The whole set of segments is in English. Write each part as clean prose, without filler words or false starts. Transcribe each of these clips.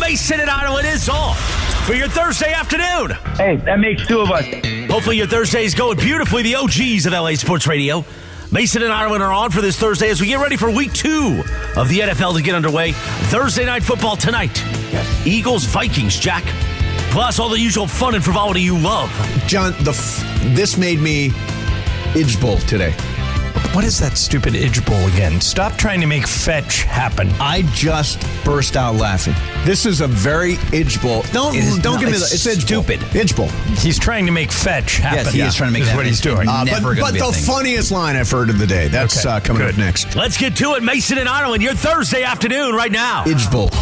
Mason and Ottawa is on for your Thursday afternoon. Hey, that makes two of us. Hopefully your Thursday is going beautifully. The OGs of LA Sports Radio. Mason and Ottawa are on for this Thursday as we get ready for week 2 of the NFL to get underway. Thursday night football tonight. Yes. Eagles, Vikings, Jack. Plus all the usual fun and frivolity you love. John, this made me Idge Bowl today. What is that stupid Idge Bowl again? Stop trying to make fetch happen. I just burst out laughing. This is a very Idge Bowl. Don't give me that. It's Idge stupid. Bowl. Idge Bowl. He's trying to make fetch happen. Yes, he is trying to make that. What he's doing. But the funniest line I've heard of the day. That's coming up next. Let's get to it. Mason and Ottawa in your Thursday afternoon right now. Idge Bowl. Good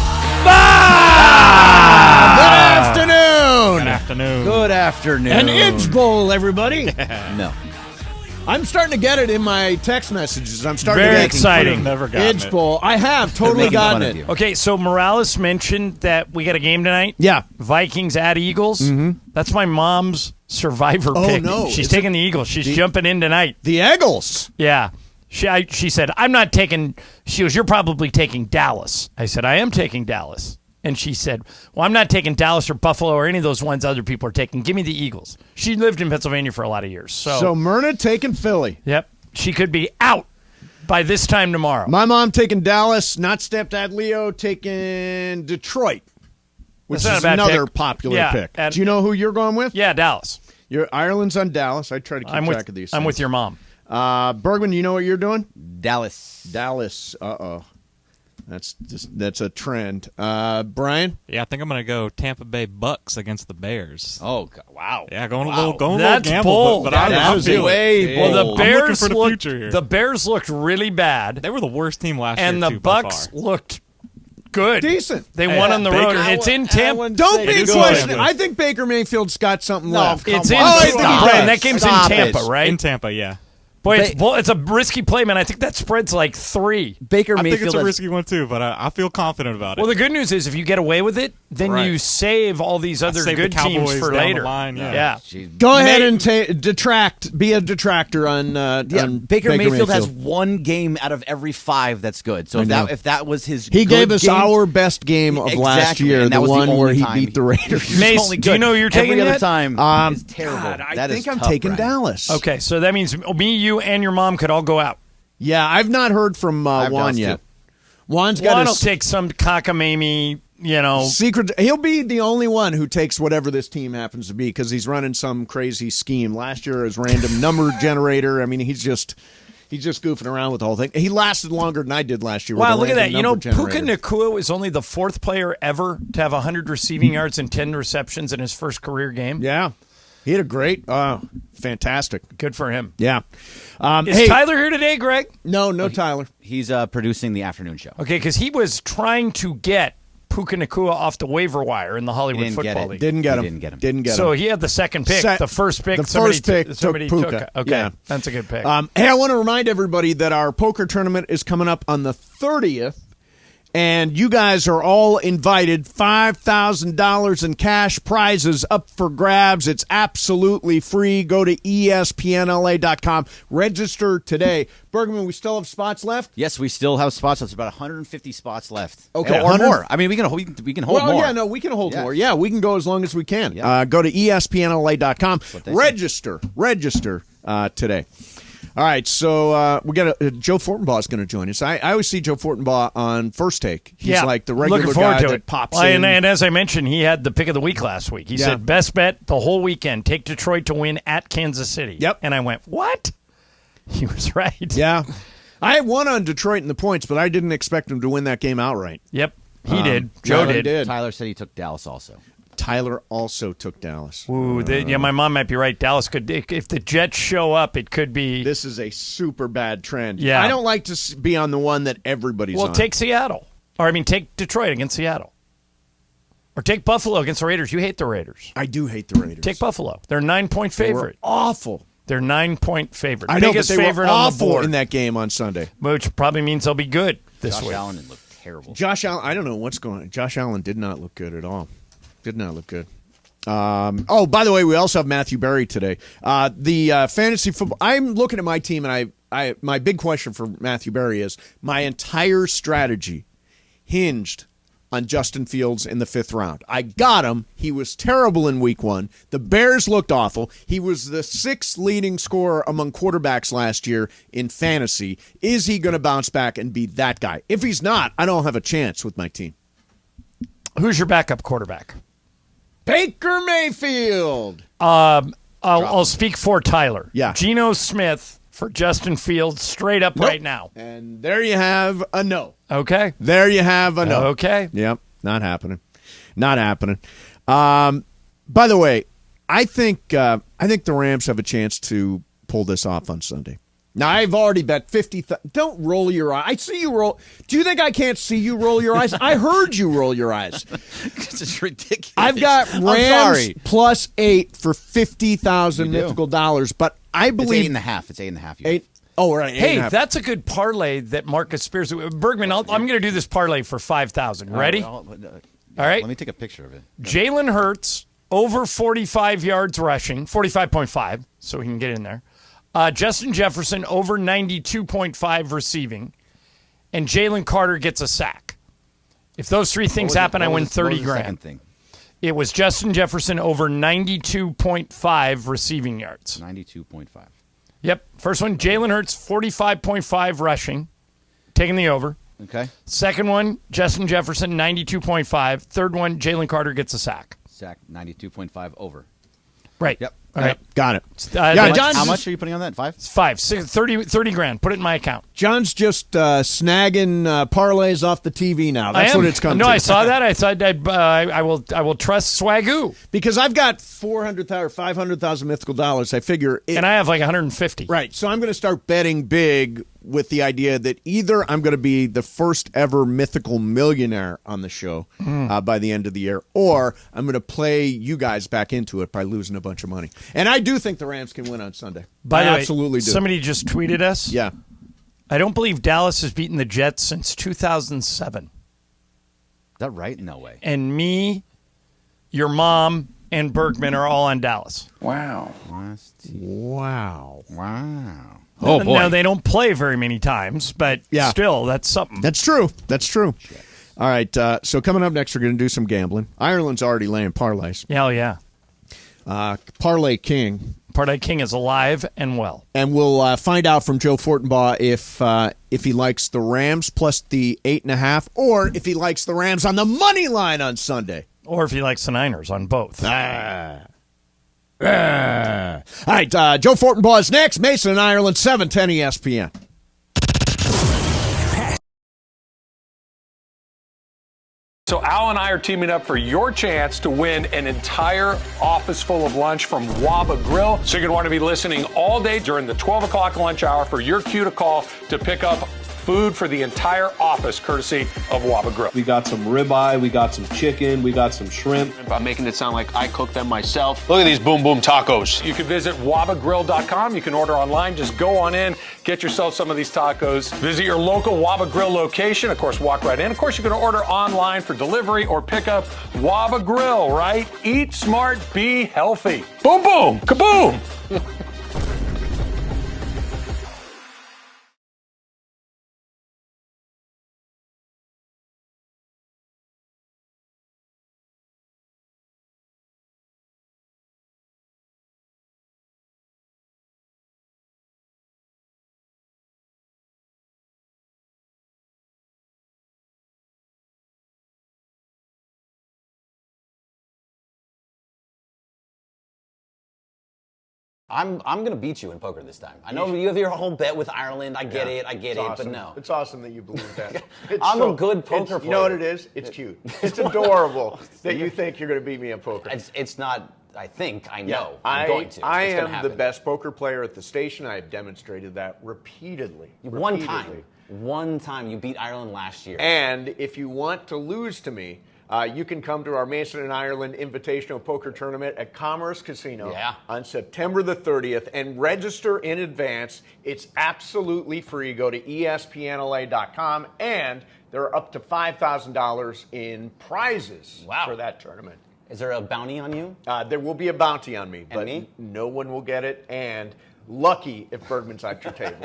afternoon. Good afternoon. An Idge Bowl, everybody. No. I'm starting to get it in my text messages. I'm starting Very to get exciting. Never gotten Idge Bowl. I have totally gotten it. Okay, so Morales mentioned that we got a game tonight. Yeah. Vikings at Eagles. Mm-hmm. That's my mom's survivor pick. No. She's taking the Eagles. She's jumping in tonight. The Eagles? Yeah. She said, I'm not taking – she goes, you're probably taking Dallas. I said, I am taking Dallas. And she said, well, I'm not taking Dallas or Buffalo or any of those ones other people are taking. Give me the Eagles. She lived in Pennsylvania for a lot of years. So Myrna taking Philly. Yep. She could be out by this time tomorrow. My mom taking Dallas, not stepdad Leo taking Detroit, which is another popular pick. Do you know who you're going with? Yeah, Dallas. Ireland's on Dallas. I try to keep track of these things. I'm with your mom. Bergman, you know what you're doing? Dallas. Uh-oh. That's a trend. Brian? Yeah, I think I'm going to go Tampa Bay Bucks against the Bears. Oh, God. Wow. Yeah, going a little gamble. Bold. But I'm way bold. Well, the Bears for the future here. The Bears looked really bad. They were the worst team last year, and the Bucks looked good. Decent. They won on the road. It's in Tampa. Don't be questioning. I think Baker Mayfield's got something left. It's in Tampa. That game's in Tampa, right? In Tampa, yeah. Boy, it's a risky play, man. I think that spread's like 3. I think it's a risky one, too, but I feel confident about it. Well, the good news is if you get away with it, then you save all these other good teams for later. Yeah. Go ahead and detract. Be a detractor on Baker Mayfield has one game out of every 5 that's good. So if that was his He gave us game, our best game of last year, the one where he beat the Raiders. Mace, do you know you're taking every other yet? time is terrible. God, I think I'm taking Dallas. Okay, so that means me, you, and your mom could all go out. Yeah, I've not heard from Juan yet. Juan will take some cockamamie, secret. He'll be the only one who takes whatever this team happens to be because he's running some crazy scheme. Last year, his random number generator. I mean, he's just goofing around with the whole thing. He lasted longer than I did last year. Wow, look at that. Puka Nacua is only the 4th player ever to have 100 receiving yards and 10 receptions in his first career game. Yeah. He had a great, fantastic. Good for him. Yeah. Is Tyler here today, Greg? No, Tyler. He's producing the afternoon show. Okay, because he was trying to get Puka Nacua off the waiver wire in the Hollywood Football League. Didn't get him. So he had the second pick. The first pick. Somebody took Puka. Okay, yeah. That's a good pick. Hey, I want to remind everybody that our poker tournament is coming up on the 30th. And you guys are all invited. $5,000 in cash prizes up for grabs. It's absolutely free. Go to ESPNLA.com. Register today. Bergman, we still have spots left? Yes, we still have spots. There's about 150 spots left. Okay. Or more. I mean, we can hold more. Yeah, no, we can hold more. Yeah, we can go as long as we can. Yeah. Go to ESPNLA.com. Register today. All right, so we got Joe Fortenbaugh is going to join us. I always see Joe Fortenbaugh on First Take. He's like the regular guy that pops in. And as I mentioned, he had the pick of the week last week. He said, best bet the whole weekend, take Detroit to win at Kansas City. Yep. And I went, what? He was right. Yeah. I had one on Detroit in the points, but I didn't expect him to win that game outright. Yep, he did. Joe did. Tyler said he took Dallas also. Tyler also took Dallas. Ooh, my mom might be right. Dallas could, if the Jets show up, it could be. This is a super bad trend. Yeah. I don't like to be on the one that everybody's on. Well, take Seattle. Take Detroit against Seattle. Or take Buffalo against the Raiders. You hate the Raiders. I do hate the Raiders. Take Buffalo. They're 9-point favorite. Awful. They're 9-point favorite. I know, Biggest but they favorite were on awful the board in that game on Sunday. Which probably means they'll be good this week. Josh Allen looked terrible. Josh Allen, I don't know what's going on. Josh Allen did not look good at all. Did not look good. By the way, we also have Matthew Berry today. The fantasy football. I'm looking at my team, and my big question for Matthew Berry is my entire strategy hinged on Justin Fields in the 5th round. I got him. He was terrible in week 1. The Bears looked awful. He was the 6th leading scorer among quarterbacks last year in fantasy. Is he going to bounce back and be that guy? If he's not, I don't have a chance with my team. Who's your backup quarterback? Baker Mayfield. I'll speak for Tyler. Yeah. Geno Smith for Justin Fields straight up right now. And there you have a no. Okay. There you have a no. Okay. Yep. Not happening. Not happening. By the way, I think the Rams have a chance to pull this off on Sunday. Now, I've already bet 50. Don't roll your eyes. I see you roll. Do you think I can't see you roll your eyes? I heard you roll your eyes. This is ridiculous. I've got Rams plus 8 for $50,000 mythical dollars, but I believe it's 8.5. It's 8.5. 8. Oh, right. Hey, that's a good parlay that Marcus Spears. Bergman, I'm going to do this parlay for $5,000. Ready? All right. Let me take a picture of it. Jalen Hurts over 45 yards rushing, 45.5, so he can get in there. Justin Jefferson over 92.5 receiving, and Jalen Carter gets a sack. If those three things happen, I win $30,000. It was Justin Jefferson over 92.5 receiving yards. 92.5. Yep. First one, Jalen Hurts 45.5 rushing, taking the over. Okay. Second one, Justin Jefferson 92.5. Third one, Jalen Carter gets a sack. Sack 92.5 over. Right. Yep. All right. Got it. How much are you putting on that? 5? It's 5. 30 grand. Put it in my account. John's just snagging parlays off the TV now. That's what it's come to. No, I saw that. I thought I will trust Swagoo. Because I've got 400,000 or 500,000 mythical dollars. I figure. And I have like 150. Right. So I'm going to start betting big with the idea that either I'm going to be the first ever mythical millionaire on the show by the end of the year, or I'm going to play you guys back into it by losing a bunch of money. And I do think the Rams can win on Sunday. By the way, absolutely do. Somebody just tweeted us. Yeah. I don't believe Dallas has beaten the Jets since 2007. Is that right? No way. And me, your mom, and Bergman are all on Dallas. Wow. Wow. Oh, boy. Now, they don't play very many times, but still, that's something. That's true. All right, so coming up next, we're going to do some gambling. Ireland's already laying parlays. Hell yeah. Parlay King. Parlay King is alive and well. And we'll find out from Joe Fortenbaugh if he likes the Rams plus the 8.5, or if he likes the Rams on the money line on Sunday. Or if he likes the Niners on both. All right, Joe Fortenbaugh is next. Mason and Ireland, 710 ESPN. So Al and I are teaming up for your chance to win an entire office full of lunch from Waba Grill. So you're going to want to be listening all day during the 12 o'clock lunch hour for your cue to call to pick up food for the entire office, courtesy of Waba Grill. We got some ribeye, we got some chicken, we got some shrimp. I'm making it sound like I cook them myself. Look at these boom boom tacos. You can visit wabagrill.com. You can order online. Just go on in, get yourself some of these tacos. Visit your local Waba Grill location. Of course, walk right in. Of course, you can order online for delivery or pickup. Waba Grill, right? Eat smart, be healthy. Boom boom, kaboom. I'm going to beat you in poker this time. I know you have your whole bet with Ireland. I get it, awesome. but no. It's awesome that you believe that. I'm a good poker player. You know what it is? It's cute. It's adorable that you think you're going to beat me in poker. It's not, I think, I know. Yeah, I'm going to. I am the best poker player at the station. I have demonstrated that repeatedly. One time you beat Ireland last year. And if you want to lose to me, you can come to our Mason and Ireland Invitational Poker Tournament at Commerce Casino on September the 30th and register in advance. It's absolutely free. Go to espnla.com, and there are up to $5,000 in prizes for that tournament. Is there a bounty on you? There will be a bounty on me, but me? no one will get it, and lucky if Bergman's at your table.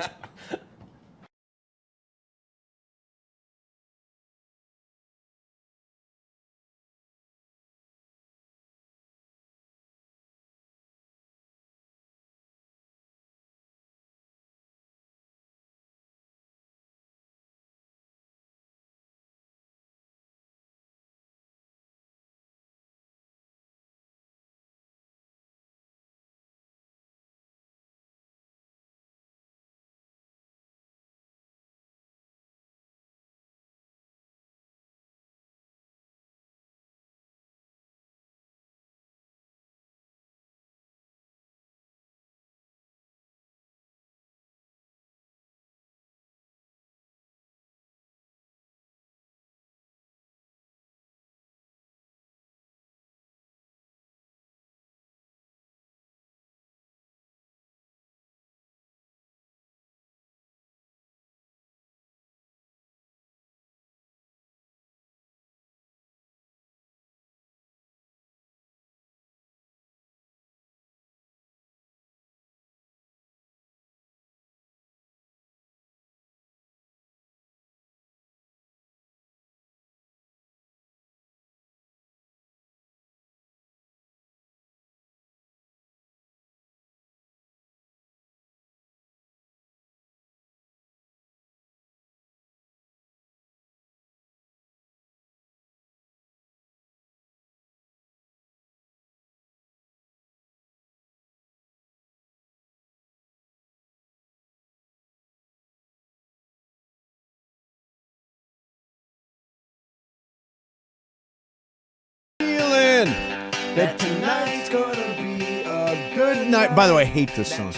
that tonight's gonna be a good night. By the way, I hate this song.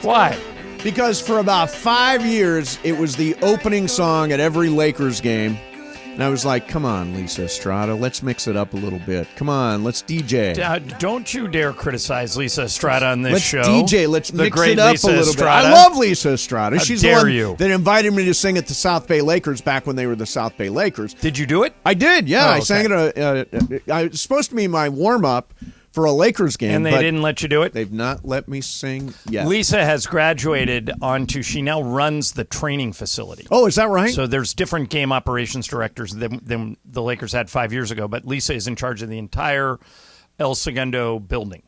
Why? Because for about 5 years, it was the opening song at every Lakers game. And I was like, come on, Lisa Estrada, let's mix it up a little bit. Come on, let's DJ. Don't you dare criticize Lisa Estrada on this show. Let's mix great it up Lisa a little Estrada. bit. I love Lisa Estrada. How She's dare the one you. that invited me to sing at the South Bay Lakers back when they were the South Bay Lakers. Did you do it? I did, yeah. Oh, I sang it. It was supposed to be my warm-up for a Lakers game. And they didn't let you do it? They've not let me sing yet. Lisa has graduated she now runs the training facility. Oh, is that right? So there's different game operations directors than the Lakers had 5 years ago, but Lisa is in charge of the entire El Segundo building.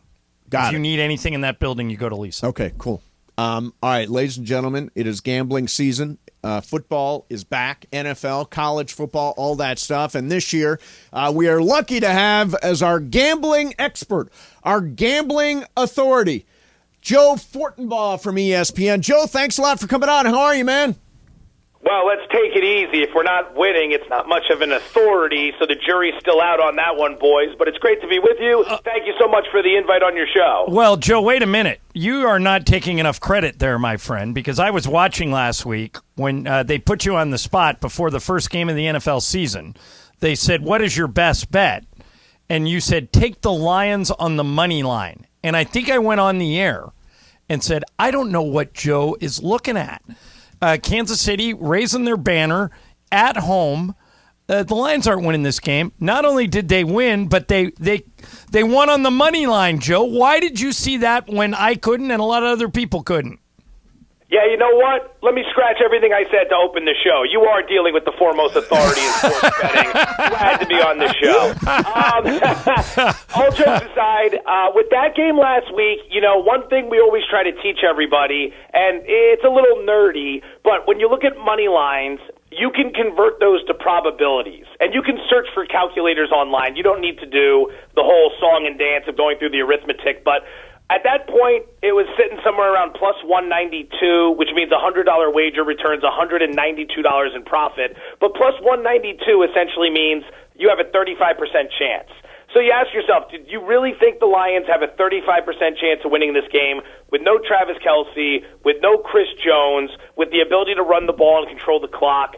If you need anything in that building, you go to Lisa. Okay, cool. All right, ladies and gentlemen, it is gambling season. Football is back, NFL, college football, all that stuff. And this year, we are lucky to have as our gambling expert, our gambling authority, Joe Fortenbaugh from ESPN. Joe, thanks a lot for coming on. How are you, man? Well, let's take it easy. If we're not winning, it's not much of an authority, so the jury's still out on that one, boys. But it's great to be with you. Thank you so much for the invite on your show. Well, Joe, wait a minute. You are not taking enough credit there, my friend, because I was watching last week when they put you on the spot before the first game of the NFL season. They said, what is your best bet? And you said, take the Lions on the money line. And I think I went on the air and said, I don't know what Joe is looking at. Kansas City raising their banner at home. The Lions aren't winning this game. Not only did they win, but they won on the money line, Joe. Why did you see that when I couldn't and a lot of other people couldn't? Yeah, you know what? Let me scratch everything I said to open the show. You are dealing with the foremost authority in sports betting. Glad to be on the show. All jokes aside, with that game last week, one thing we always try to teach everybody, and it's a little nerdy, but when you look at money lines, you can convert those to probabilities, and you can search for calculators online. You don't need to do the whole song and dance of going through the arithmetic, but at that point, it was sitting somewhere around plus 192, which means a $100 wager returns $192 in profit. But plus 192 essentially means you have a 35% chance. So you ask yourself, did you really think the Lions have a 35% chance of winning this game with no Travis Kelce, with no Chris Jones, with the ability to run the ball and control the clock?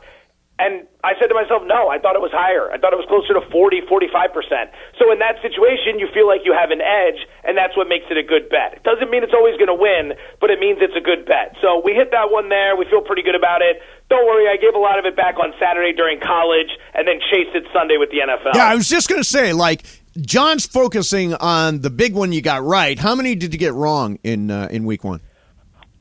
And I said to myself, no, I thought it was higher. I thought it was closer to 40, 45%. So in that situation, you feel like you have an edge, and that's what makes it a good bet. It doesn't mean it's always going to win, but it means it's a good bet. So we hit that one there. We feel pretty good about it. Don't worry, I gave a lot of it back on Saturday during college and then chased it Sunday with the NFL. Yeah, I was just going to say, John's focusing on the big one you got right. How many did you get wrong in week one?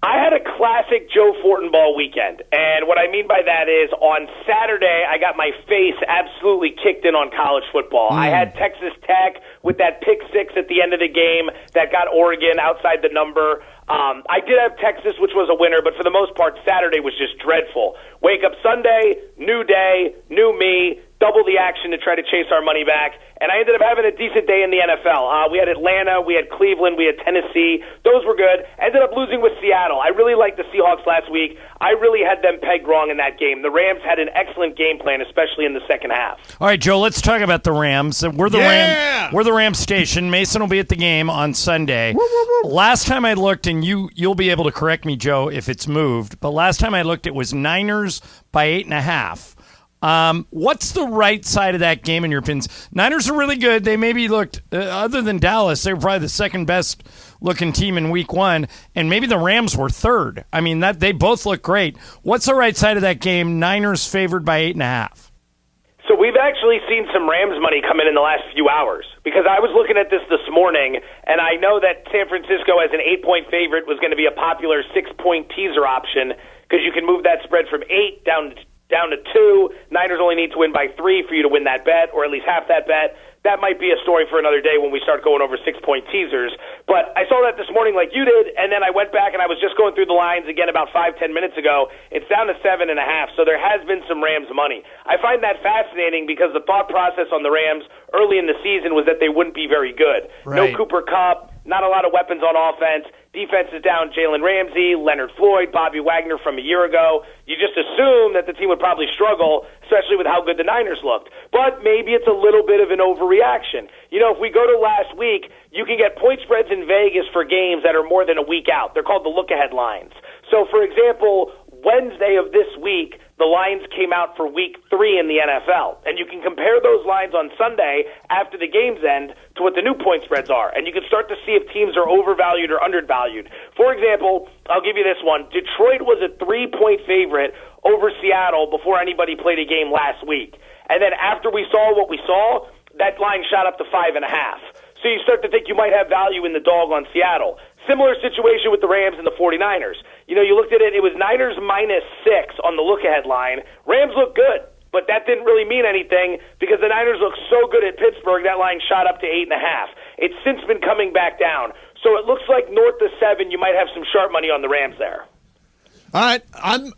I had a classic Joe Fortenbaugh weekend, and what I mean by that is on Saturday I got my face absolutely kicked in on college football. I had Texas Tech with that pick six at the end of the game that got Oregon outside the number. I did have Texas, which was a winner, but for the most part, Saturday was just dreadful. Wake up Sunday, new day, new me, double the action to try to chase our money back, and I ended up having a decent day in the NFL. We had Atlanta, we had Cleveland, we had Tennessee. Those were good. Ended up losing with Seattle. I really liked the Seahawks last week. I really had them pegged wrong in that game. The Rams had an excellent game plan, especially in the second half. All right, Joe, let's talk about the Rams. We're the Rams station. Mason will be at the game on Sunday. Last time I looked, and you'll be able to correct me, Joe, if it's moved, but last time I looked, it was Niners by 8.5. What's the right side of that game in your opinion? Niners are really good. They maybe looked, other than Dallas, they were probably the second best looking team in week one, and maybe the Rams were third. I mean, they both look great. What's the right side of that game? Niners favored by 8.5. So we've actually seen some Rams money come in the last few hours, because I was looking at this morning, and I know that San Francisco as an 8-point favorite was going to be a popular 6-point teaser option, because you can move that spread from 8 down to 2. Niners only need to win by 3 for you to win that bet, or at least half that bet. That might be a story for another day when we start going over 6-point teasers. But I saw that this morning like you did, and then I went back and I was just going through the lines again about 5-10 minutes ago. It's down to 7.5, so there has been some Rams money. I find that fascinating because the thought process on the Rams early in the season was that they wouldn't be very good. Right. No Cooper Kupp, not a lot of weapons on offense. Defense is down Jalen Ramsey, Leonard Floyd, Bobby Wagner from a year ago. You just assume that the team would probably struggle, especially with how good the Niners looked. But maybe it's a little bit of an overreaction. If we go to last week, you can get point spreads in Vegas for games that are more than a week out. They're called the look-ahead lines. So, for example, Wednesday of this week, the lines came out for week 3 in the NFL. And you can compare those lines on Sunday after the games end to what the new point spreads are. And you can start to see if teams are overvalued or undervalued. For example, I'll give you this one. Detroit was a 3-point favorite over Seattle before anybody played a game last week. And then after we saw what we saw, that line shot up to 5.5. So you start to think you might have value in the dog on Seattle. Similar situation with the Rams and the 49ers. You looked at it, it was Niners -6 on the look-ahead line. Rams looked good, but that didn't really mean anything because the Niners looked so good at Pittsburgh, that line shot up to 8.5. It's since been coming back down. So it looks like north of 7, you might have some sharp money on the Rams there. All right,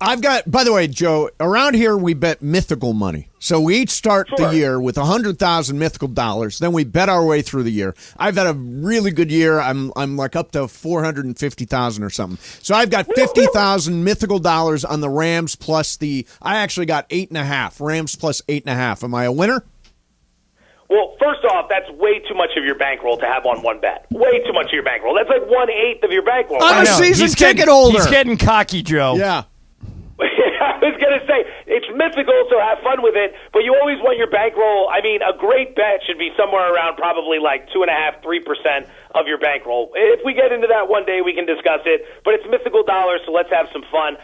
I've got. By the way, Joe, around here we bet mythical money. So we each start the year with 100,000 mythical dollars. Then we bet our way through the year. I've had a really good year. I'm like up to 450,000 or something. So I've got 50,000 mythical dollars on the Rams plus I actually got 8.5. Rams plus 8.5. Am I a winner? Well, first off, that's way too much of your bankroll to have on one bet. Way too much of your bankroll. That's like 1/8 of your bankroll. I'm a season ticket holder. He's getting cocky, Joe. Yeah. I was going to say, it's mythical, so have fun with it, but you always want your bankroll. I mean, a great bet should be somewhere around probably like 2.5%, 3% of your bankroll. If we get into that one day, we can discuss it, but it's mythical dollars, so let's have some fun.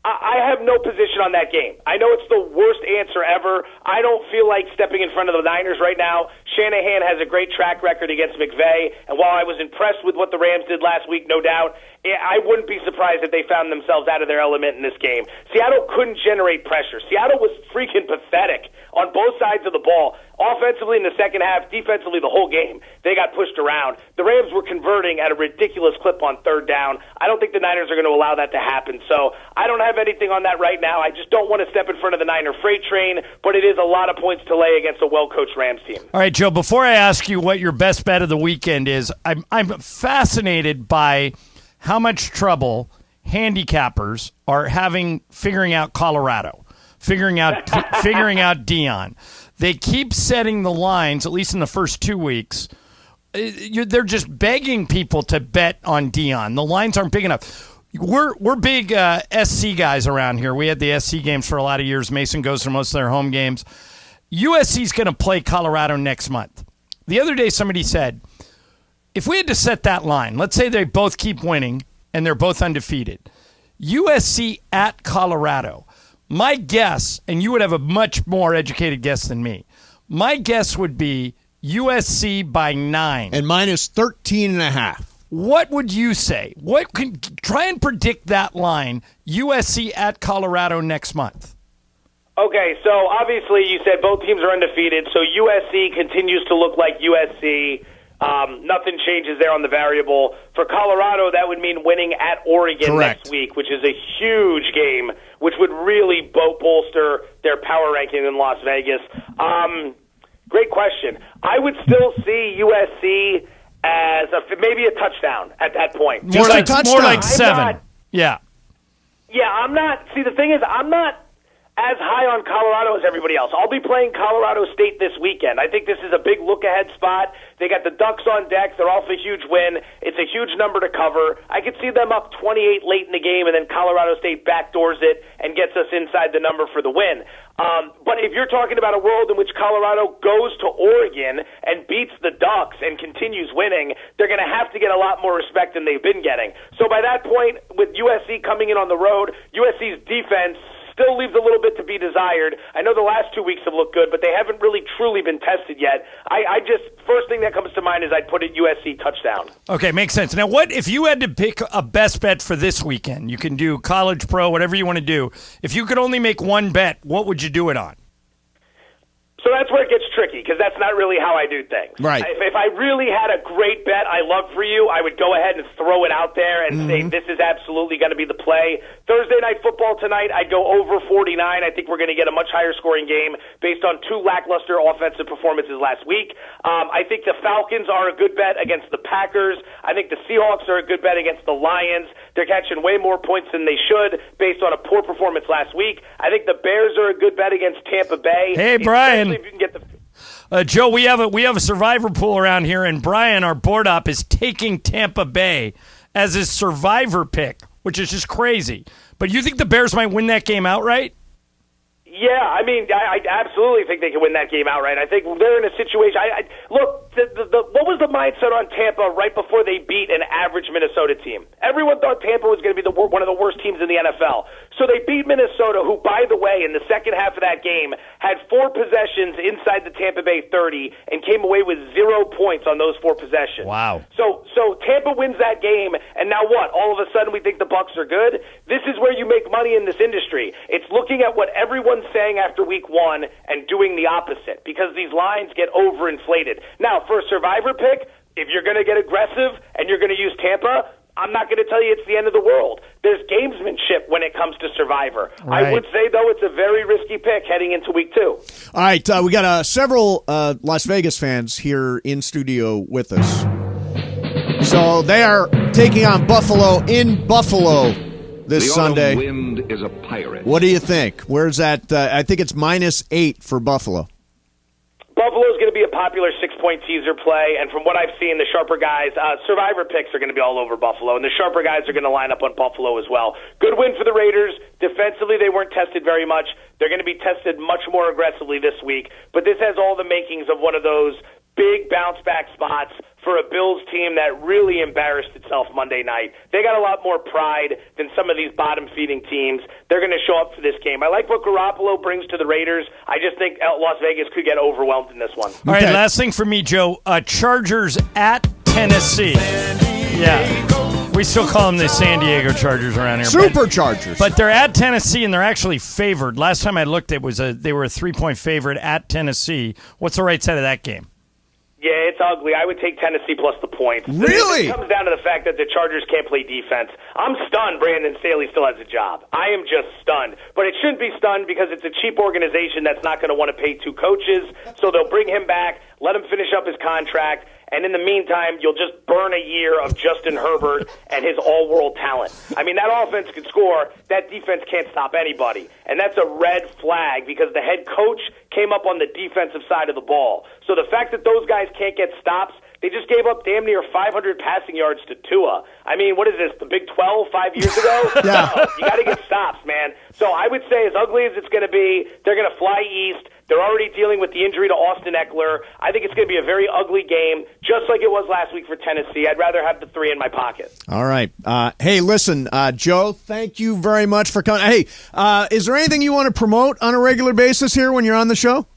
I have no position on that game. I know it's the worst answer ever. I don't feel like stepping in front of the Niners right now. Shanahan has a great track record against McVay, and while I was impressed with what the Rams did last week, no doubt, I wouldn't be surprised if they found themselves out of their element in this game. Seattle couldn't generate pressure. Seattle was freaking pathetic on both sides of the ball. Offensively in the second half, defensively the whole game. They got pushed around. The Rams were converting at a ridiculous clip on third down. I don't think the Niners are going to allow that to happen. So I don't have anything on that right now. I just don't want to step in front of the Niner freight train, but it is a lot of points to lay against a well-coached Rams team. All right, Joe, before I ask you what your best bet of the weekend is, I'm fascinated by how much trouble handicappers are having figuring out Colorado, figuring out Deion. They keep setting the lines, at least in the first 2 weeks. They're just begging people to bet on Deion. The lines aren't big enough. We're big SC guys around here. We had the SC games for a lot of years. Mason goes to most of their home games. USC's going to play Colorado next month. The other day somebody said, if we had to set that line, let's say they both keep winning and they're both undefeated, USC at Colorado, my guess, and you would have a much more educated guess than me, my guess would be USC by 9. And mine is 13.5. What would you say? Try and predict that line, USC at Colorado next month. Okay, so obviously you said both teams are undefeated, so USC continues to look like USC. Nothing changes there on the variable. For Colorado, that would mean winning at Oregon next week, which is a huge game, which would really bolster their power ranking in Las Vegas. Great question. I would still see USC as maybe a touchdown at that point. More like 7. Yeah, I'm not. See, the thing is, I'm not as high on Colorado as everybody else. I'll be playing Colorado State this weekend. I think this is a big look-ahead spot. They got the Ducks on deck. They're off a huge win. It's a huge number to cover. I could see them up 28 late in the game, and then Colorado State backdoors it and gets us inside the number for the win. But if you're talking about a world in which Colorado goes to Oregon and beats the Ducks and continues winning, they're going to have to get a lot more respect than they've been getting. So by that point, with USC coming in on the road, USC's defense still leaves a little bit to be desired. I know the last 2 weeks have looked good, but they haven't really truly been tested yet. I just, first thing that comes to mind is I'd put it USC touchdown. Okay, makes sense. Now, what if you had to pick a best bet for this weekend? You can do college, pro, whatever you want to do. If you could only make one bet, what would you do it on? So that's where it gets tricky because that's not really how I do things. Right. If I really had a great bet I love for you, I would go ahead and throw it out there and say this is absolutely going to be the play. Thursday Night Football tonight, I'd go over 49. I think we're going to get a much higher scoring game based on 2 lackluster offensive performances last week. I think the Falcons are a good bet against the Packers. I think the Seahawks are a good bet against the Lions. They're catching way more points than they should based on a poor performance last week. I think the Bears are a good bet against Tampa Bay. Hey, Brian. If you can get the Joe, we have a survivor pool around here, and Brian, our board op, is taking Tampa Bay as his survivor pick, which is just crazy. But you think the Bears might win that game outright? Yeah, I mean, I absolutely think they can win that game outright. I think they're in a situation. Look, what was the mindset on Tampa right before they beat an average Minnesota team? Everyone thought Tampa was going to be one of the worst teams in the NFL. So they beat Minnesota, who, by the way, in the second half of that game, had 4 possessions inside the Tampa Bay 30 and came away with 0 points on those 4 possessions. Wow. So Tampa wins that game, and now what? All of a sudden we think the Bucs are good? This is where you make money in this industry. It's looking at what everyone's saying after week 1 and doing the opposite because these lines get overinflated. Now, for a survivor pick, if you're going to get aggressive and you're going to use Tampa, I'm not going to tell you it's the end of the world. There's gamesmanship when it comes to Survivor. Right. I would say, though, it's a very risky pick heading into week 2. All right, we got several Las Vegas fans here in studio with us. So they are taking on Buffalo in Buffalo this Sunday. The autumn wind is a pirate. What do you think? Where's that? I think it's -8 for Buffalo. Buffalo's going to be a popular 6-point teaser play, and from what I've seen, the sharper guys, survivor picks are going to be all over Buffalo, and the sharper guys are going to line up on Buffalo as well. Good win for the Raiders. Defensively, they weren't tested very much. They're going to be tested much more aggressively this week, but this has all the makings of one of those big bounce-back spots for a Bills team that really embarrassed itself Monday night. They got a lot more pride than some of these bottom-feeding teams. They're going to show up for this game. I like what Garoppolo brings to the Raiders. I just think Las Vegas could get overwhelmed in this one. All right, last thing for me, Joe. Chargers at Tennessee. Yeah. We still call them the San Diego Chargers around here. Superchargers. But they're at Tennessee, and they're actually favored. Last time I looked, they were a 3-point favorite at Tennessee. What's the right side of that game? Yeah, it's ugly. I would take Tennessee plus the points. Really? It comes down to the fact that the Chargers can't play defense. I'm stunned Brandon Staley still has a job. I am just stunned. But it shouldn't be stunned because it's a cheap organization that's not going to want to pay 2 coaches. So they'll bring him back, let him finish up his contract, and in the meantime, you'll just burn a year of Justin Herbert and his all-world talent. I mean, that offense can score. That defense can't stop anybody. And that's a red flag because the head coach came up on the defensive side of the ball. So the fact that those guys can't get stops, they just gave up damn near 500 passing yards to Tua. I mean, what is this, the Big 12 5 years ago? Yeah. No, you got to get stops, man. So I would say as ugly as it's going to be, they're going to fly east. They're already dealing with the injury to Austin Eckler. I think it's going to be a very ugly game, just like it was last week for Tennessee. I'd rather have the 3 in my pocket. All right. Hey, listen, Joe, thank you very much for coming. Hey, is there anything you want to promote on a regular basis here when you're on the show?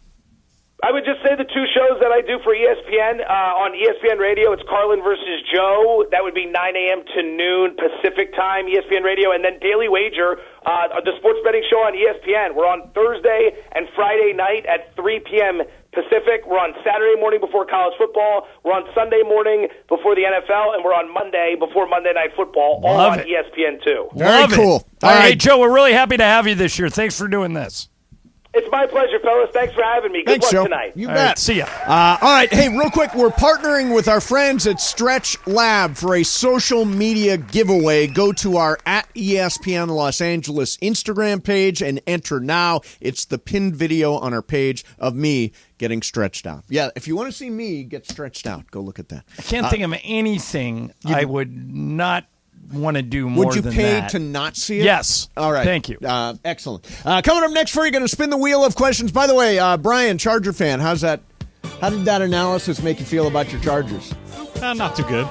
I would just say the 2 shows that I do for ESPN. On ESPN Radio, it's Carlin versus Joe. That would be 9 a.m. to noon Pacific time, ESPN Radio. And then Daily Wager, the sports betting show on ESPN. We're on Thursday and Friday night at 3 p.m. Pacific. We're on Saturday morning before college football. We're on Sunday morning before the NFL. And we're on Monday before Monday Night Football, all on ESPN2. Very cool. All right, Joe, we're really happy to have you this year. Thanks for doing this. It's my pleasure, fellas. Thanks for having me. Good luck Joe. tonight. You All bet. right, see ya. All right. Hey, real quick, we're partnering with our friends at Stretch Lab for a social media giveaway. Go to our @ESPN Los Angeles Instagram page and enter now. It's the pinned video on our page of me getting stretched out. Yeah, if you want to see me get stretched out, go look at that. I can't think of anything I would not want to do more than that. Would you pay to not see it? Yes. All right. Thank you. Excellent. Coming up next for you, going to spin the wheel of questions. By the way, Brian, Charger fan, how's that? How did that analysis make you feel about your Chargers? Not too good.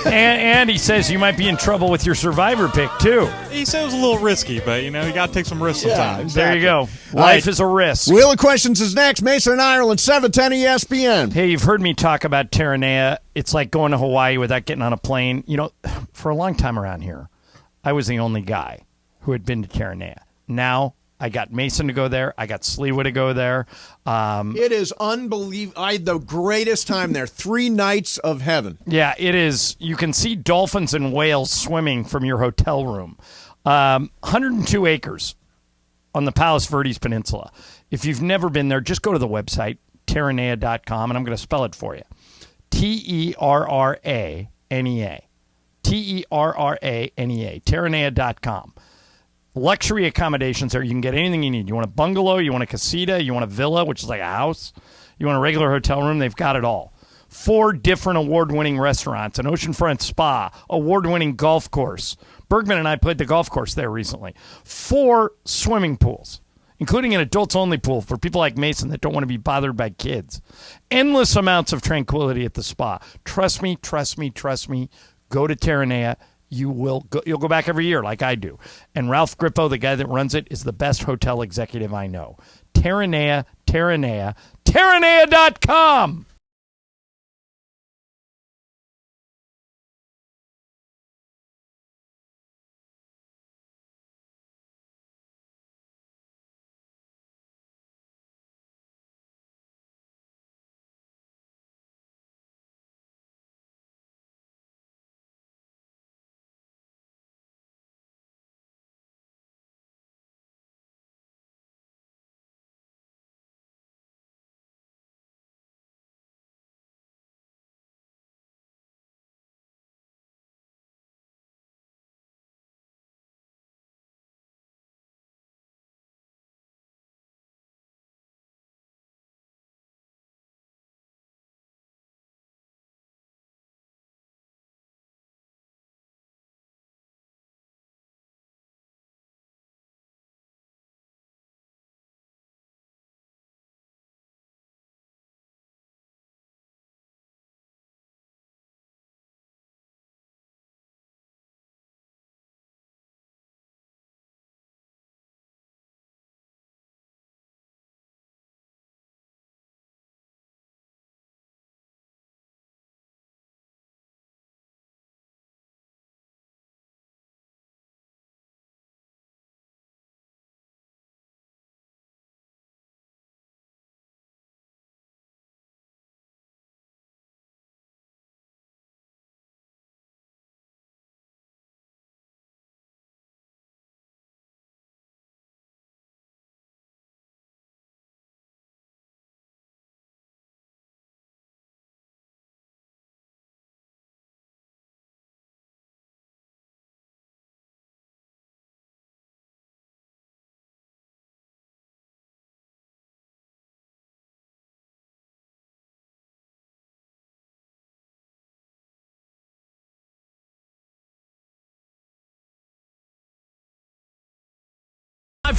and he says you might be in trouble with your survivor pick, too. He said it was a little risky, but, you got to take some risks sometimes. There you go. Life is a risk. Wheel of Questions is next. Mason and Ireland, 710 ESPN. Hey, you've heard me talk about Terranea. It's like going to Hawaii without getting on a plane. For a long time around here, I was the only guy who had been to Terranea. Now, I got Mason to go there. I got Sliwa to go there. It is unbelievable. I had the greatest time there. 3 nights of heaven. Yeah, it is. You can see dolphins and whales swimming from your hotel room. 102 acres on the Palos Verdes Peninsula. If you've never been there, just go to the website, terranea.com, and I'm going to spell it for you. Terranea. Terranea. Terranea.com. Luxury accommodations there. You can get anything you need. You want a bungalow, you want a casita, you want a villa, which is like a house, you want a regular hotel room, they've got it all. 4 different award-winning restaurants, an oceanfront spa, award-winning golf course. Bergman and I played the golf course there recently. 4 swimming pools, including an adults-only pool for people like Mason that don't want to be bothered by kids. Endless amounts of tranquility at the spa. Trust me. Go to Terranea. You'll go back every year like I do. And Ralph Grippo, the guy that runs it, is the best hotel executive I know. Terranea. Terranea.com.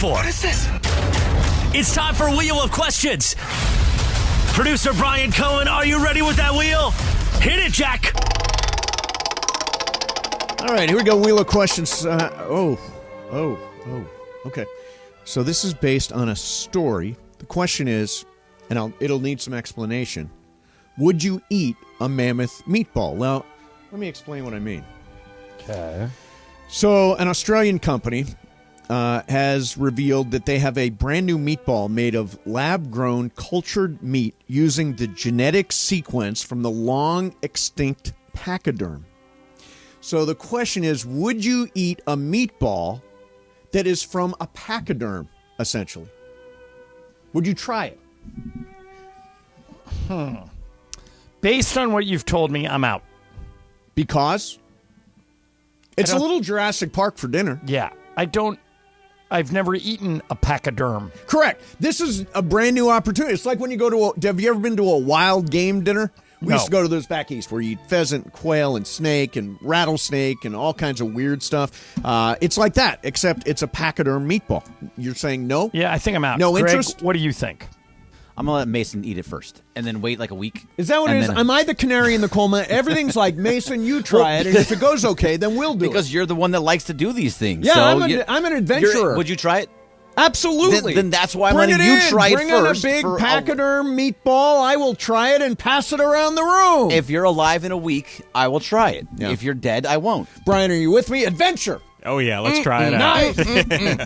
What is this? It's time for Wheel of Questions. Producer Brian Cohen, are you ready with that wheel? Hit it, Jack. All right, here we go. Wheel of Questions. Okay. So this is based on a story. The question is, and it'll need some explanation. Would you eat a mammoth meatball? Now, let me explain what I mean. Okay. So an Australian company has revealed that they have a brand new meatball made of lab-grown cultured meat using the genetic sequence from the long-extinct pachyderm. So the question is, would you eat a meatball that is from a pachyderm, essentially? Would you try it? Based on what you've told me, I'm out. Because? It's a little Jurassic Park for dinner. Yeah. I've never eaten a pachyderm. Correct. This is a brand new opportunity. It's like when you go to have you ever been to a wild game dinner? We used to go to those back east where you eat pheasant, quail, and snake, and rattlesnake, and all kinds of weird stuff. It's like that, except it's a pachyderm meatball. You're saying no? Yeah, I think I'm out. No Greg, interest? What do you think? I'm going to let Mason eat it first and then wait like a week. Is that what it is? Am I the canary in the coal mine? Everything's like, Mason, you try it, and if it goes okay, then we'll do it. Because you're the one that likes to do these things. Yeah, so I'm an adventurer. Would you try it? Absolutely. Then that's why I'm letting you try it first. Bring in a big pachyderm meatball. I will try it and pass it around the room. If you're alive in a week, I will try it. Yeah. If you're dead, I won't. Brian, are you with me? Adventure. Oh, yeah, let's try it out.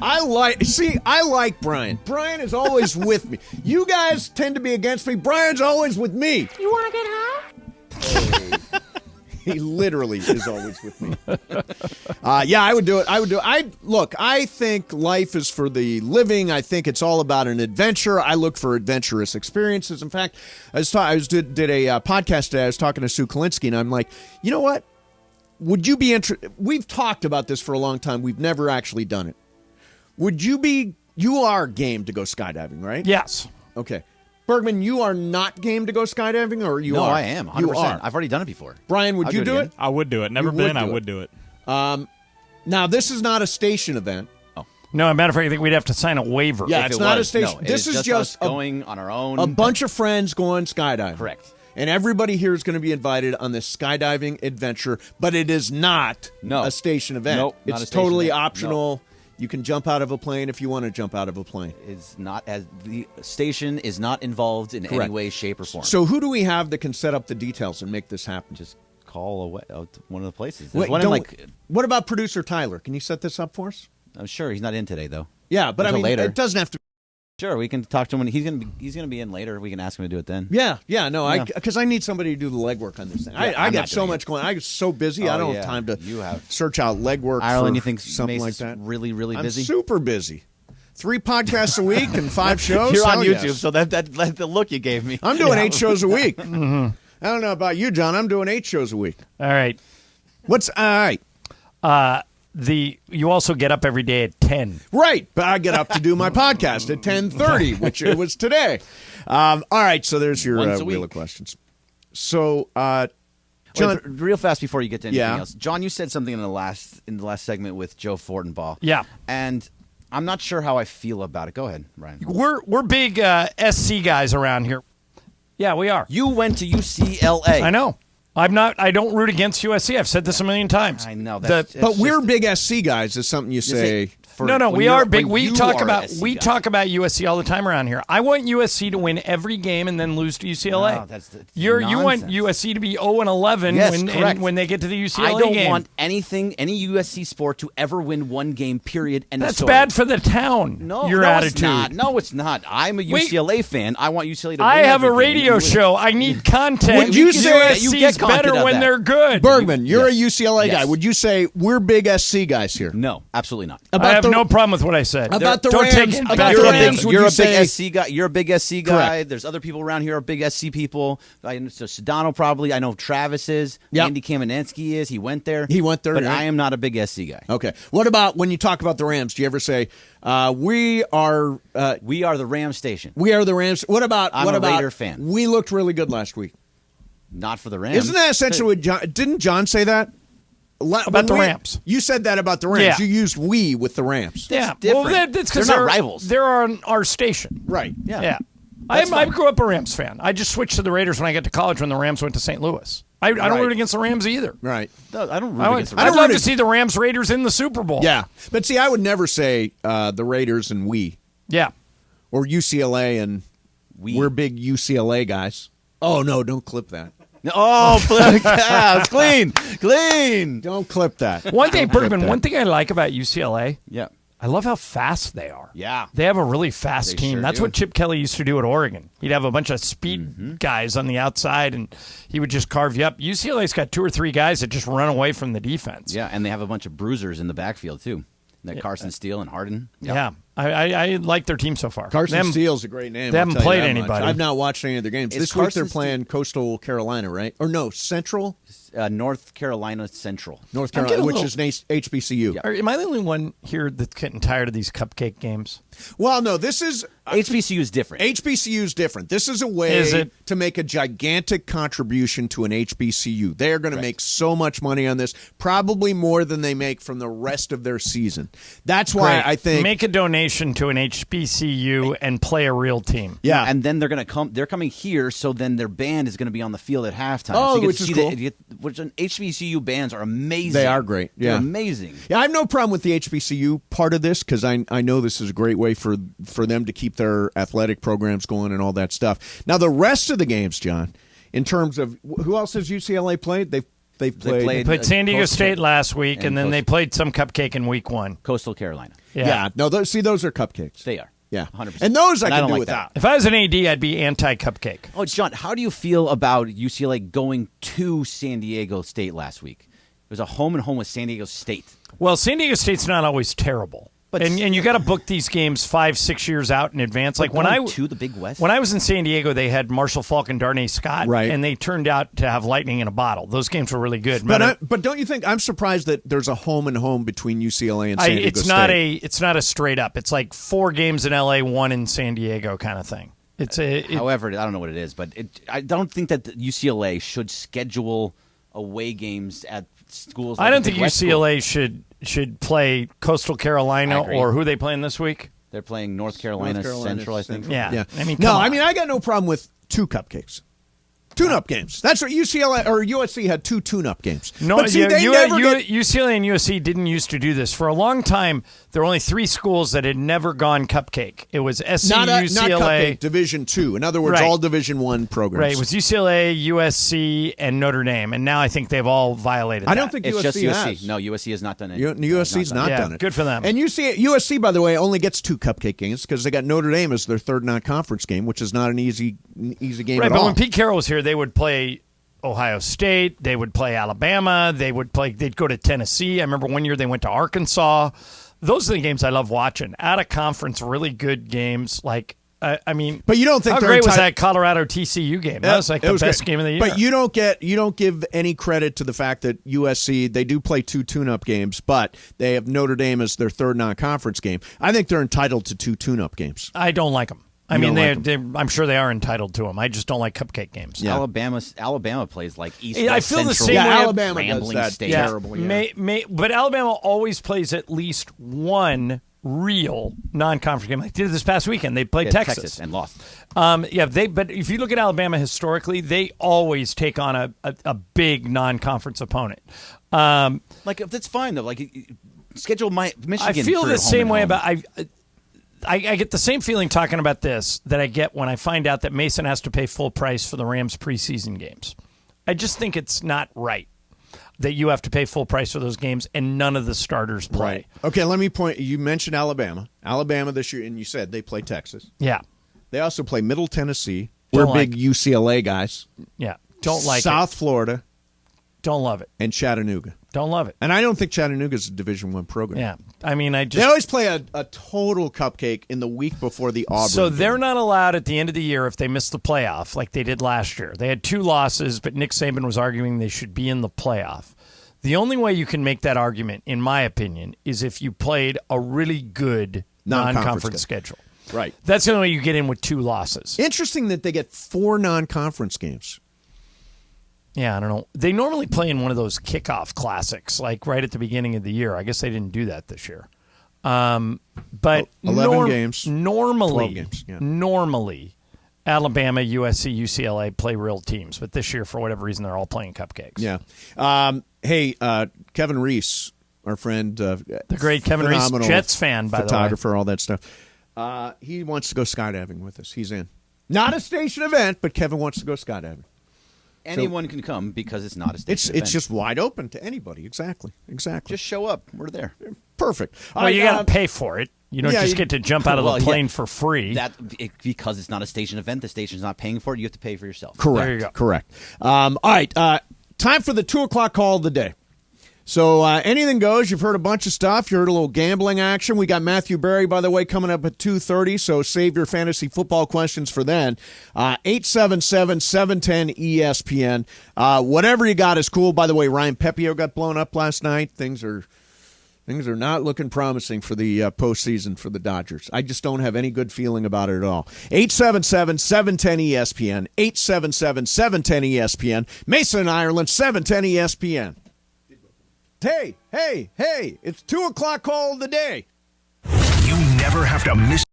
I like Brian. Brian is always with me. You guys tend to be against me. Brian's always with me. You want to get high? He literally is always with me. Yeah, I would do it. I think life is for the living. I think it's all about an adventure. I look for adventurous experiences. In fact, I did a podcast today. I was talking to Sue Kalinsky, and I'm like, you know what? Would you be interested? We've talked about this for a long time. We've never actually done it. Would you be? You are game to go skydiving, right? Yes. Okay. Bergman, you are not game to go skydiving, or you are? No, I am. 100%. You are. I've already done it before. Brian, would you do it? I would do it. Never been. I would do it. Now, this is not a station event. No, as a matter of fact, I think we'd have to sign a waiver. Yeah, it's not a station. No, this is just us going on our own. A bunch of friends going skydiving. Correct. And everybody here is going to be invited on this skydiving adventure, but it is not a station event. Nope, not it's a station totally event. optional. Nope. You can jump out of a plane if you want to jump out of a plane. It's not as the station is not involved in any way, shape, or form. So who do we have that can set up the details and make this happen? Just call away one of the places. What about producer Tyler? Can you set this up for us? I'm sure he's not in today though. Yeah, but Until later. It doesn't have to. Sure, we can talk to him when he's gonna be in later. We can ask him to do it then. Yeah, because I need somebody to do the legwork on this thing. I got so much going. I get so busy. I don't have time to search out legwork. Ireland, you think something like that? Really, really busy. I'm super busy. 3 podcasts a week and 5 shows. You're on YouTube, so that the look you gave me. I'm doing 8 shows a week. Mm-hmm. I don't know about you, John. I'm doing 8 shows a week. All right. All right? You also get up every day at 10. Right, but I get up to do my podcast at 10:30, which it was today. All right, so there's your wheel of questions. So, John, wait, real fast before you get to anything else, John, you said something in the last segment with Joe Fortenbaugh. Yeah, and I'm not sure how I feel about it. Go ahead, Ryan. We're big SC guys around here. Yeah, we are. You went to UCLA. I know. I don't root against USC. I've said this a million times. I know. But we're big SC guys is something you say. No, we are big. We talk about USC all the time around here. I want USC to win every game and then lose to UCLA. No, that's you want USC to be 0-11 when they get to the UCLA game. I don't want any USC sport to ever win one game. Period. And that's bad for the town. Your attitude. It's not. No, it's not. I'm a UCLA fan. I want UCLA to win. I have a radio show. I need content. Would you say USC's better when they're good? Bergman, you're a UCLA guy. Would you say we're big SC guys here? No, absolutely not. I have no problem with what I said. About the Don't Rams. Take it About back. the Rams. You're a big SC guy. You're a big SC guy. Correct. There's other people around here who are big SC people. So Sedano probably. I know Travis is. Yep. Andy Kamenetsky is. He went there. But right? I am not a big SC guy. Okay. What about when you talk about the Rams? Do you ever say we are the Rams station? We are the Rams. What about I'm a Raider fan. We looked really good last week. Not for the Rams. Isn't that essentially what John? Didn't John say that? About the Rams. You said that about the Rams. Yeah. You used we with the Rams. Yeah, different. well, that's because they're not rivals. They're on our station. Right. Yeah. I grew up a Rams fan. I just switched to the Raiders when I got to college when the Rams went to St. Louis. I don't root against the Rams either. Right. No, I don't root against the Rams. I'd love to see the Rams Raiders in the Super Bowl. Yeah. But see, I would never say the Raiders and we. Yeah. Or UCLA and we're big UCLA guys. Oh, no, don't clip that. Oh, clean. Don't clip that. One thing, Bergman, one thing I like about UCLA, yeah, I love how fast they are. Yeah. They have a really fast team. Sure That's do. what Chip Kelly used to do at Oregon. He'd have a bunch of speed guys on the outside, and he would just carve you up. UCLA's got 2 or 3 guys that just run away from the defense. Yeah, and they have a bunch of bruisers in the backfield, too. That Carson Steele and Harden. Yeah. I like their team so far. Carson Steele's a great name. They haven't played anybody. I've not watched any of their games. This week they're playing Coastal Carolina, right? Or no, Central? North Carolina Central. North Carolina, which is HBCU. Yeah. Am I the only one here that's getting tired of these cupcake games? Well, no, this is... HBCU is different. HBCU is different. This is a way to make a gigantic contribution to an HBCU. They are going to make so much money on this, probably more than they make from the rest of their season. That's why I think... Make a donation to an HBCU and play a real team. Yeah, and then they're going to come. They're coming here, so then their band is going to be on the field at halftime. Oh, so you which is cool. Which HBCU bands are amazing. They are great. Yeah, they're amazing. Yeah, I have no problem with the HBCU part of this because I know this is a great way for them to keep their athletic programs going and all that stuff. Now, the rest of the games, John, in terms of who else has UCLA played? They played San Diego Coastal State last week, and then they played some cupcake in week 1. Coastal Carolina. Yeah. No, those are cupcakes. They are. Yeah, 100%. And those I can don't do like without. that. If I was an AD, I'd be anti-cupcake. Oh, John, how do you feel about UCLA going to San Diego State last week? It was a home and home with San Diego State. Well, San Diego State's not always terrible. And you got to book these games 5-6 years out in advance. Like when to the Big West. When I was in San Diego, they had Marshall Faulk and Darnay Scott, right. And they turned out to have lightning in a bottle. Those games were really good. But don't you think I'm surprised that there's a home and home between UCLA and San Diego State? It's not a straight up. It's like 4 games in LA, 1 in San Diego kind of thing. However, I don't know what it is, but I don't think that UCLA should schedule away games at schools. Like I don't think UCLA school. should play Coastal Carolina or who are they playing this week? They're playing North Carolina Central, I think. Yeah. I mean, I got no problem with 2 cupcakes. Tune-up games. That's what UCLA or USC had 2 tune-up games. No, but see, UCLA and USC didn't used to do this. For a long time, there were only 3 schools that had never gone cupcake. It was SC, not UCLA. Not cupcake, Division II. In other words, all Division I programs. Right. It was UCLA, USC, and Notre Dame. And now I think they've all violated that. I don't think it's USC just USC. has. No, USC has not done it. USC's not done it. Good for them. And USC, by the way, only gets 2 cupcake games because they got Notre Dame as their 3rd non-conference game, which is not an easy game at all. Right, but when Pete Carroll was here, they would play Ohio State, they would play Alabama, they'd go to Tennessee. I remember one year they went to Arkansas. Those are the games I love watching. Out of conference, really good games. Like, I mean, but you don't think how great was that Colorado TCU game? That was like the best game of the year. But you don't give any credit to the fact that USC, they do play 2 tune-up games, but they have Notre Dame as their 3rd non-conference game. I think they're entitled to 2 tune-up games. I don't like them. I mean, I'm sure they are entitled to them. I just don't like cupcake games. Yeah. Alabama plays like East. I West feel Central, the same way. Alabama rambling does that state. terrible. But Alabama always plays at least one real non-conference game. Like they did this past weekend. They played Texas and lost. But if you look at Alabama historically, they always take on a big non-conference opponent. That's fine though. Like schedule Michigan. I feel for the same way home. about I get the same feeling talking about this that I get when I find out that Mason has to pay full price for the Rams preseason games. I just think it's not right that you have to pay full price for those games and none of the starters play. Right. Okay, let me point. You mentioned Alabama. Alabama this year, and you said they play Texas. Yeah. They also play Middle Tennessee. We're big UCLA guys. Yeah. Don't like South Florida. Don't love it. And Chattanooga. Don't love it. And I don't think Chattanooga is a Division I program. Yeah. I mean, they always play a total cupcake in the week before the Auburn So game. they're not allowed at the end of the year if they miss the playoff like they did last year. They had 2 losses, but Nick Saban was arguing they should be in the playoff. The only way you can make that argument, in my opinion, is if you played a really good non-conference schedule. Right. That's the only way you get in with 2 losses. Interesting that they get 4 non-conference games. Yeah, I don't know. They normally play in one of those kickoff classics, like right at the beginning of the year. I guess they didn't do that this year. But 11 games. Normally, 12 games, yeah. Normally, Alabama, USC, UCLA play real teams. But this year, for whatever reason, they're all playing cupcakes. Yeah. Hey, Kevin Reese, our friend. The great Kevin Reese, Jets fan, by the way. Photographer, all that stuff. He wants to go skydiving with us. He's in. Not a station event, but Kevin wants to go skydiving. Anyone can come because it's not a station event. It's just wide open to anybody. Exactly. Just show up. We're there. Perfect. Well, you got to pay for it. You don't just get to jump out of the plane for free. Because it's not a station event, the station's not paying for it. You have to pay for yourself. Correct. There you go. Correct. All right. Time for the 2 o'clock call of the day. So anything goes. You've heard a bunch of stuff. You heard a little gambling action. We got Matthew Berry, by the way, coming up at 2:30, so save your fantasy football questions for then. 877-710-ESPN. Whatever you got is cool. By the way, Ryan Pepio got blown up last night. Things are not looking promising for the postseason for the Dodgers. I just don't have any good feeling about it at all. 877-710-ESPN. 877-710-ESPN. Mason and Ireland, 710 ESPN. Hey, it's 2 o'clock call of the day. You never have to miss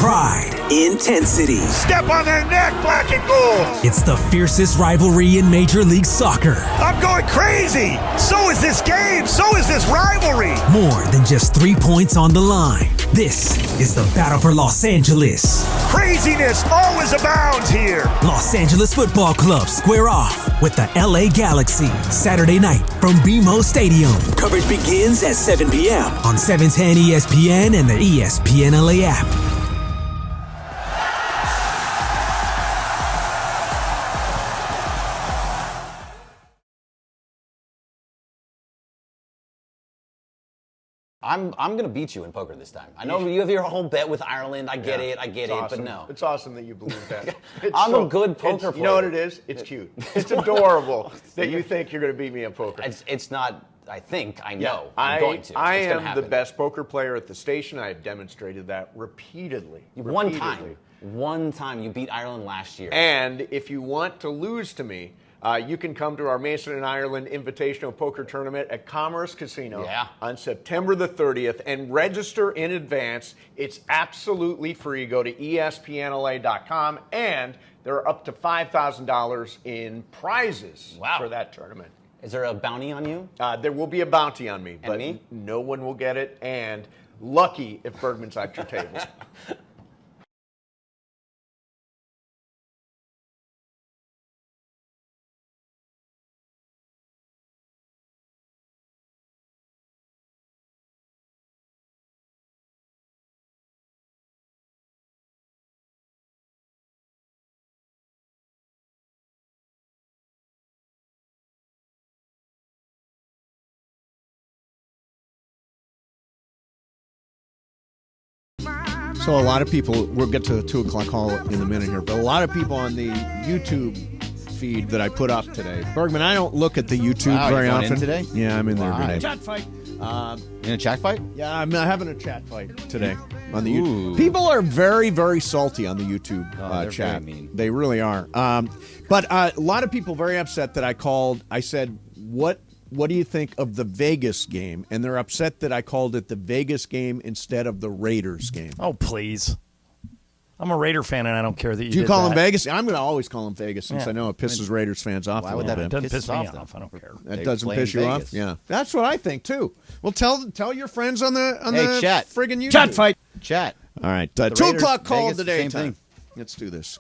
Pride, intensity. Step on their neck, black and gold. It's the fiercest rivalry in Major League Soccer. I'm going crazy. So is this game. So is this rivalry. More than just 3 points on the line. This is the battle for Los Angeles. Craziness always abounds here. Los Angeles Football Club square off with the LA Galaxy. Saturday night from BMO Stadium. Coverage begins at 7 p.m. on 710 ESPN and the ESPN LA app. I'm going to beat you in poker this time. I know you have your whole bet with Ireland. I get it, awesome. but no. It's awesome that you believe that. I'm a good poker player. You know what it is? It's cute. It's adorable that you think you're going to beat me in poker. It's not, I think, I know. Yeah, I'm going to. I it's am the best poker player at the station. I have demonstrated that repeatedly. One time you beat Ireland last year. And if you want to lose to me, you can come to our Mason and Ireland Invitational Poker Tournament at Commerce Casino on September the 30th and register in advance. It's absolutely free. Go to ESPNLA.com, and there are up to $5,000 in prizes for that tournament. Is there a bounty on you? There will be a bounty on me, but me? no one will get it, and lucky if Bergman's at your table. So a lot of people, we'll get to the 2 o'clock call in a minute here, but a lot of people on the YouTube feed that I put up today. Bergman, I don't look at the YouTube very you're often. in today? Yeah, I'm in there today. Chat fight. In a chat fight? Yeah, I'm having a chat fight today on the YouTube. People are very, very salty on the YouTube chat. Very mean. They really are. But a lot of people very upset that I said, what do you think of the Vegas game? And they're upset that I called it the Vegas game instead of the Raiders game. Oh, please. I'm a Raider fan, and I don't care that you Do you did call that. him Vegas? I'm going to always call him Vegas since I know it pisses Raiders fans off a little bit. It doesn't piss me off. I don't care. That doesn't piss you off? Yeah. That's what I think, too. Well, tell your friends on the chat. friggin' YouTube. Chat fight. Chat. All right. 2 o'clock call of the day time. Let's do this.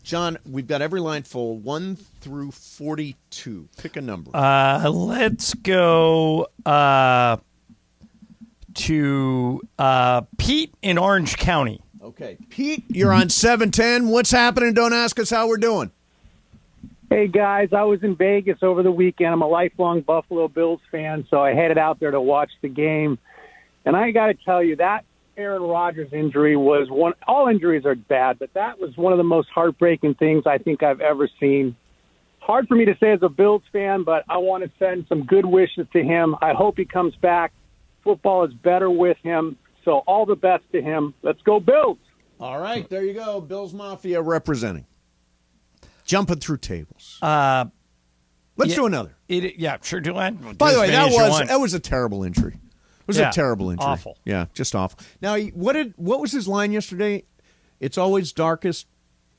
John, we've got every line full, 1 through 42. Pick a number. Let's go to Pete in Orange County. Okay. Pete, you're on 710. What's happening? Don't ask us how we're doing. Hey, guys, I was in Vegas over the weekend. I'm a lifelong Buffalo Bills fan, so I headed out there to watch the game. And I got to tell you, that Aaron Rodgers injury was one. All injuries are bad, but that was one of the most heartbreaking things I think I've ever seen. Hard for me to say as a Bills fan, but I want to send some good wishes to him. I hope he comes back. Football is better with him, so all the best to him. Let's go Bills. All right, there you go. Bills Mafia representing. Jumping through tables. Let's do another. Sure, do I. By the way, that was a terrible injury. It was a terrible injury. Awful. Yeah, just awful. Now, what was his line yesterday? It's always darkest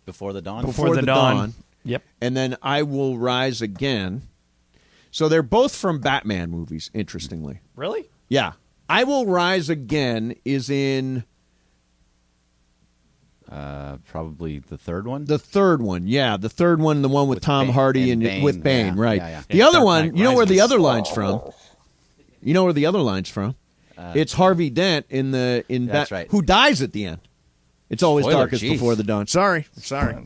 before the dawn. Before the dawn. Yep. And then I will rise again. So they're both from Batman movies, interestingly. Really? Yeah. I Will Rise Again is in... probably the third one? The third one, yeah. The third one, the one with Tom Hardy and Bane. with Bane, Yeah, right. yeah. The other one, you know where the other line's from? You know where the other line's from? It's Harvey Dent That's right. who dies at the end. It's always Spoiler, darkest geez. before the dawn. Sorry.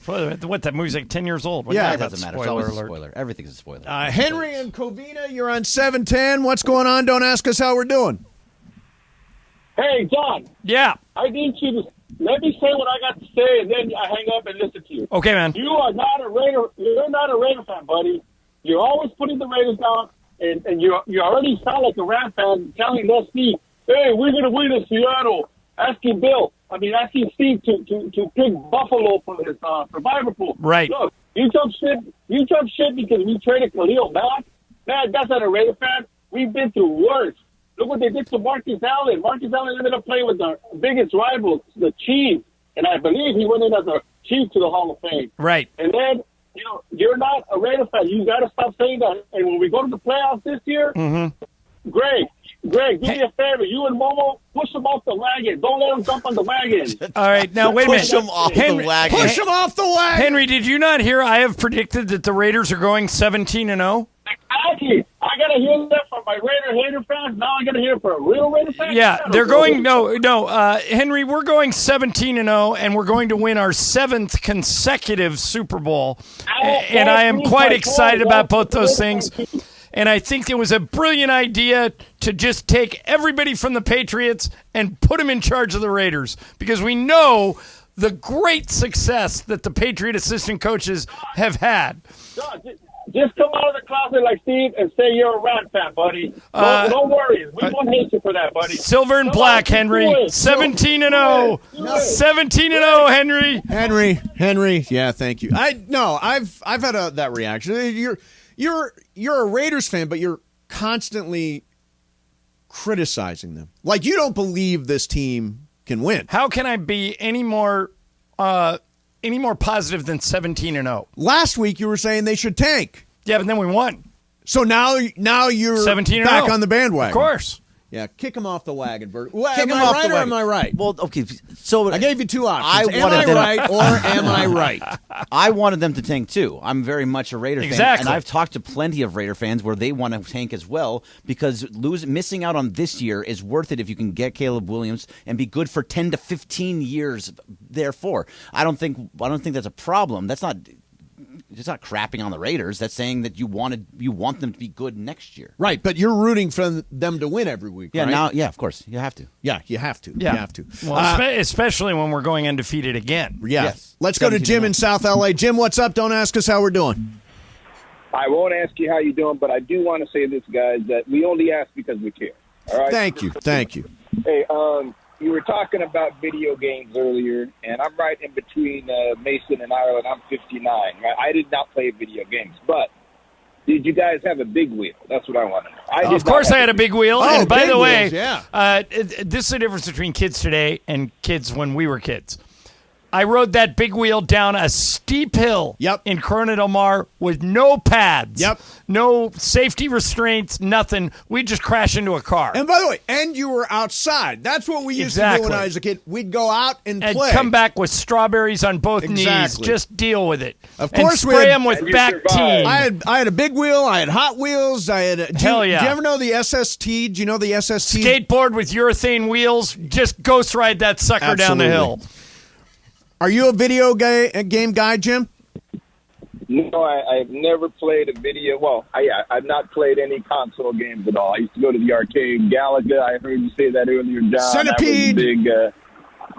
What, that movie's like 10 years old. Yeah, it doesn't matter. It's always a spoiler. Everything's a spoiler. Henry and Covina, you're on 710. What's going on? Don't ask us how we're doing. Hey, John. Yeah. I need you to let me say what I got to say, and then I hang up and listen to you. Okay, man. You are not a Raider. You're not a Raider fan, buddy. You're always putting the Raiders down, and you already sound like a Ram fan telling us, Steve, hey, we're going to win in Seattle. Asking Steve to pick Buffalo for his survivor pool. Right. Look, you jump shit because we traded Khalil Mack. Man, that's not a Raider fan. We've been through worse. Look what they did to Marcus Allen. Marcus Allen ended up playing with the biggest rivals, the Chiefs, and I believe he went in as a Chief to the Hall of Fame. Right. And then, you're not a Raider fan. You got to stop saying that. And when we go to the playoffs this year, Greg, do me a favor. You and Momo, push them off the wagon. Don't let them jump on the wagon. All right, now wait a minute. Push them off the wagon. Push them off the wagon. Henry, did you not hear I have predicted that the Raiders are going 17-0? Exactly. I got to hear that from my Hater fans. Now I got to hear it from a real Raider fan. Yeah, they're going. No, Henry, we're going 17-0, and we're going to win our 7th consecutive Super Bowl. And I am quite excited about both those things. And I think it was a brilliant idea to just take everybody from the Patriots and put them in charge of the Raiders, because we know the great success that the Patriot assistant coaches have had. Just come out of the closet like Steve and say you're a Rat fan, buddy. No worries. We won't hate you for that, buddy. Silver and black, Henry. 17-0. 17-0, Henry. Yeah, thank you. I've had that reaction. You're a Raiders fan, but you're constantly criticizing them. Like, you don't believe this team can win. How can I be any more positive than 17-0? Last week you were saying they should tank. Yeah, but then we won. So now you're 17-0. back on the bandwagon. Of course. Yeah, kick him off the wagon, Bert. Kick him off the wagon. Am I right? Well, okay. So I gave you two options. Am I right? I wanted them to tank too. I'm very much a Raider fan, and I've talked to plenty of Raider fans where they want to tank as well, because missing out on this year is worth it if you can get Caleb Williams and be good for 10 to 15 years. Therefore, I don't think that's a problem. That's not. It's not crapping on the Raiders. That's saying that you want them to be good next year. Right, but you're rooting for them to win every week, right? Now, yeah, of course. You have to. Yeah, you have to. Yeah. You have to. Well, especially when we're going undefeated again. Yeah. Yes. Let's go to Jim in South LA. Jim, what's up? Don't ask us how we're doing. I won't ask you how you're doing, but I do want to say this, guys, that we only ask because we care. All right? Thank you. Hey, you were talking about video games earlier, and I'm right in between Mason and Ireland. I'm 59. Right? I did not play video games, but did you guys have a big wheel? That's what I want to know. Of course I had a big wheel. Oh, and by the way, wheels, this is the difference between kids today and kids when we were kids. I rode that big wheel down a steep hill in Corona del Mar with no pads, no safety restraints, nothing. We'd just crash into a car. And by the way, you were outside. That's what we used to do when I was a kid. We'd go out and play. Come back with strawberries on both knees. Just deal with it. Of course, and spray them with Bactine. I had a big wheel. I had Hot Wheels. Hell yeah. Do you ever know the SST? Do you know the SST? Skateboard with urethane wheels. Just ghost ride that sucker down the hill. Are you a video game guy, Jim? No, I've never played a video. Well, I've not played any console games at all. I used to go to the arcade. Galaga, I heard you say that earlier, John. Centipede. That was big.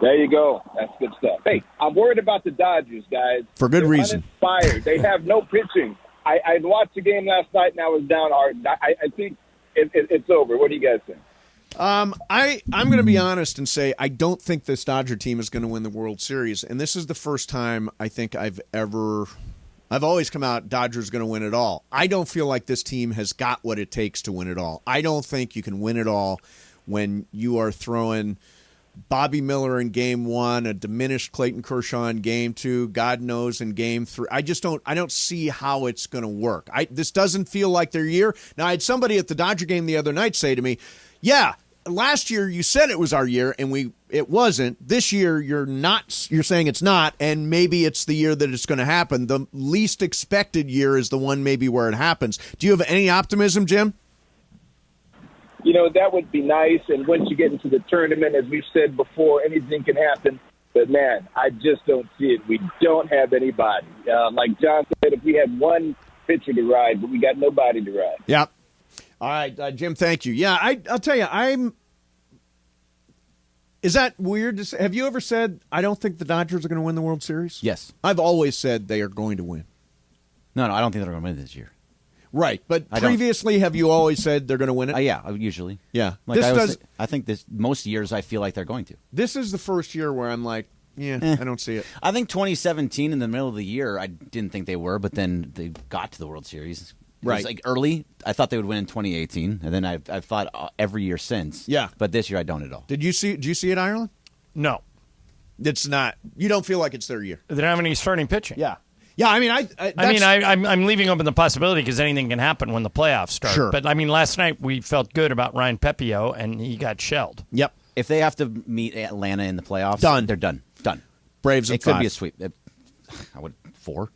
There you go. That's good stuff. Hey, I'm worried about the Dodgers, guys. For good reason. Uninspired. They have no pitching. I watched the game last night, and I was down hard. I think it's over. What do you guys think? I'm going to be honest and say I don't think this Dodger team is going to win the World Series, and this is the first time I think I've always come out Dodgers going to win it all. I don't feel like this team has got what it takes to win it all. I don't think you can win it all when you are throwing Bobby Miller in Game 1, a diminished Clayton Kershaw in Game 2, God knows in Game 3. I don't see how it's going to work. This doesn't feel like their year. Now, I had somebody at the Dodger game the other night say to me, yeah, last year you said it was our year, and it wasn't. This year you're saying it's not, and maybe it's the year that it's going to happen. The least expected year is the one maybe where it happens. Do you have any optimism, Jim? That would be nice, and once you get into the tournament, as we've said before, anything can happen. But, man, I just don't see it. We don't have anybody. Like John said, if we had one pitcher to ride, but we got nobody to ride. Yep. All right, Jim, thank you. Yeah, I'll tell you, is that weird to say? Have you ever said, I don't think the Dodgers are going to win the World Series? Yes. I've always said they are going to win. No, I don't think they're going to win this year. Right, but previously, have you always said they're going to win it? Yeah, usually. Yeah. I think most years I feel like they're going to. This is the first year where I'm like, I don't see it. I think 2017 in the middle of the year, I didn't think they were, but then they got to the World Series. Right. Like early, I thought they would win in 2018, and then I've thought every year since. Yeah. But this year I don't at all. Did you see it, Ireland? No. It's not. You don't feel like it's their year. They don't have any starting pitching. Yeah. Yeah, I mean, I'm leaving open the possibility because anything can happen when the playoffs start. Sure. But, I mean, last night we felt good about Ryan Pepio, and he got shelled. Yep. If they have to meet Atlanta in the playoffs, they're done. Done. Braves and It could 5. be a sweep. I would 4.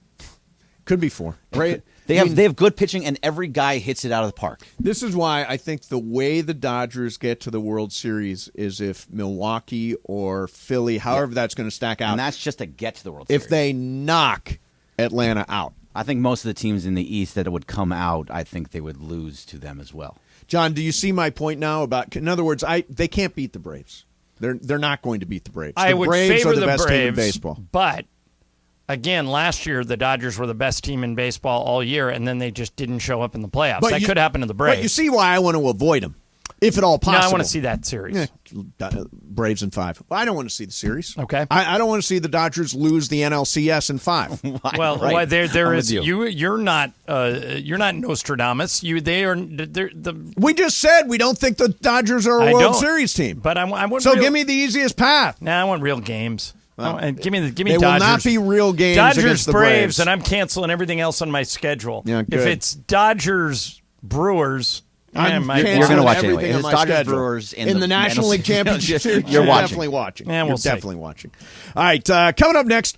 Could be 4. They have good pitching, and every guy hits it out of the park. This is why I think the way the Dodgers get to the World Series is if Milwaukee or Philly, however that's going to stack out. And that's just to get to the World Series. If they knock Atlanta out. I think most of the teams in the East that would come out, I think they would lose to them as well. John, do you see my point now about? In other words, they can't beat the Braves. They're not going to beat the Braves. I the would Braves favor are the the best Braves, team in baseball. But again, last year the Dodgers were the best team in baseball all year, and then they just didn't show up in the playoffs. That could happen to the Braves. But you see why I want to avoid them, if at all possible. No, I want to see that series. Braves in 5. Well, I don't want to see the series. Okay. I don't want to see the Dodgers lose the NLCS in 5. Well, Right. there is you. You're not Nostradamus. We just said we don't think the Dodgers are a World Series team. But I want. So give me the easiest path. Nah, I want real games. Give me They Dodgers. will not be real games Dodgers against the Braves, Braves. and I'm canceling everything else on my schedule. Yeah, good. If it's Dodgers Brewers, You're going to watch anyway. If it's Dodgers schedule. Brewers in the National League Championship Series, you're watching. Definitely watching. Yeah, you're definitely watching. All right, coming up next,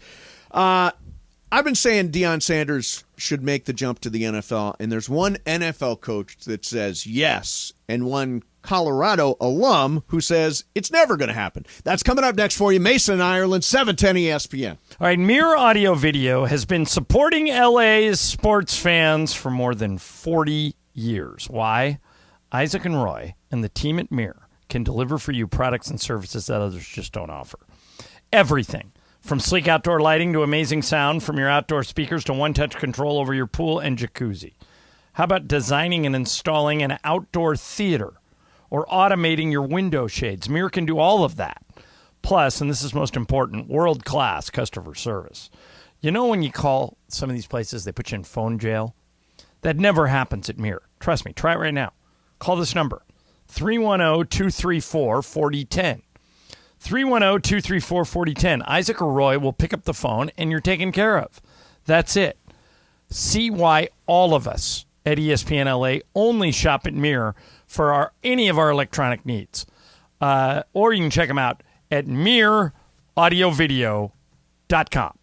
I've been saying Deion Sanders should make the jump to the NFL, and there's one NFL coach that says yes, and one Colorado alum who says it's never going to happen. That's coming up next for you. Mason, Ireland, 710 ESPN. All right, Mirror Audio Video has been supporting LA's sports fans for more than 40 years. Why? Isaac and Roy and the team at Mirror can deliver for you products and services that others just don't offer. Everything from sleek outdoor lighting to amazing sound from your outdoor speakers to one-touch control over your pool and jacuzzi. How about designing and installing an outdoor theater or automating your window shades? Mirror can do all of that. Plus, and this is most important, world-class customer service. You know when you call some of these places, they put you in phone jail? That never happens at Mirror. Trust me. Try it right now. Call this number, 310-234-4010. 310-234-4010. Isaac or Roy will pick up the phone, and you're taken care of. That's it. See why all of us at ESPN LA only shop at Mirror for any of our electronic needs. Or you can check them out at mirroraudiovideo.com.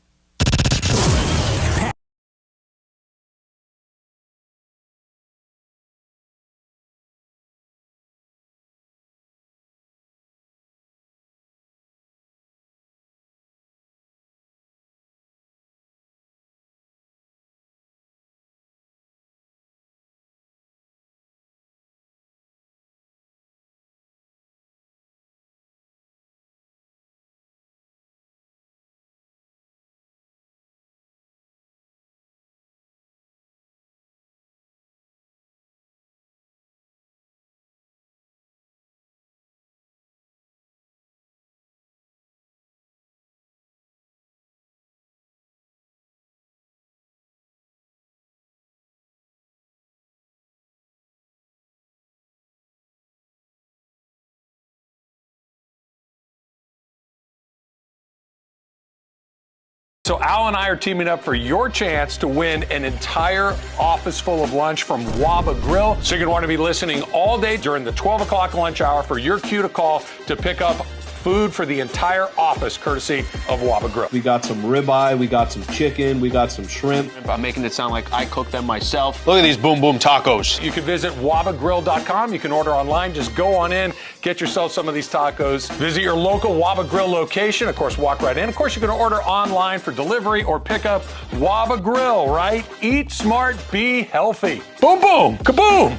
So Al and I are teaming up for your chance to win an entire office full of lunch from Waba Grill. So you're going to want to be listening all day during the 12 o'clock lunch hour for your cue to call to pick up food for the entire office, courtesy of Waba Grill. We got some ribeye, we got some chicken, we got some shrimp. I'm making it sound like I cooked them myself. Look at these boom boom tacos. You can visit wabagrill.com. You can order online. Just go on in, get yourself some of these tacos. Visit your local Waba Grill location. Of course, walk right in. Of course, you can order online for delivery or pickup. Waba Grill, right? Eat smart, be healthy. Boom boom, kaboom.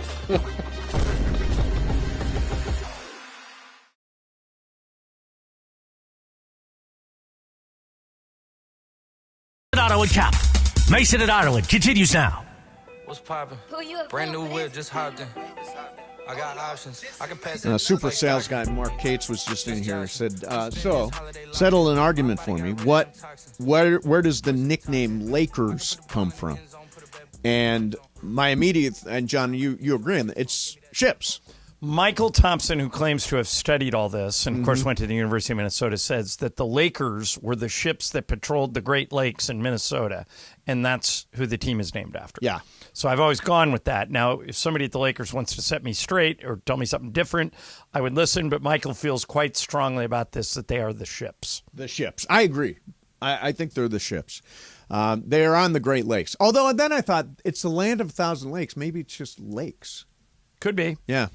Otto and Cap. Mason and Ireland continues now. What's poppin'? Brand new whip, just hopped in. I got options. I can pass Super sales guy Mark Cates was just in here and said, so settle an argument for me. Where does the nickname Lakers come from? And my immediate, and John, you agree, it's ships. Michael Thompson, who claims to have studied all this and, of course, went to the University of Minnesota, says that the Lakers were the ships that patrolled the Great Lakes in Minnesota, and that's who the team is named after. Yeah. So I've always gone with that. Now, if somebody at the Lakers wants to set me straight or tell me something different, I would listen, but Michael feels quite strongly about this, that they are the ships. The ships. I agree. I think they're the ships. They are on the Great Lakes. Although then I thought it's the land of 1,000 lakes. Maybe it's just lakes. Could be. Yeah.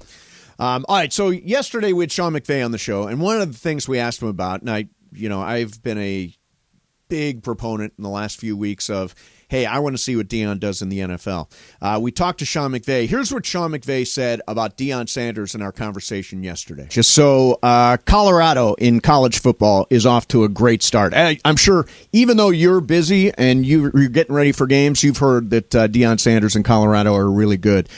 All right, so yesterday we had Sean McVay on the show, and one of the things we asked him about, and I've been a big proponent in the last few weeks of, hey, I want to see what Deion does in the NFL. We talked to Sean McVay. Here's what Sean McVay said about Deion Sanders in our conversation yesterday. Just so Colorado in college football is off to a great start. I'm sure even though you're busy and you're getting ready for games, you've heard that Deion Sanders in Colorado are really good.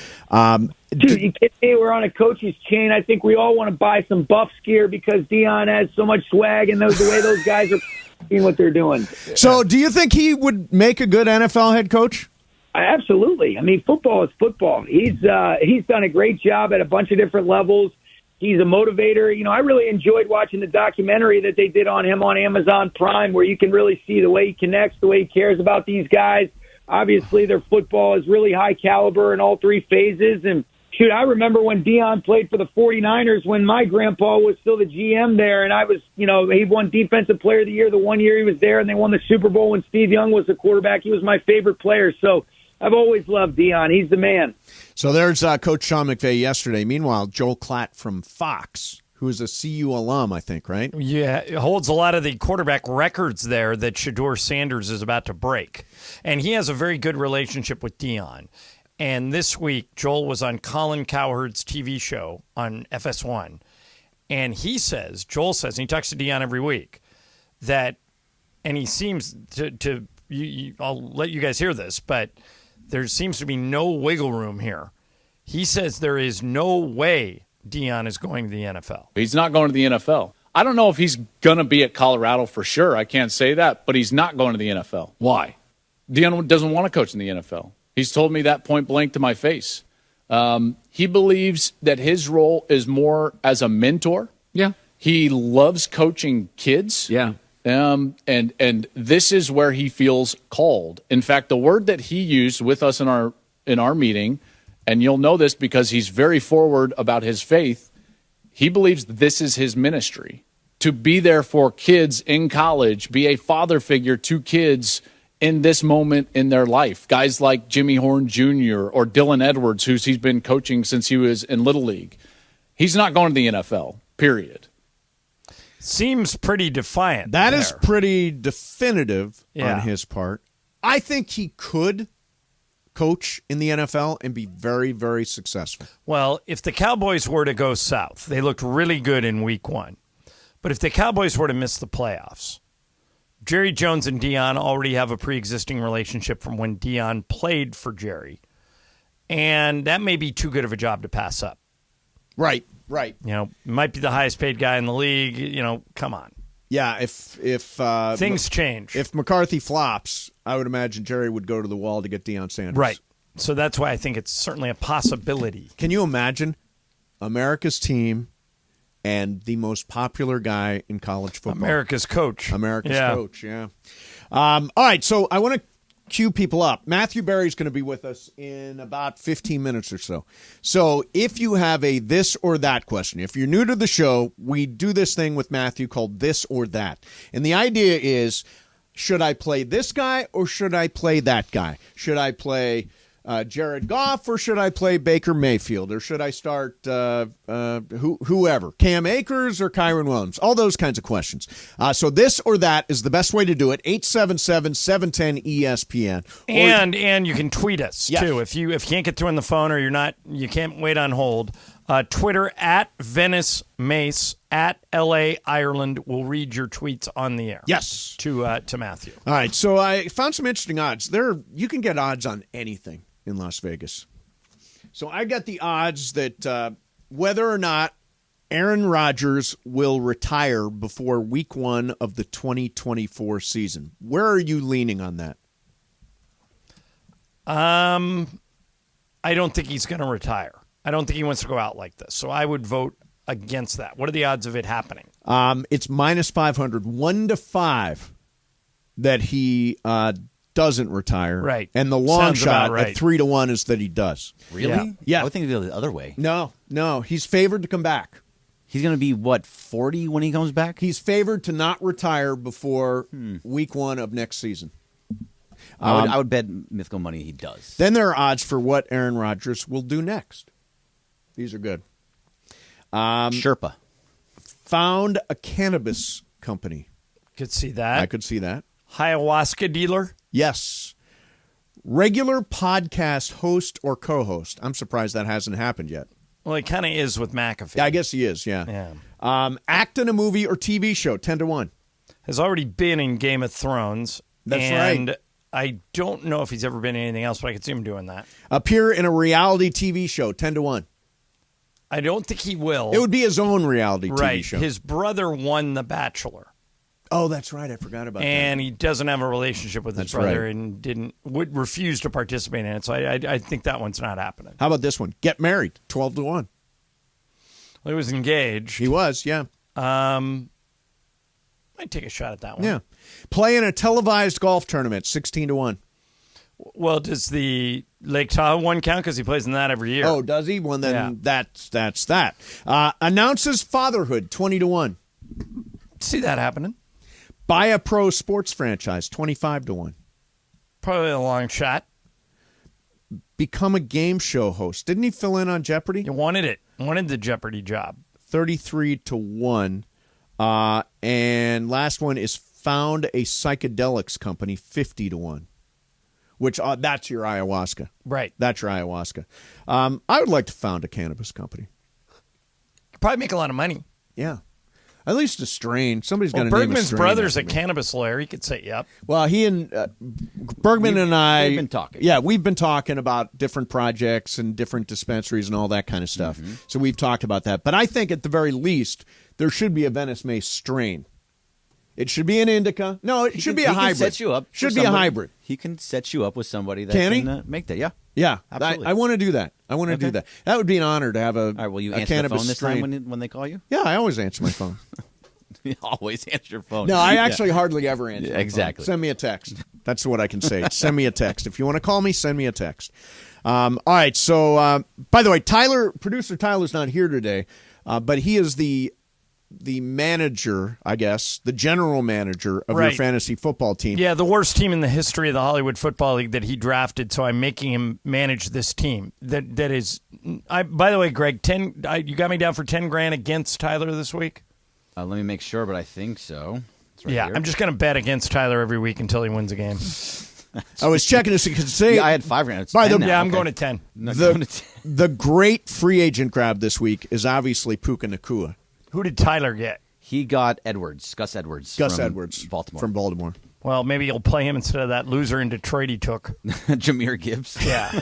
Dude, you kidding me? We're on a coach's chain. I think we all want to buy some Buffs gear because Deion has so much swag and the way those guys are seeing what they're doing. So do you think he would make a good NFL head coach? Absolutely. I mean, football is football. He's done a great job at a bunch of different levels. He's a motivator. I really enjoyed watching the documentary that they did on him on Amazon Prime, where you can really see the way he connects, the way he cares about these guys. Obviously, their football is really high caliber in all three phases. And, shoot, I remember when Deion played for the 49ers when my grandpa was still the GM there, and I was, he won Defensive Player of the Year the one year he was there, and they won the Super Bowl when Steve Young was the quarterback. He was my favorite player. So I've always loved Deion. He's the man. So there's Coach Sean McVay yesterday. Meanwhile, Joel Klatt from Fox, who is a CU alum, I think, right? Yeah, it holds a lot of the quarterback records there that Shedeur Sanders is about to break. And he has a very good relationship with Deion. And this week, Joel was on Colin Cowherd's TV show on FS1. And Joel says, and he talks to Deion every week, that, and he seems to I'll let you guys hear this, but there seems to be no wiggle room here. He says there is no way Deion is going to the NFL. He's not going to the NFL. I don't know if he's going to be at Colorado for sure. I can't say that, but he's not going to the NFL. Why? Deion doesn't want to coach in the NFL. He's told me that point blank to my face. He believes that his role is more as a mentor. Yeah. He loves coaching kids. Yeah. And this is where he feels called. In fact, the word that he used with us in our meeting, and you'll know this because he's very forward about his faith, he believes this is his ministry. To be there for kids in college, be a father figure to kids in this moment in their life. Guys like Jimmy Horn Jr. or Dylan Edwards, who's he's been coaching since he was in Little League. He's not going to the NFL, period. Seems pretty defiant. That is pretty definitive on his part. I think he could coach in the NFL and be very, very successful. Well, if the Cowboys were to go south, they looked really good in week 1. But if the Cowboys were to miss the playoffs, Jerry Jones and Deion already have a pre-existing relationship from when Deion played for Jerry. And that may be too good of a job to pass up. Right. Might be the highest paid guy in the league. Come on. Yeah, if things change. If McCarthy flops, I would imagine Jerry would go to the wall to get Deion Sanders. Right. So that's why I think it's certainly a possibility. Can you imagine America's team and the most popular guy in college football? America's coach. Coach, yeah. All right, so I want to cue people up. Matthew Berry's going to be with us in about 15 minutes or so. So if you have a this or that question, if you're new to the show, we do this thing with Matthew called this or that. And the idea is, should I play this guy or should I play that guy? Should I play Jared Goff or should I play Baker Mayfield? Or should I start whoever, Cam Akers or Kyron Williams? All those kinds of questions. So this or that is the best way to do it. 877-710-ESPN. And you can tweet us, too. If you can't get through on the phone or you can't wait on hold, Twitter at Venice Mace at LA Ireland will read your tweets on the air. Yes. To Matthew. All right. So I found some interesting odds. You can get odds on anything in Las Vegas. So I got the odds that whether or not Aaron Rodgers will retire before week 1 of the 2024 season. Where are you leaning on that? I don't think he's going to retire. I don't think he wants to go out like this. So I would vote against that. What are the odds of it happening? It's minus 500, 1-5 that he doesn't retire. Right. And the long Sounds shot about right. at 3-1 is that he does. Really? Yeah. I would think it'd go the other way. No. He's favored to come back. He's going to be, 40 when he comes back? He's favored to not retire before week 1 of next season. I would bet mythical money he does. Then there are odds for what Aaron Rodgers will do next. These are good. Sherpa. Found a cannabis company. Could see that. I could see that. Ayahuasca dealer? Yes. Regular podcast host or co-host. I'm surprised that hasn't happened yet. Well, he kind of is with McAfee. Yeah, I guess he is, yeah. Act in a movie or TV show, 10-1. Has already been in Game of Thrones. That's and right. I don't know if he's ever been in anything else, but I could see him doing that. Appear in a reality TV show, 10-1. I don't think he will. It would be his own reality TV show. His brother won The Bachelor. Oh, that's right. I forgot about that. And he doesn't have a relationship with his That's brother right. and would refuse to participate in it. So I think that one's not happening. How about this one? Get married, 12-1. Well, he was engaged. He was, yeah. Might take a shot at that one. Yeah. Play in a televised golf tournament, 16-1. Well, does the Lake Tahoe one count? Because he plays in that every year. Oh, does he? Well, then that's that. Announces fatherhood, 20-1. See that happening. Buy a pro sports franchise, 25-1. Probably a long shot. Become a game show host. Didn't he fill in on Jeopardy? He wanted it. Wanted the Jeopardy job. 33-1. And last one is found a psychedelics company, 50-1. Which that's your ayahuasca. Right. That's your ayahuasca. I would like to found a cannabis company. Could probably make a lot of money. Yeah. At least a strain. Somebody's got to name a Bergman's strain. brother's a cannabis lawyer. He could say yep. Well, he and Bergman and I... We've been talking. Yeah, we've been talking about different projects and different dispensaries and all that kind of stuff. Mm-hmm. So we've talked about that. But I think at the very least, there should be a Venice Mace strain. It should be an indica. No, it should be a hybrid. He can set you up. Should be a hybrid. He can set you up with somebody that Can he? can make that. Yeah. Yeah, Absolutely. I want to do that. I want to do that. That would be an honor to have a, All right, will you a answer the cannabis phone this strain. time when they call you? Yeah, I always answer my phone. You always answer your phone. No, I actually hardly ever answer. Yeah, exactly. Send me a text. That's what I can say. Send me a text. If you want to call me, send me a text. All right. So, by the way, producer Tyler's not here today, but he is the manager, I guess, the general manager of your fantasy football team. Yeah, the worst team in the history of the Hollywood Football League that he drafted. So I'm making him manage this team. That is. By the way, Greg, you got me down for $10,000 against Tyler this week. Let me make sure, but I think so. It's right yeah, here. I'm just going to bet against Tyler every week until he wins a game. I was checking to see. Say, I had $5,000. It's by the 10 now. Yeah, I'm Okay. going to 10. No, going to 10. The great free agent grab this week is obviously Puka Nacua. Who did Tyler get? He got Gus Edwards. From Baltimore. From Baltimore. Well, maybe he'll play him instead of that loser in Detroit he took. Jameer Gibbs. Yeah.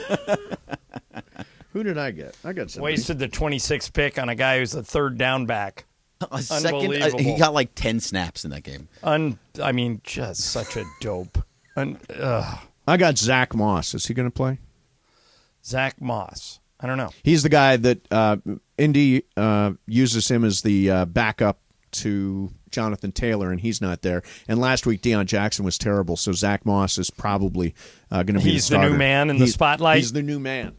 Who did I get? I got somebody. Wasted the 26th pick on a guy who's the third down back. A second, Unbelievable. he got like 10 snaps in that game. I mean, just such a dope. I got Zach Moss. Is he going to play? Zach Moss. I don't know. He's the guy that Indy uses him as the backup to Jonathan Taylor, and he's not there. And last week, Deion Jackson was terrible, so Zach Moss is probably going to be He's the new man in the spotlight. He's the new man.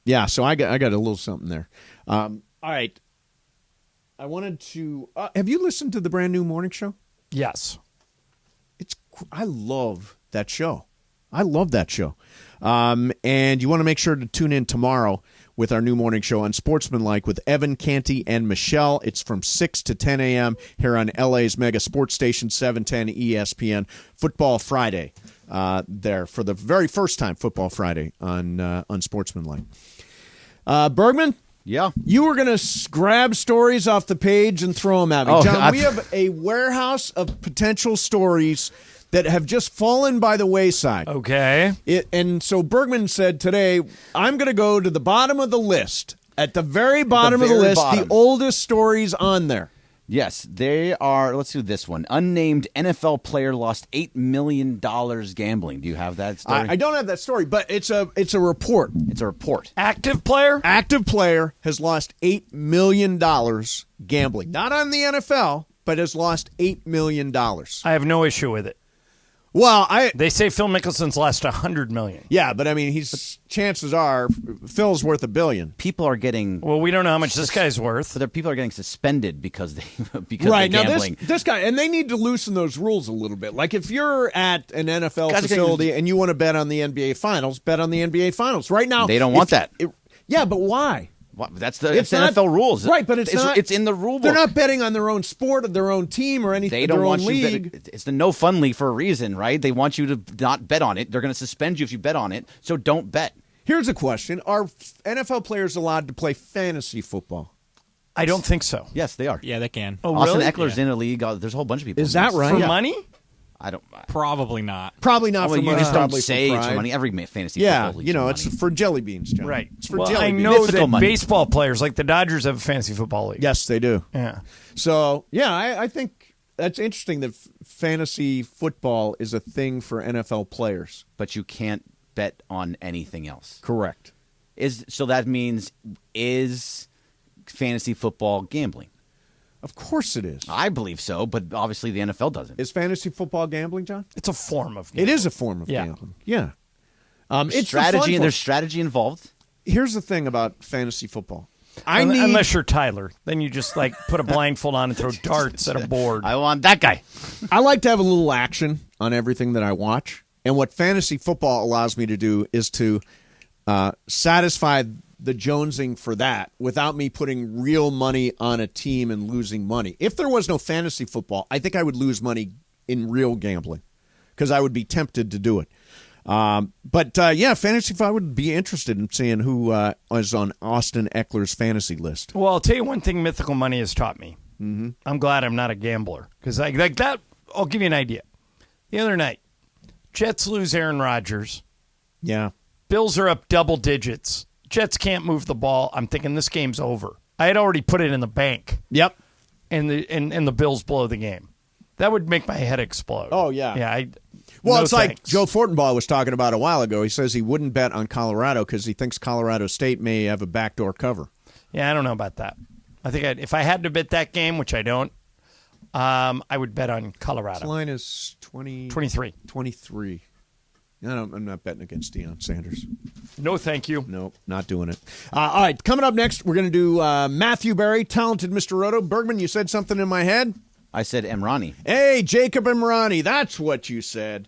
Yeah, so I got a little something there. All right. I wanted to have you listened to the brand new morning show? Yes. I love that show. I love that show. And you want to make sure to tune in tomorrow with our new morning show on Sportsmanlike with Evan, Canty, and Michelle. It's from 6 to 10 a.m. here on LA's mega sports station, 710 ESPN. Football Friday there for the very first time, Football Friday on Sportsmanlike. Bergman? Yeah. You were going to grab stories off the page and throw them at me. John, we have a warehouse of potential stories that have just fallen by the wayside. Okay. And so Bergman said today, I'm going to go to the bottom of the list. At the very bottom of the list, the oldest stories on there. Yes, they are. Let's do this one. Unnamed NFL player lost $8 million gambling. Do you have that story? I don't have that story, but it's a report. It's a report. Active player? Active player has lost $8 million gambling. Not on the NFL, but has lost $8 million. I have no issue with it. Well, they say Phil Mickelson's lost $100 million. Yeah, but I mean, chances are Phil's worth $1 billion. People are getting. Well, we don't know how much this guy's worth. But people are getting suspended because they're right gambling. Now this guy, and they need to loosen those rules a little bit. Like if you're at an NFL facility and you want to bet on the NBA Finals, bet on the NBA Finals. Right now, they don't want that. Yeah, but why? That's the NFL rules, right? But it's not. It's in the rule book. They're not betting on their own sport or their own team or anything. They don't want league. you. It's the no fun league for a reason, right? They want you to not bet on it. They're going to suspend you if you bet on it. So don't bet. Here's a question: are NFL players allowed to play fantasy football? I don't think so. Yes, they are. Yeah, they can. Oh, Austin really? Eckler's in a league. There's a whole bunch of people. Is that right? For money? I don't. Probably not. Probably not. Well, for you money. just don't Probably say for it's for pride. money. Every fantasy Yeah, football league's you know, for it's money. for jelly beans, John. Right. It's for well, jelly I beans. know Mythical that money. baseball players, like the Dodgers, have a fantasy football league. Yes, they do. Yeah. So, yeah, I think that's interesting that fantasy football is a thing for NFL players. But you can't bet on anything else. Correct. So that means is fantasy football gambling? Of course it is. I believe so, but obviously the NFL doesn't. Is fantasy football gambling, John? It's a form of gambling. It is a form of gambling. Yeah. It's strategy. the There's strategy involved. Here's the thing about fantasy football. Unless you're Tyler, then you just like put a blindfold on and throw darts at a board. I want that guy. I like to have a little action on everything that I watch, and what fantasy football allows me to do is to satisfy the jonesing for that without me putting real money on a team and losing money. If there was no fantasy football, I think I would lose money in real gambling because I would be tempted to do it. But fantasy football, I would be interested in seeing who is on Austin Eckler's fantasy list. Well, I'll tell you one thing mythical money has taught me. Mm-hmm. I'm glad I'm not a gambler because like that. I'll give you an idea. The other night, Jets lose Aaron Rodgers. Yeah. Bills are up double digits. Jets can't move the ball. I'm thinking this game's over. I had already put it in the bank. Yep. And the Bills blow the game. That would make my head explode. Oh, yeah. Yeah. It's like Joe Fortenbaugh was talking about a while ago. He says he wouldn't bet on Colorado because he thinks Colorado State may have a backdoor cover. Yeah, I don't know about that. I think if I had to bet that game, which I don't, I would bet on Colorado. This line is 23. 23. No, I'm not betting against Deion Sanders. No, thank you. Nope, not doing it. All right, coming up next, we're going to do Matthew Berry, talented Mr. Roto. Bergman, you said something in my head? I said Emrani. Hey, Jacob Emrani, that's what you said.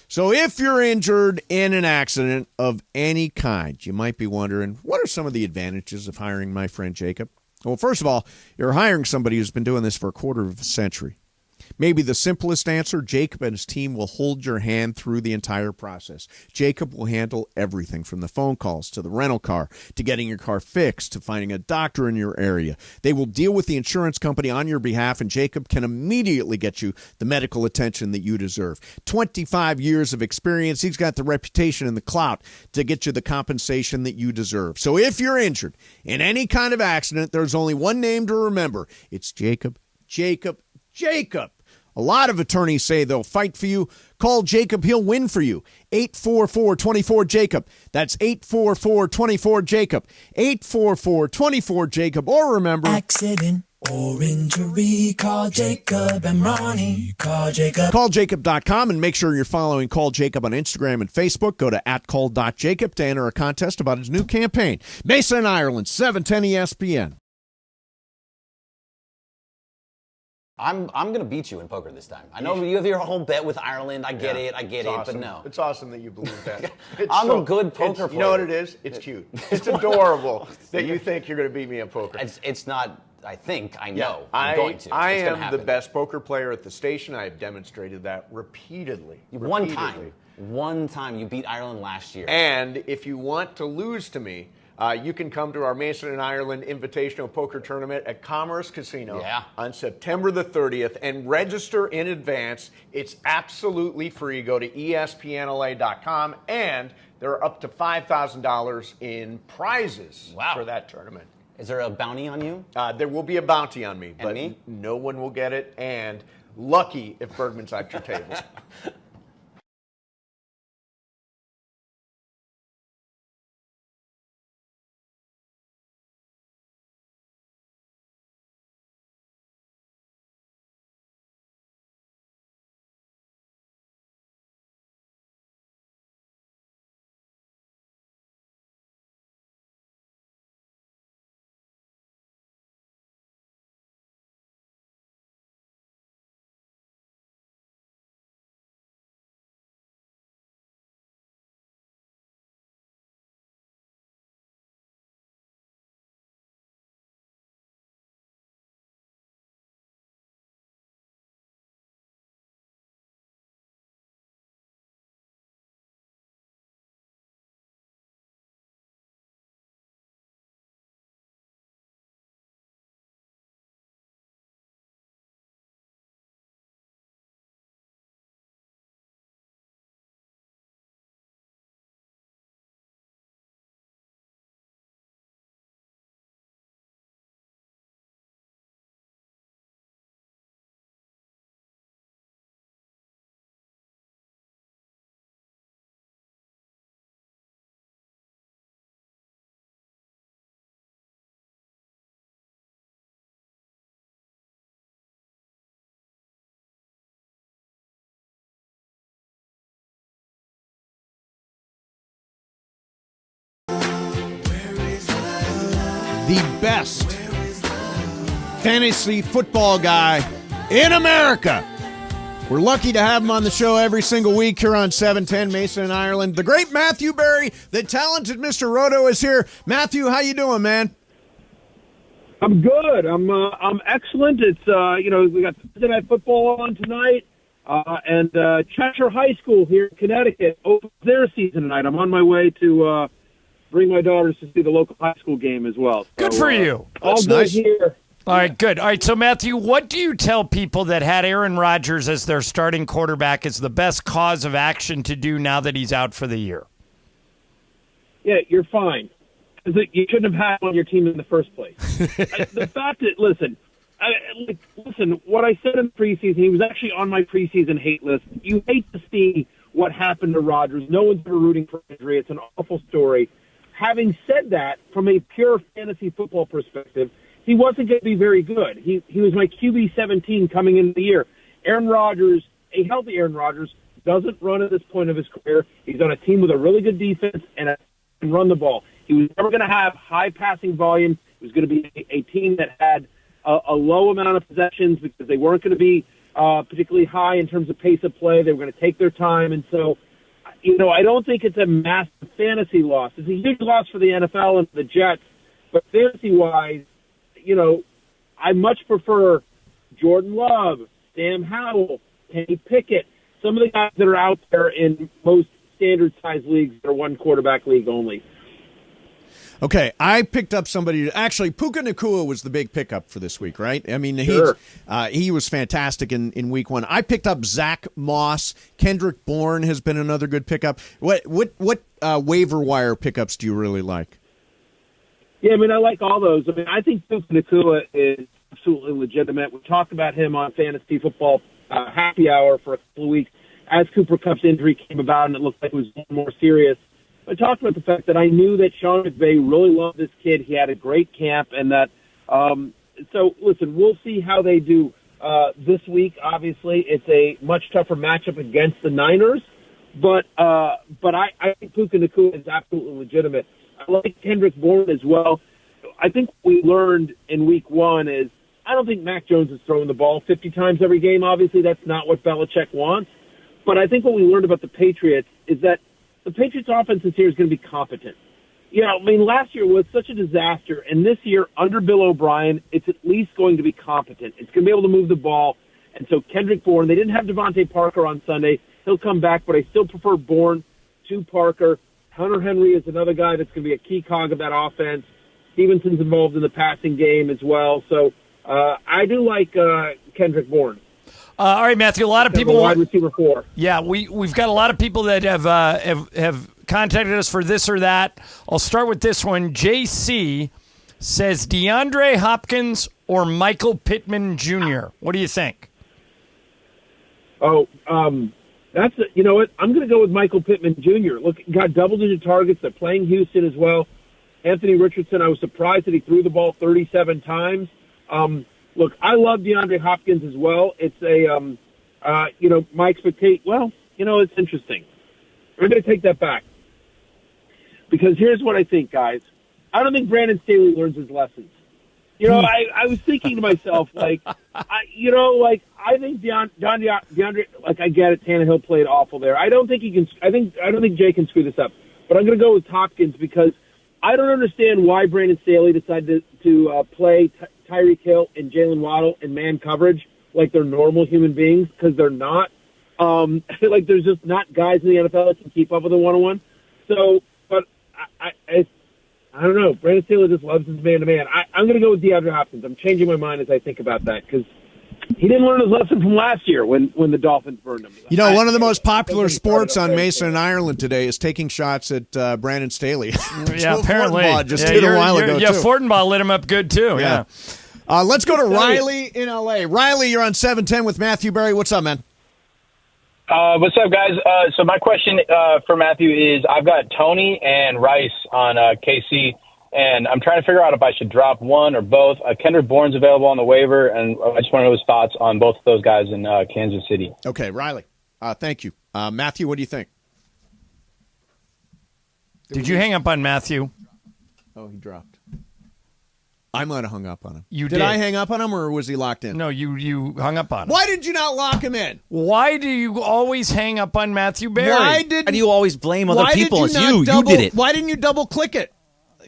So if you're injured in an accident of any kind, you might be wondering, what are some of the advantages of hiring my friend Jacob? Well, first of all, you're hiring somebody who's been doing this for a quarter of a century. Maybe the simplest answer, Jacob and his team will hold your hand through the entire process. Jacob will handle everything from the phone calls to the rental car to getting your car fixed to finding a doctor in your area. They will deal with the insurance company on your behalf, and Jacob can immediately get you the medical attention that you deserve. 25 years of experience. He's got the reputation and the clout to get you the compensation that you deserve. So if you're injured in any kind of accident, there's only one name to remember. It's Jacob. Jacob. Jacob. A lot of attorneys say they'll fight for you. Call Jacob. He'll win for you. 844-24-JACOB. That's 844-24-JACOB. 844-24-JACOB. Or remember... Accident or injury, call Jacob Emrani. Call Jacob. CallJacob.com and make sure you're following Call Jacob on Instagram and Facebook. Go to @call.jacob to enter a contest about his new campaign. Mason and Ireland, 710 ESPN. I'm going to beat you in poker this time. I know you have your whole bet with Ireland. I get it, awesome. but no. It's awesome that you believe that. I'm a good poker player. You know what it is? It's cute. It's adorable that you think you're going to beat me in poker. It's not, I think, I know. Yeah, I'm going to. I It's gonna am happen. the best poker player at the station. I have demonstrated that repeatedly. One time you beat Ireland last year. And if you want to lose to me, you can come to our Mason and Ireland Invitational Poker Tournament at Commerce Casino on September the 30th and register in advance. It's absolutely free. Go to ESPNLA.com, and there are up to $5,000 in prizes for that tournament. Is there a bounty on you? There will be a bounty on me, but me? no one will get it. And lucky if Bergman's at your table. The best fantasy football guy in America. We're lucky to have him on the show every single week here on 710 Mason in Ireland. The great Matthew Berry, the talented Mr. Roto is here. Matthew, how you doing, man? I'm good. I'm excellent. It's we got Thursday Night Football on tonight, and Cheshire High School here in Connecticut opens their season tonight. I'm on my way to bring my daughters to see the local high school game as well. So, good for you. All good nice. Here. All right, good. All right, so Matthew, what do you tell people that had Aaron Rodgers as their starting quarterback as the best cause of action to do now that he's out for the year? Yeah, you're fine. You shouldn't have had him on your team in the first place. The fact that, listen, what I said in the preseason, he was actually on my preseason hate list. You hate to see what happened to Rodgers. No one's ever rooting for injury. It's an awful story. Having said that, from a pure fantasy football perspective, he wasn't going to be very good. He was my QB 17 coming into the year. Aaron Rodgers, a healthy Aaron Rodgers, doesn't run at this point of his career. He's on a team with a really good defense and can run the ball. He was never going to have high passing volume. It was going to be a team that had a low amount of possessions because they weren't going to be particularly high in terms of pace of play. They were going to take their time. And so, I don't think it's a massive fantasy loss. It's a huge loss for the NFL and the Jets. But fantasy-wise, I much prefer Jordan Love, Sam Howell, Kenny Pickett, some of the guys that are out there in most standard-sized leagues that are one-quarterback league only. Okay, I picked up somebody. Actually, Puka Nacua was the big pickup for this week, right? I mean, sure. He was fantastic in week one. I picked up Zach Moss. Kendrick Bourne has been another good pickup. What waiver wire pickups do you really like? Yeah, I like all those. I think Puka Nacua is absolutely legitimate. We talked about him on Fantasy Football Happy Hour for a couple of weeks as Cooper Kupp's injury came about, and it looked like it was more serious. I talked about the fact that I knew that Sean McVay really loved this kid. He had a great camp, and that. So listen, we'll see how they do this week. Obviously, it's a much tougher matchup against the Niners, but I think Puka Nacua is absolutely legitimate. I like Kendrick Bourne as well. I think what we learned in week one is I don't think Mac Jones is throwing the ball 50 times every game. Obviously, that's not what Belichick wants. But I think what we learned about the Patriots is that the Patriots' offense this year is going to be competent. Last year was such a disaster, and this year, under Bill O'Brien, it's at least going to be competent. It's going to be able to move the ball. And so Kendrick Bourne, they didn't have Devontae Parker on Sunday. He'll come back, but I still prefer Bourne to Parker. Hunter Henry is another guy that's going to be a key cog of that offense. Stevenson's involved in the passing game as well. So I do like Kendrick Bourne. All right, Matthew. A lot of people. Wide receiver 4. Yeah, we've got a lot of people that have contacted us for this or that. I'll start with this one. JC says DeAndre Hopkins or Michael Pittman Jr. What do you think? Oh, you know what? I'm going to go with Michael Pittman Jr. Look, got double-digit targets. They're playing Houston as well. Anthony Richardson, I was surprised that he threw the ball 37 times. Look, I love DeAndre Hopkins as well. It's my expectation. Well, it's interesting. I'm going to take that back. Because here's what I think, guys. I don't think Brandon Staley learns his lessons. I was thinking to myself, I think DeAndre, I get it, Tannehill played awful there. I don't think Jay can screw this up. But I'm going to go with Hopkins because I don't understand why Brandon Staley decided to play Tyreek Hill and Jalen Waddle in man coverage like they're normal human beings, because they're not. There's just not guys in the NFL that can keep up with a one-on-one. So, but I don't know. Brandon Staley just loves his man-to-man. I'm going to go with DeAndre Hopkins. I'm changing my mind as I think about that because he didn't learn his lesson from last year when the Dolphins burned him. One of the most popular sports on Mason and Ireland today is taking shots at Brandon Staley. Yeah, apparently. Fortenbaugh just did a while ago, yeah, too. Fortenbaugh lit him up good, too. Yeah. Let's go to Riley in L.A. Riley, you're on 710 with Matthew Berry. What's up, man? What's up, guys? So my question for Matthew is, I've got Tony and Rice on KC, and I'm trying to figure out if I should drop one or both. Kendrick Bourne's available on the waiver, and I just want to know his thoughts on both of those guys in Kansas City. Okay, Riley. Thank you. Matthew, what do you think? Did you hang up on Matthew? Oh, he dropped. I might have hung up on him. You did. I hang up on him, or was he locked in? No, you hung up on him. Why did you not lock him in? Why do you always hang up on Matthew Berry? Why do you always blame other people? It's you. You did it. Why didn't you double-click it?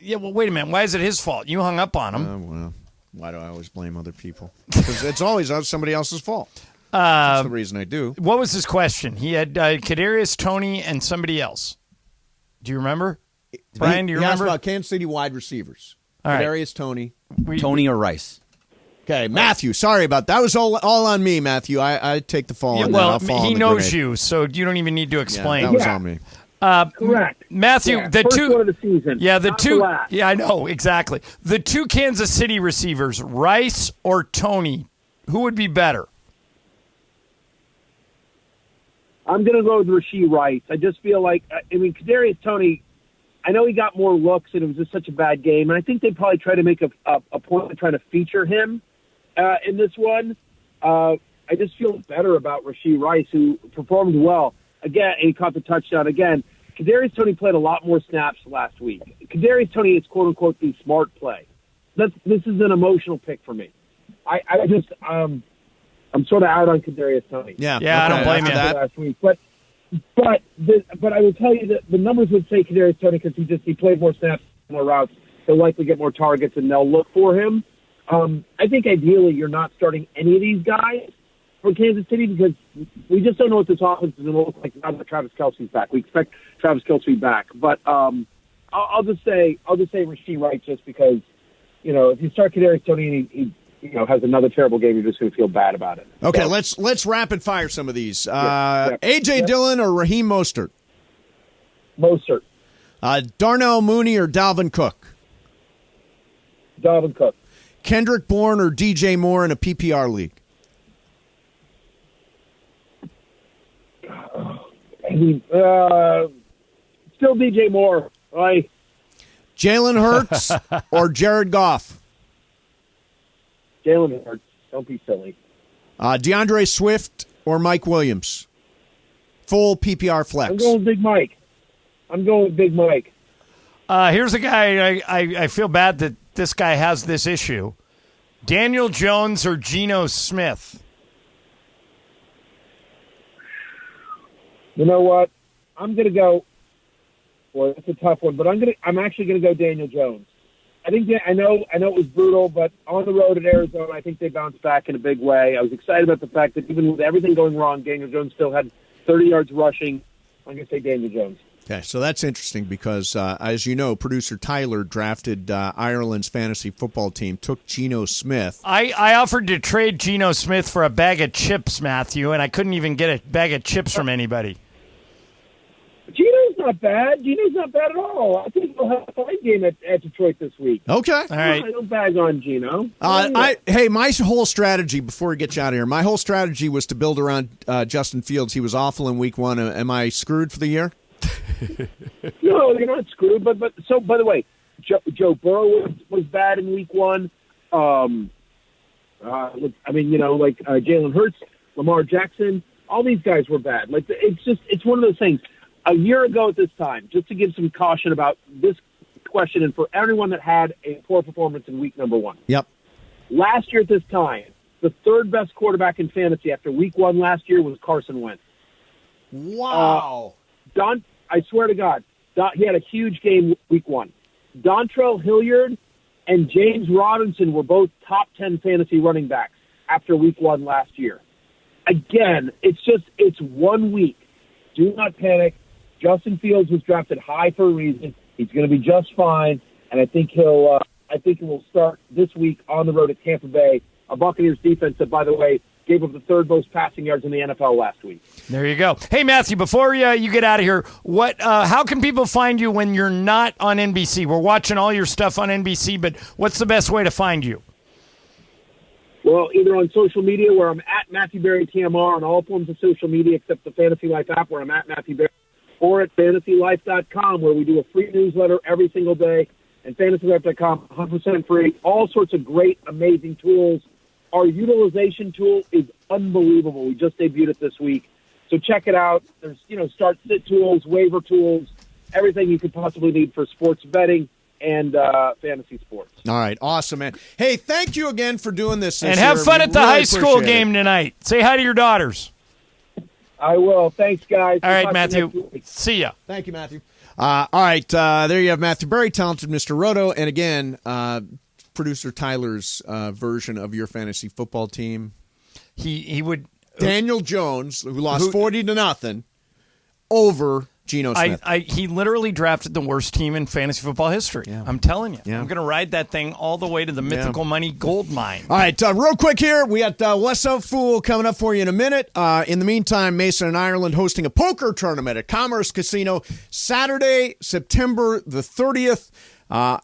Yeah, well, wait a minute. Why is it his fault? You hung up on him. Well, why do I always blame other people? Because it's always somebody else's fault. That's the reason I do. What was his question? He had Kadarius Toney and somebody else. Do you remember? Brian, do you remember? He asked about Kansas City wide receivers. All right. Kadarius Toney. Tony or Rice. Okay, Matthew, sorry about that. That was all on me, Matthew. I take the fall on that. Well, I'll fall he on the knows grenade. you, so you don't even need to explain. That was on me. Correct. Matthew, the first two one of the season. Yeah, the not two. the last. Yeah, I know exactly. The two Kansas City receivers, Rice or Toney, who would be better? I'm going to go with Rashee Rice. I just feel like, Kadarius Toney, I know he got more looks, and it was just such a bad game. And I think they probably try to make a point of trying to feature him in this one. I just feel better about Rashee Rice, who performed well. Again, and he caught the touchdown again. Kadarius Toney played a lot more snaps last week. Kadarius Toney is, quote-unquote, the smart play. This is an emotional pick for me. I'm sort of out on Kadarius Toney. Yeah, I don't blame you. Last week. But I will tell you that the numbers would say Kadarius Toney because he played more snaps, more routes. He'll likely get more targets, and they'll look for him. I think ideally you're not starting any of these guys for Kansas City because we just don't know what this offense is going to look like now that Travis Kelce's back. We expect Travis Kelce back, but I'll just say Rashee Rice just because if you start Kadarius Toney and he has another terrible game, you're just going to feel bad about it. Okay, let's rapid fire some of these. A.J. Dillon or Raheem Mostert? Mostert. Darnell Mooney or Dalvin Cook? Dalvin Cook. Kendrick Bourne or DJ Moore in a PPR league? Still DJ Moore. Right. Jalen Hurts or Jared Goff? Jalen Hurts. Don't be silly. DeAndre Swift or Mike Williams? Full PPR flex. I'm going with Big Mike. Here's a guy I feel bad that this guy has this issue. Daniel Jones or Geno Smith? You know what? I'm going to go. Boy, that's a tough one, but I'm actually going to go Daniel Jones. I know it was brutal, but on the road at Arizona, I think they bounced back in a big way. I was excited about the fact that even with everything going wrong, Daniel Jones still had 30 yards rushing. I'm going to say Daniel Jones. Okay, so that's interesting because, as you know, producer Tyler drafted Ireland's fantasy football team, took Geno Smith. I offered to trade Geno Smith for a bag of chips, Matthew, and I couldn't even get a bag of chips from anybody. Geno's not bad. Gino's not bad at all. I think he'll have a fight game at Detroit this week. Okay. All right. Don't bag on Gino. Hey, my whole strategy, before we get you out of here, my whole strategy was to build around Justin Fields. He was awful in week 1. Am I screwed for the year? No, you're not screwed. But so, by the way, Joe Burrow was bad in week 1. Jalen Hurts, Lamar Jackson, all these guys were bad. Like, it's one of those things. A year ago at this time, just to give some caution about this question, and for everyone that had a poor performance in week number 1. Yep. Last year at this time, the third best quarterback in fantasy after week 1 last year was Carson Wentz. Wow. I swear to God, he had a huge game week 1. Dontrell Hilliard and James Robinson were both top 10 fantasy running backs after week 1 last year. Again, it's 1 week. Do not panic. Justin Fields was drafted high for a reason. He's going to be just fine, and I think he will start this week on the road at Tampa Bay, a Buccaneers defense that, by the way, gave up the third most passing yards in the NFL last week. There you go. Hey, Matthew, before you get out of here, how can people find you when you're not on NBC? We're watching all your stuff on NBC, but what's the best way to find you? Well, either on social media, where I'm at Matthew Berry TMR on all forms of social media except the Fantasy Life app, where I'm at Matthew Berry, or at fantasylife.com, where we do a free newsletter every single day, and fantasylife.com, 100% free. All sorts of great, amazing tools. Our utilization tool is unbelievable. We just debuted it this week. So check it out. There's, start-sit tools, waiver tools, everything you could possibly need for sports betting and fantasy sports. All right. Awesome, man. Hey, thank you again for doing this. And have fun at the high school game tonight. Say hi to your daughters. I will. Thanks, guys. All right, Matthew. See ya. Thank you, Matthew. All right. There you have Matthew Berry, talented Mr. Roto. And again, producer Tyler's version of your fantasy football team. He would. Daniel Jones, who lost 40-0 over Geno Smith. He literally drafted the worst team in fantasy football history. Yeah. I'm telling you. Yeah. I'm going to ride that thing all the way to the mythical money gold mine. All right, real quick here. We got What's Up Fool coming up for you in a minute. In the meantime, Mason and Ireland hosting a poker tournament at Commerce Casino Saturday, September the 30th.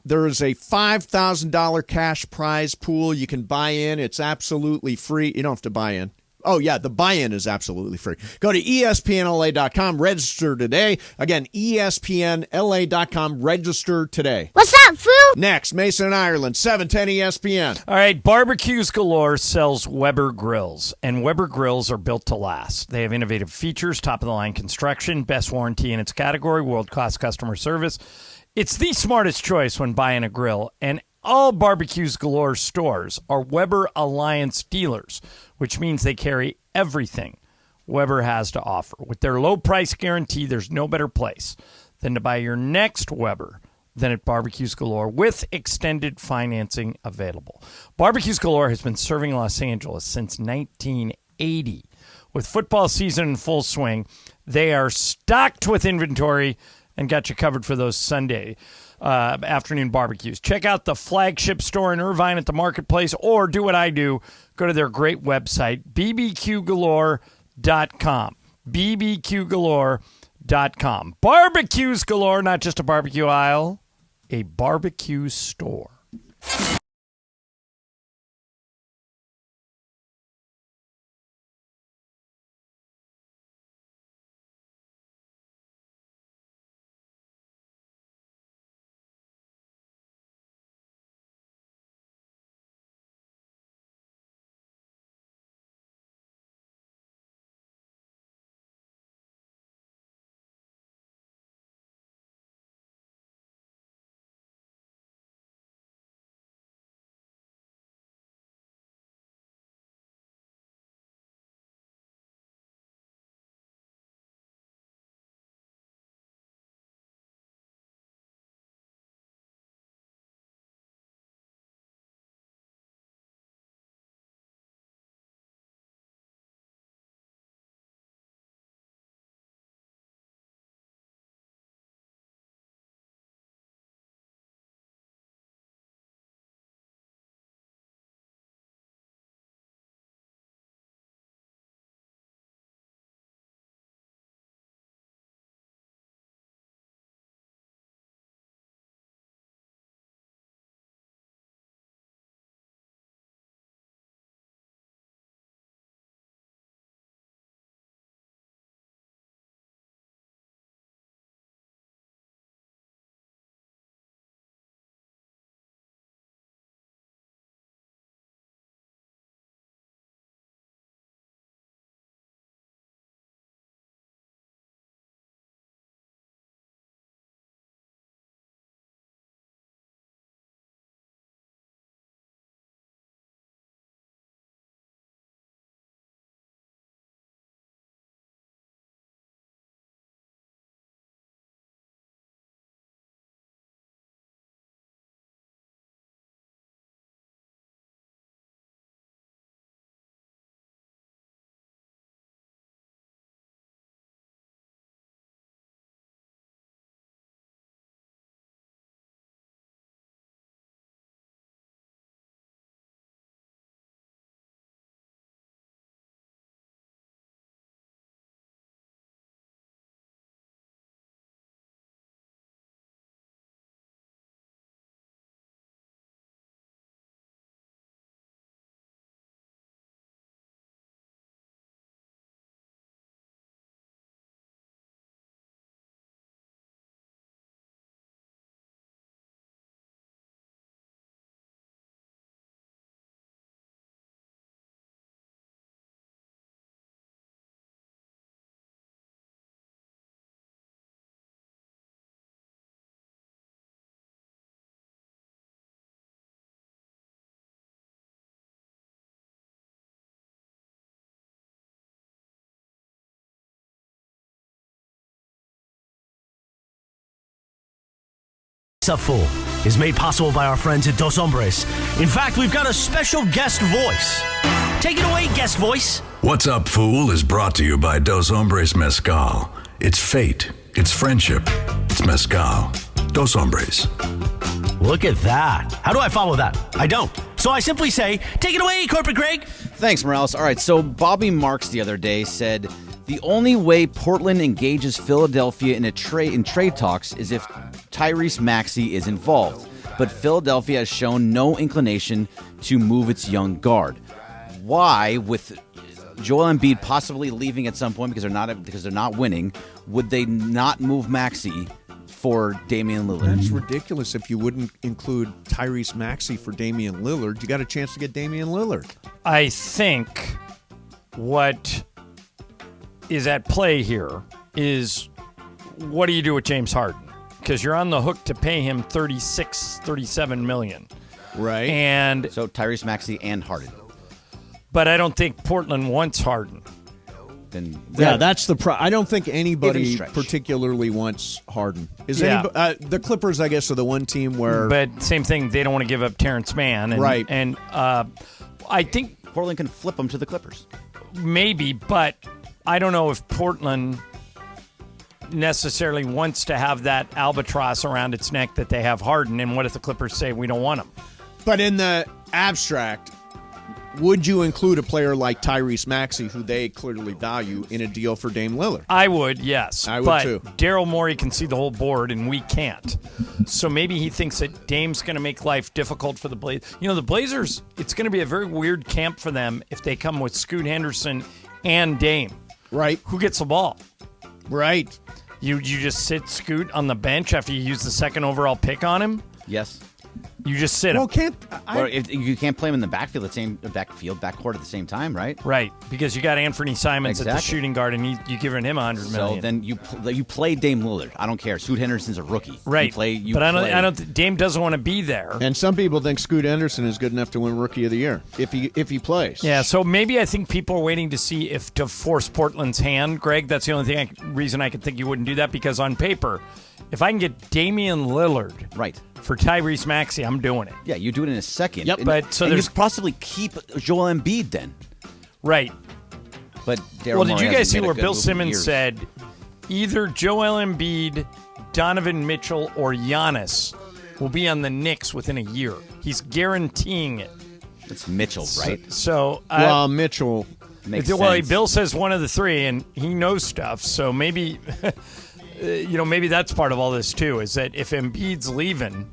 There is a $5,000 cash prize pool. You can buy in. It's absolutely free. You don't have to buy in. Oh, yeah, the buy-in is absolutely free. Go to ESPNLA.com, register today. Again, ESPNLA.com, register today. What's up, fool? Next, Mason and Ireland, 710 ESPN. All right, Barbecues Galore sells Weber grills, and Weber grills are built to last. They have innovative features, top-of-the-line construction, best warranty in its category, world-class customer service. It's the smartest choice when buying a grill, and all Barbecues Galore stores are Weber Alliance dealers, which means they carry everything Weber has to offer. With their low price guarantee, there's no better place than to buy your next Weber than at Barbecues Galore with extended financing available. Barbecues Galore has been serving Los Angeles since 1980. With football season in full swing, they are stocked with inventory and got you covered for those Sunday afternoon barbecues. Check out the flagship store in Irvine at the Marketplace, or do what I do. Go to their great website, bbqgalore.com. bbqgalore.com. Barbecues Galore, not just a barbecue aisle, a barbecue store. Up Fool is made possible by our friends at Dos Hombres. In fact, we've got a special guest voice. Take it away, guest voice. What's Up, Fool is brought to you by Dos Hombres Mezcal. It's fate. It's friendship. It's mezcal. Dos Hombres. Look at that. How do I follow that? I don't. So I simply say, take it away, Corporate Greg. Thanks, Morales. All right, so Bobby Marks the other day said the only way Portland engages Philadelphia in trade talks is if Tyrese Maxey is involved. But Philadelphia has shown no inclination to move its young guard. Why, with Joel Embiid possibly leaving at some point because they're not winning, would they not move Maxey for Damian Lillard? That's ridiculous if you wouldn't include Tyrese Maxey for Damian Lillard. You got a chance to get Damian Lillard. I think what is at play here is what do you do with James Harden? Because you're on the hook to pay him $37 million. Right. And so Tyrese Maxey and Harden. But I don't think Portland wants Harden. Then that's the I don't think anybody particularly wants Harden. The Clippers, I guess, are the one team where. But same thing, they don't want to give up Terrence Mann. Right. And I think Portland can flip them to the Clippers. Maybe, but I don't know if Portland necessarily wants to have that albatross around its neck that they have Harden. And what if the Clippers say we don't want him? But in the abstract, would you include a player like Tyrese Maxey, who they clearly value, in a deal for Dame Lillard? I would, yes. I would too. Daryl Morey can see the whole board, and we can't. So maybe he thinks that Dame's going to make life difficult for the Blazers. You know, the Blazers, it's going to be a very weird camp for them if they come with Scoot Henderson and Dame. Right. Who gets the ball? Right. You just sit Scoot on the bench after you use the second overall pick on him? Yes. You just sit him. Or if you can't play him in the backcourt at the same time, right? Right, because you got Anthony Simons at the shooting guard, and you giving him $100 million. So then you play Dame Lillard. I don't care. Scoot Henderson's a rookie. Right. I don't. Dame doesn't want to be there. And some people think Scoot Henderson is good enough to win Rookie of the Year if he plays. Yeah. So maybe I think people are waiting to see if to force Portland's hand, Greg. That's the only reason I could think you wouldn't do that, because on paper, if I can get Damian Lillard right for Tyrese Maxey, I'm doing it. Yeah, you do it in a second. Yep, but you possibly keep Joel Embiid then. Right. But Daryl Morey, did you guys see where Bill Simmons said either Joel Embiid, Donovan Mitchell, or Giannis will be on the Knicks within a year? He's guaranteeing it. It's Mitchell, right? So Mitchell makes sense. Bill says one of the three, and he knows stuff. So maybe. Maybe that's part of all this, too, is that if Embiid's leaving,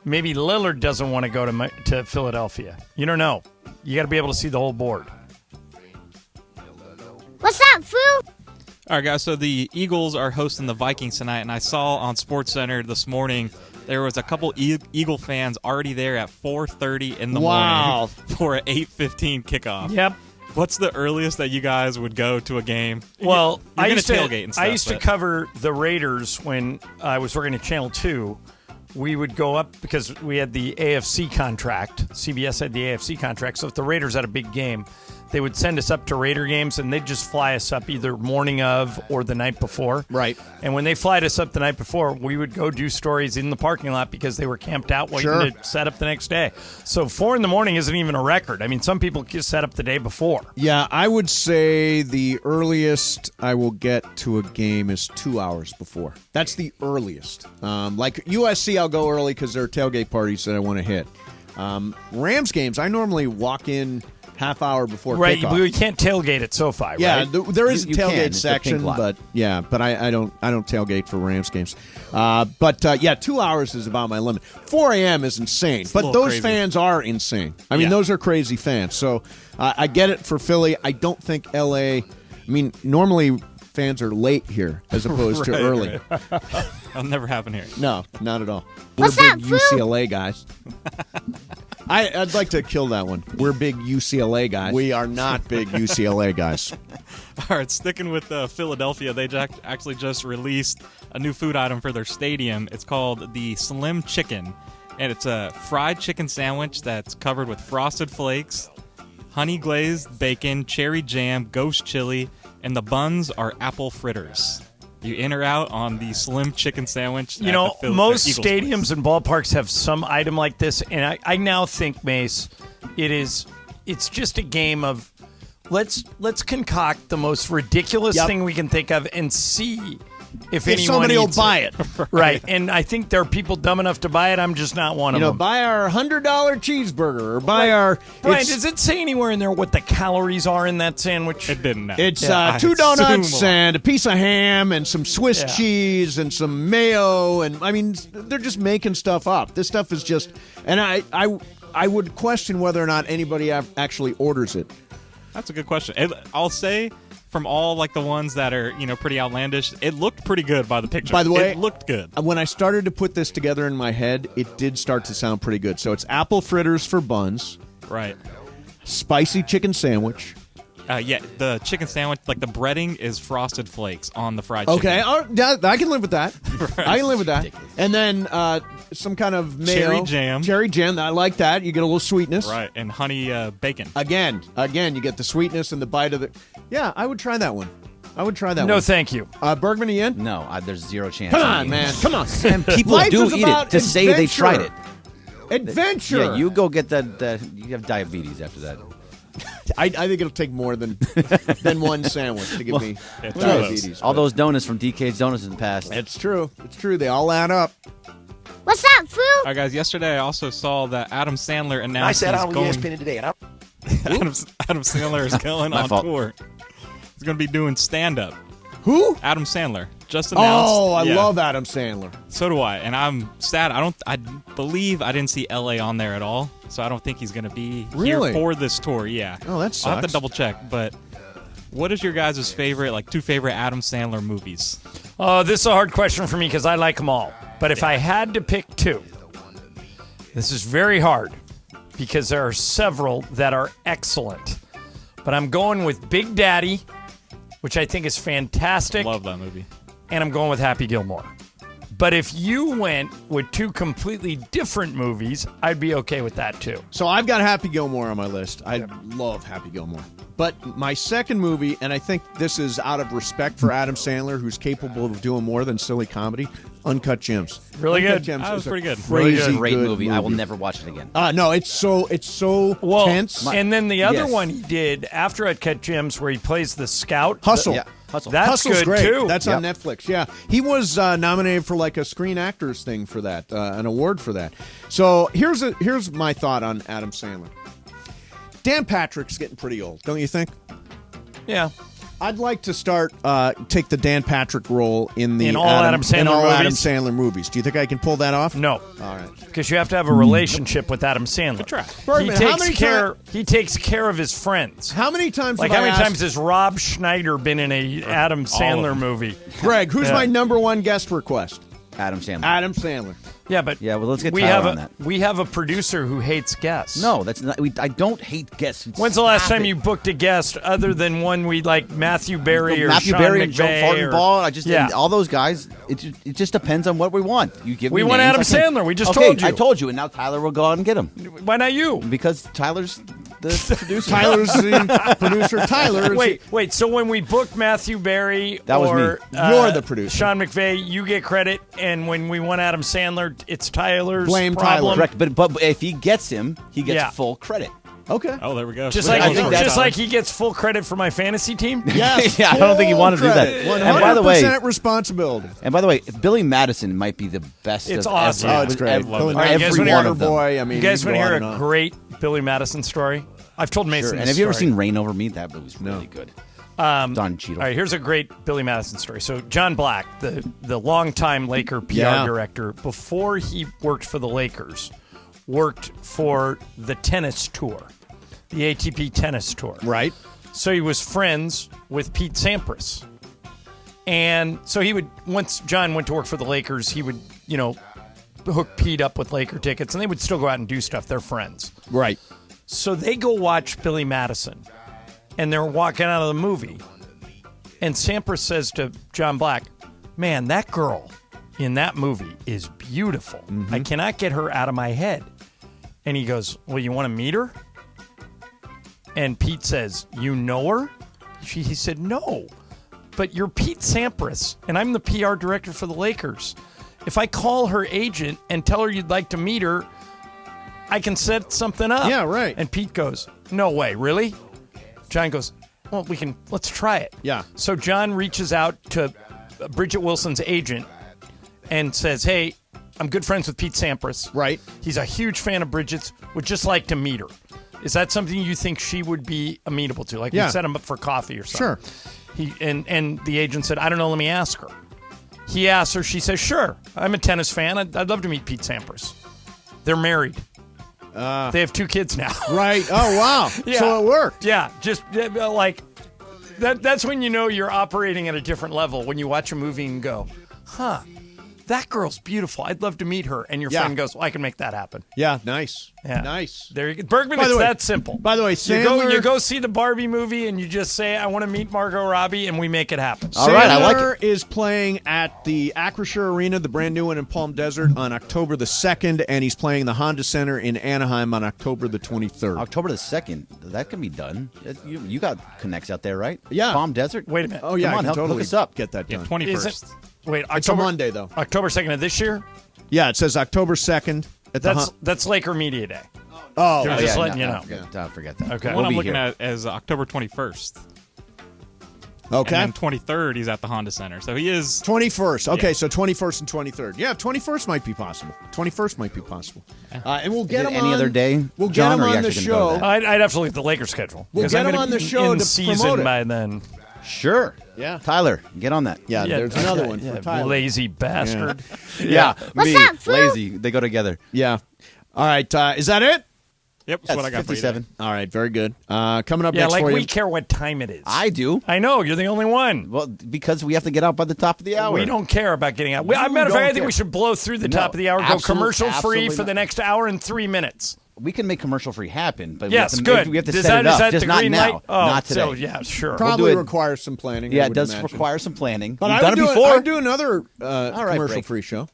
maybe Lillard doesn't want to go to Philadelphia. You don't know. You got to be able to see the whole board. What's up, fool? All right, guys, so the Eagles are hosting the Vikings tonight, and I saw on SportsCenter this morning there was a couple Eagle fans already there at 4:30 in the morning for an 8:15 kickoff. Yep. What's the earliest that you guys would go to a game? Well, You're I used to tailgate and stuff, I used to cover the Raiders when I was working at Channel 2. We would go up because we had the AFC contract. CBS had the AFC contract. So if the Raiders had a big game, they would send us up to Raider games, and they'd just fly us up either morning of or the night before. Right. And when they flied us up the night before, we would go do stories in the parking lot because they were camped out waiting to set up the next day. So 4 a.m. isn't even a record. I mean, some people just set up the day before. Yeah, I would say the earliest I will get to a game is 2 hours before. That's the earliest. Like USC, I'll go early because there are tailgate parties that I want to hit. Rams games, I normally walk in half hour before kickoff. We can't tailgate at SoFi, right? Yeah, there is a tailgate section, but I don't tailgate for Rams games. But 2 hours is about my limit. 4 a.m. is insane, but those crazy. fans are insane. I mean, those are crazy fans. So I get it for Philly. I don't think L.A. I mean, normally fans are late here as opposed to early. Right. That'll never happen here. No, not at all. What's We're up, big fool? UCLA guys. I'd like to kill that one. We're big UCLA guys. We are not big UCLA guys. All right, sticking with Philadelphia, they actually just released a new food item for their stadium. It's called the Slim Chicken, and it's a fried chicken sandwich that's covered with frosted flakes, honey glazed bacon, cherry jam, ghost chili, and the buns are apple fritters. You in or out on the slim chicken sandwich? You know, most stadiums and ballparks have some item like this, and I now think, Mace, it's just a game of let's concoct the most ridiculous thing we can think of and see if anyone somebody will buy it. Right. And I think there are people dumb enough to buy it. I'm just not one of them. Buy our $100 cheeseburger or buy our... Brian, does it say anywhere in there what the calories are in that sandwich? It didn't. It's 2 donuts and a piece of ham and some Swiss cheese and some mayo. And I mean, they're just making stuff up. This stuff is just... And I would question whether or not anybody actually orders it. That's a good question. I'll say... From all like the ones that are pretty outlandish, it looked pretty good by the picture. By the way, it looked good. When I started to put this together in my head, it did start to sound pretty good. So it's apple fritters for buns, right? Spicy chicken sandwich. Yeah, the chicken sandwich, like the breading is Frosted Flakes on the fried chicken. Okay, I can live with that. Right. I can live with that. And then some kind of mayo. Cherry jam. I like that. You get a little sweetness. Right, and honey bacon. Again, you get the sweetness and the bite of the... Yeah, I would try that one. No, thank you. Bergman, Ian? No, there's zero chance. Come on, man. Come on. And people do eat it to say they tried it. Adventure. Yeah, you go get that. You have diabetes after that. I think it'll take more than one sandwich to give me diabetes. All those donuts from DK's Donuts in the past. It's true. It's true. They all add up. What's up, fool? All right, guys. Yesterday, I also saw that Adam Sandler announced I said on ESPN today, and Adam Sandler is going on tour. He's going to be doing stand-up. Who? Adam Sandler. Just announced. Oh, I love Adam Sandler. So do I, and I'm sad. I believe I didn't see LA on there at all, so I don't think he's going to be here for this tour. Yeah. Oh, that sucks. I'll have to double check. But what is your guys' favorite, two favorite Adam Sandler movies? Oh, this is a hard question for me because I like them all. But if I had to pick two, this is very hard because there are several that are excellent. But I'm going with Big Daddy, which I think is fantastic. Love that movie. And I'm going with Happy Gilmore. But if you went with two completely different movies, I'd be okay with that too. So I've got Happy Gilmore on my list. I love Happy Gilmore. But my second movie, and I think this is out of respect for Adam Sandler, who's capable of doing more than silly comedy, Uncut Gems. Really Uncut good. Gems that was pretty good. Crazy great movie. I will never watch it again. No, it's so tense. And then the other one he did after Uncut Gems, where he plays the scout. Hustle. Hustle. That's Hustle's good great. too. That's on Netflix. Yeah, he was nominated for a Screen Actors thing for that, an award for that. So here's my thought on Adam Sandler. Dan Patrick's getting pretty old, don't you think? Yeah. I'd like to take the Dan Patrick role in all Adam Sandler movies. Do you think I can pull that off? No. All right. Because you have to have a relationship with Adam Sandler. Good try. Bergman, He takes care of his friends. How many times? How many times has Rob Schneider been in a Adam Sandler movie? Greg, who's my number one guest request? Adam Sandler. Adam Sandler. Yeah, but well, let's get Tyler on that. We have a producer who hates guests. No, that's not. I don't hate guests. When's the last time you booked a guest other than one we like Matthew Berry or Sean McVay and Joe Fortenbaugh? All those guys. It just depends on what we want. You give me. We want Adam Sandler. We just told you. I told you, and now Tyler will go out and get him. Why not you? Because Tyler's the producer. Tyler's the producer. Tyler. Wait. So when we booked Matthew Berry, that was me. You're the producer. Sean McVay, you get credit, and when we want Adam Sandler, it's Tyler's blame problem. Tyler. Correct, but if he gets him, he gets full credit. Okay. Oh, there we go. Just like he gets full credit for my fantasy team. Yes. Yeah, I don't think he wanted to do that. 100% responsibility. And by the way, Billy Madison might be the best. It's of awesome. Ever. Oh, it's great. All right, every one of them. Boy, I mean, you guys want to hear a great Billy Madison story? I've told Mason. Sure. And have you ever seen Rain Over Me? That was really good. Don Cheadle. All right, here's a great Billy Madison story. So John Black, the longtime Laker PR director, before he worked for the Lakers, worked for the tennis tour, the ATP tennis tour. Right. So he was friends with Pete Sampras. And so he would, once John went to work for the Lakers, he would, hook Pete up with Laker tickets, and they would still go out and do stuff. They're friends. Right. So they go watch Billy Madison. And they're walking out of the movie. And Sampras says to John Black, man, that girl in that movie is beautiful. Mm-hmm. I cannot get her out of my head. And he goes, well, you want to meet her? And Pete says, you know her? He said, no. but you're Pete Sampras, and I'm the PR director for the Lakers. If I call her agent and tell her you'd like to meet her, I can set something up. Yeah, right. And Pete goes, no way, really? John goes, well, let's try it. Yeah. So John reaches out to Bridget Wilson's agent and says, hey, I'm good friends with Pete Sampras. Right. He's a huge fan of Bridget's, would just like to meet her. Is that something you think she would be amenable to? Like, we set him up for coffee or something. Sure. And the agent said, I don't know, let me ask her. He asked her, she says, sure, I'm a tennis fan. I'd love to meet Pete Sampras. They're married. They have 2 kids now. Right. Oh, wow. Yeah. So it worked. Yeah. Just like, that's when you know you're operating at a different level, when you watch a movie and go, huh, that girl's beautiful. I'd love to meet her. And your friend goes, well, I can make that happen. Yeah, nice. Yeah. Nice. There you go. Bergman, By the it's way- that simple. by the way, Sandler- you go see the Barbie movie and you just say, I want to meet Margot Robbie, and we make it happen. Sandler is playing at the Acrisure Arena, the brand new one in Palm Desert, on October the 2nd, and he's playing the Honda Center in Anaheim on October the 23rd. October the 2nd. That can be done. You got connects out there, right? Yeah. Palm Desert? Wait a minute. Oh, yeah, Come on, I can help totally hook us up. get that done. 21st. Is it? Wait, It's a Monday, though. October 2nd of this year? Yeah, it says October 2nd. At the That's Laker Media Day. Oh, Just letting you know. Forget that. Okay. The one We'll I'm be looking here. at is October 21st. Okay. And then 23rd, he's at the Honda Center. So he is 21st. Okay, Yeah. so 21st and 23rd. Yeah, 21st might be possible. 21st might be possible. And we'll Is get it him any on other day? We'll get John, him or are you on the actually gonna go to show. that? I'd have to look at the Laker schedule. We'll 'Cause get I'm him gonna on the be show in to season promote it. by then. Sure. Yeah. Tyler, get on that. Yeah, there's another one for Tyler. Lazy bastard. Yeah. What's me, up, fool? lazy. They go together. Yeah. All right. Is that it? Yep, that's what I got for you. 57. All right. Very good. Coming up Yeah, next like for we you. care what time it is. I do. I know, you're the only one. Well, because we have to get out by the top of the hour. We don't care about getting out. You Matter of fact, don't I think care. we should blow through the No, top of the hour, go commercial free absolutely for the not. next hour and 3 minutes. We can make commercial free happen, but Yes, we have to, good. We have to Is set that- it up. is that Just the not green now. light? Oh, not today. so, yeah, sure. Probably We'll do it. requires some planning. Yeah, I it would does imagine. require some planning. But We've done it before. I'd do another right, commercial Break. free show.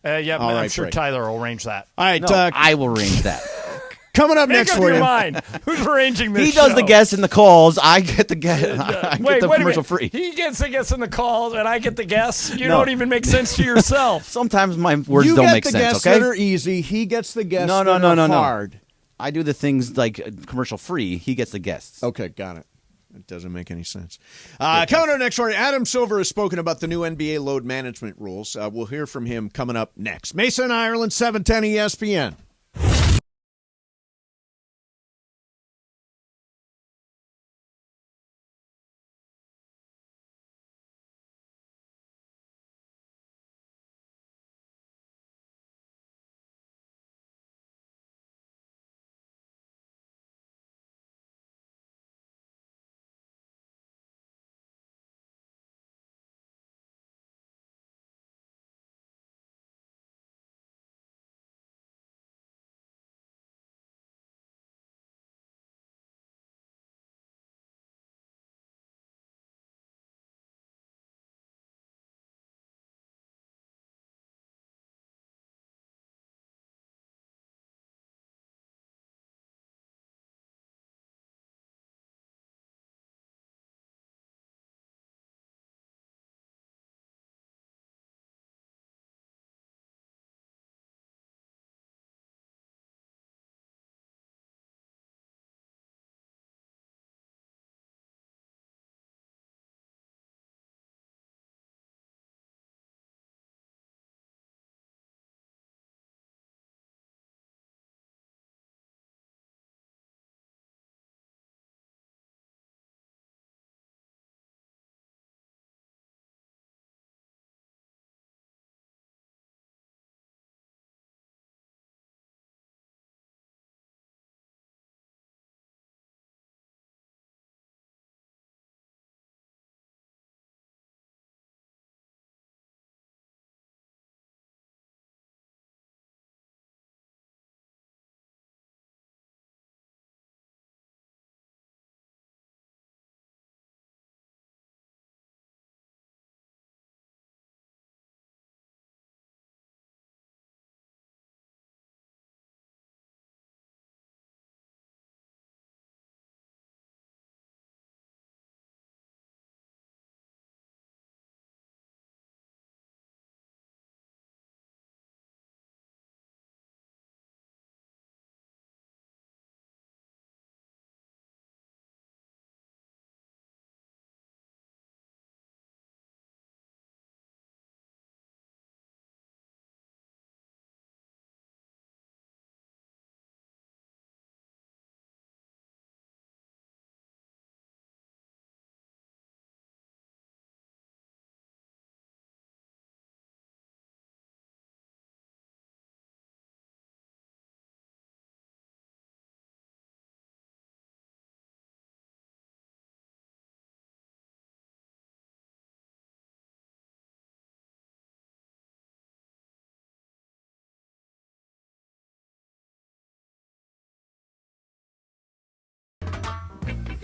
Yeah, All I'm right, sure Break. Tyler will arrange that. All right. No, I will arrange that. Coming up Make next up for your you. mind. Who's arranging this He does show? the guests and the calls. I get the guest. I Wait, get the wait a commercial minute. free. He gets the guests in the calls, and I get the guests. You No. don't even make sense to yourself. Sometimes my words You don't get make the sense. guests Okay. that are easy. He gets the guests No, that are no. hard. I do the things like commercial free. He gets the guests. Okay, got it. It doesn't make any sense. Coming up next, Adam Silver has spoken about the new NBA load management rules. We'll hear from him coming up next. Mason, Ireland, 710 ESPN.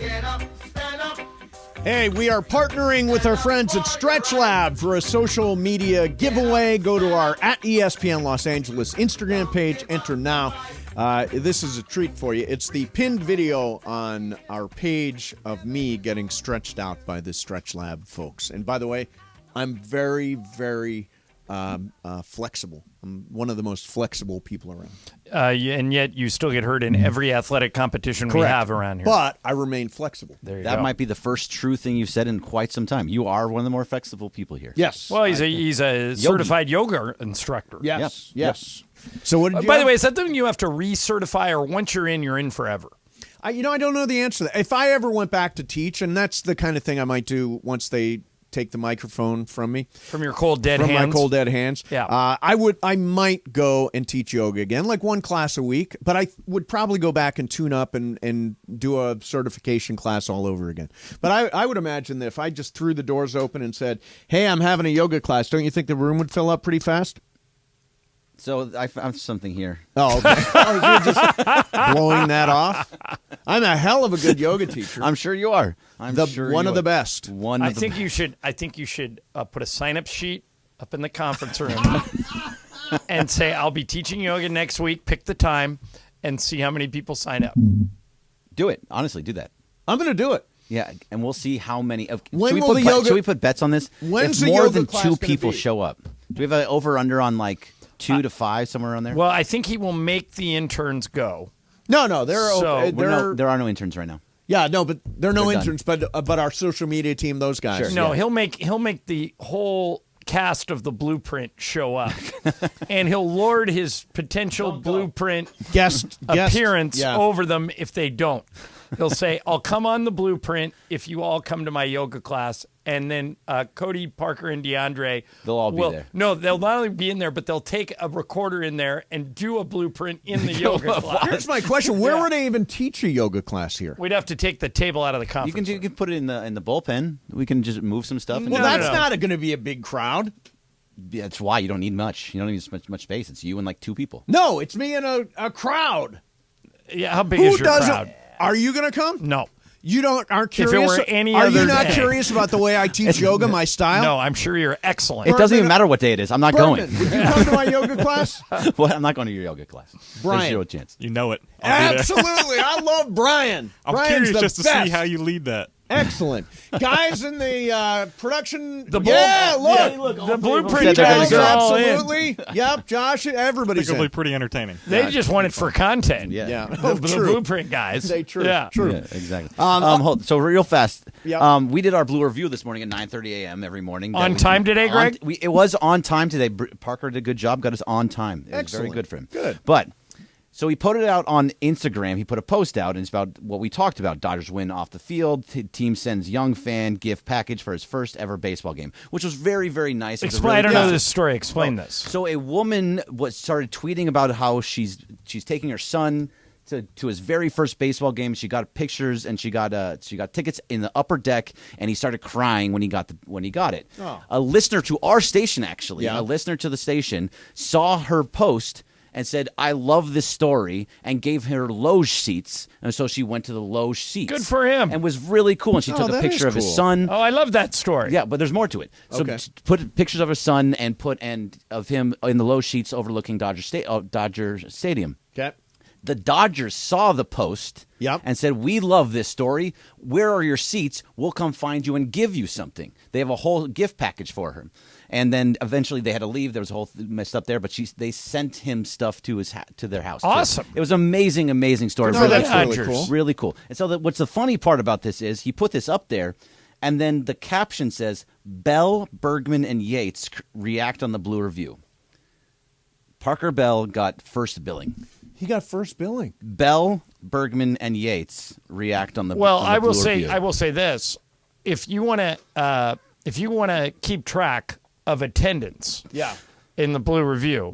Get up, stand up. Hey, we are partnering with our friends at Stretch Lab for a social media giveaway. Go to our @ESPN Los Angeles Instagram page. Enter now. This is a treat for you. It's the pinned video on our page of me getting stretched out by the Stretch Lab folks. And by the way, I'm very, very flexible. I'm one of the most flexible people around. And yet you still get hurt in every athletic competition we have around here. But I remain flexible. That might be the first true thing you've said in quite some time. You are one of the more flexible people here. Yes. Well, he's a certified yoga instructor. Yes. Yep. Yes. So what did you by the way, is that something you have to recertify, or once you're in forever? I don't know the answer to that. If I ever went back to teach, and that's the kind of thing I might do once they take the microphone from me. From your cold, dead hands? From my cold, dead hands. Yeah. I might go and teach yoga again, like one class a week, but I would probably go back and tune up and do a certification class all over again. But I would imagine that if I just threw the doors open and said, hey, I'm having a yoga class, don't you think the room would fill up pretty fast? So I found something here. Oh, okay. You're just blowing that off? I'm a hell of a good yoga teacher. I'm sure you are. One of the best. I think you should put a sign-up sheet up in the conference room and say, I'll be teaching yoga next week. Pick the time and see how many people sign up. Do it. Honestly, do that. I'm going to do it. Yeah, and we'll see how many. Should we put bets on this? When's if the more yoga than class two gonna people be? show up, do we have an over/under on like 2 to 5 somewhere around there? Well, I think he will make the interns go. No, there are no interns right now. Yeah, no, but there are no They're interns, but our social media team, those guys. Sure. No, he'll make the whole cast of the Blueprint show up, and he'll lord his potential Blueprint guest appearance over them if they don't. He'll say, I'll come on the Blueprint if you all come to my yoga class. And then Cody, Parker, and DeAndre. They'll all be there. No, they'll not only be in there, but they'll take a recorder in there and do a Blueprint in the yoga class. Here's my question. Where would they even teach a yoga class here? We'd have to take the table out of the conference. You can put it in the bullpen. We can just move some stuff. Well, that's not going to be a big crowd. That's why you don't need much. You don't need much space. It's you and like 2 people. No, it's me and a crowd. Yeah, how big is your crowd? Are you going to come? No. You aren't curious? If it were any Are other you not day. curious about the way I teach yoga, my style? No, I'm sure you're excellent. It doesn't even matter what day it is. I'm not going. Would you come to my yoga class? Well, I'm not going to your yoga class. Brian. There's zero chance. You know it. I'll be there. Absolutely. I love Brian. I'm Brian's curious the just to best. see how you lead that. Excellent. Guys in the production. The Blueprint guys. Absolutely. Yep, Josh, everybody's It'll be in. pretty entertaining. They just want it for content. Yeah. Oh, the true. Blueprint guys. True. Yeah. True. Yeah, exactly. So real fast. Yep. We did our Blue Review this morning at 9:30 a.m. every morning. On time today, Greg? It was on time today. Parker did a good job. Got us on time. It was very good for him. Good. But so he put it out on Instagram. He put a post out, and it's about what we talked about. Dodgers win off the field. Team sends young fan gift package for his first ever baseball game, which was very, very nice. Explain. I don't know this story. Explain this. So a woman started tweeting about how she's taking her son to his very first baseball game. She got pictures and she got tickets in the upper deck, and he started crying when he got it. Oh. A listener to our station, actually, a listener to the station, saw her post and said, I love this story, and gave her loge seats. And so she went to the loge seats. Good for him. And was really cool. And she took a picture of his son. Oh, I love that story. Yeah, but there's more to it. So put pictures of her son and of him in the loge seats overlooking Dodger Stadium. Okay. The Dodgers saw the post and said, we love this story. Where are your seats? We'll come find you and give you something. They have a whole gift package for her. And then eventually they had to leave. There was a whole mess up there, but they sent him stuff to their house. Awesome. It was an amazing story. No, that's really cool. Really cool. And so what's the funny part about this is he put this up there, and then the caption says, Bell, Bergman, and Yates react on the Blue Review. Parker Bell got first billing. He got first billing. Bell, Bergman, and Yates react on the. Well, on the I will Blue say, Review. I will say this: if you want to keep track of attendance, in the Blue Review,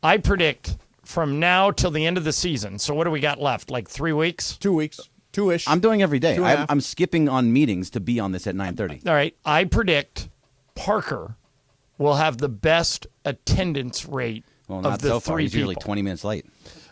I predict from now till the end of the season. So what do we got left? Like 3 weeks? 2 weeks. 2-ish. I'm doing every day. 2.5. I'm skipping on meetings to be on this at 9:30. All right, I predict Parker will have the best attendance rate Well, of not the so far. three He's usually people. 20 minutes late.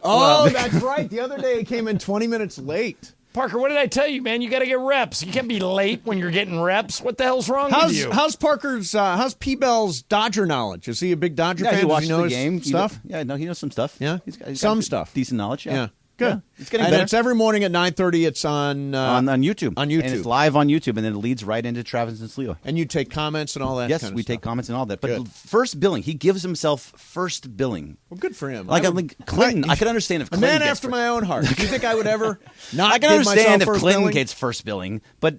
Oh, that's right. The other day he came in 20 minutes late. Parker, what did I tell you, man? You got to get reps. You can't be late when you're getting reps. What the hell's wrong with you? How's P-Bell's Dodger knowledge? Is he a big Dodger fan? He watches Does he know the game stuff? He knows some stuff. Yeah, he's some got stuff. Decent knowledge. Yeah. Good. Yeah, it's getting and better. It's every morning at 9:30. It's on YouTube. On YouTube. And it's live on YouTube, and then it leads right into Travis and Sleo. And you take comments and all that. Yes, kind of we stuff. take comments and all that. But Good. first billing, he gives himself first billing. Well, good for him. Like Clinton, I could understand if a Clinton man gets after my own heart. Do you think I would ever not? I can give understand myself if first Clinton billing? gets first billing, but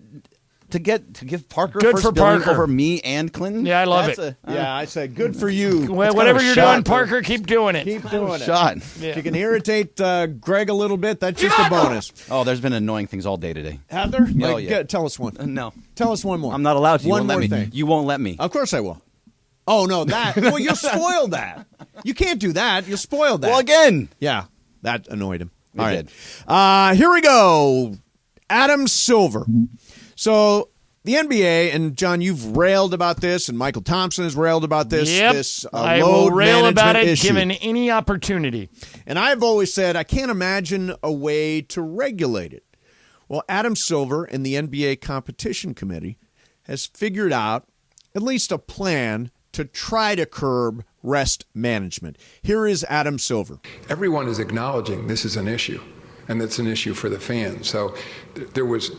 to give Parker Good first for billing Parker. over me and Clinton, Yeah, I love that's it. Yeah, I say good for you. Well, It's whatever kind of you're a doing, shot. Parker, keep doing it. Keep doing it. Shot. If you can irritate Greg a little bit, that's just a bonus. Oh, there's been annoying things all day today. Have there? Oh, yeah. Tell us one. No. Tell us one more. I'm not allowed to. You One won't let more me. thing. You won't let me. Of course I will. Oh, no, that. Well, you'll spoil that. You can't do that. You'll spoil that. Well, again. Yeah, that annoyed him. It All did. right. Here we go. Adam Silver. So the NBA, and John, you've railed about this, and Michael Thompson has railed about this. Yep. This I load will rail about management it issue. given any opportunity. And I've always said I can't imagine a way to regulate it. Well, Adam Silver and the NBA Competition Committee has figured out at least a plan to try to curb rest management. Here is Adam Silver. Everyone is acknowledging this is an issue, and it's an issue for the fans. So there was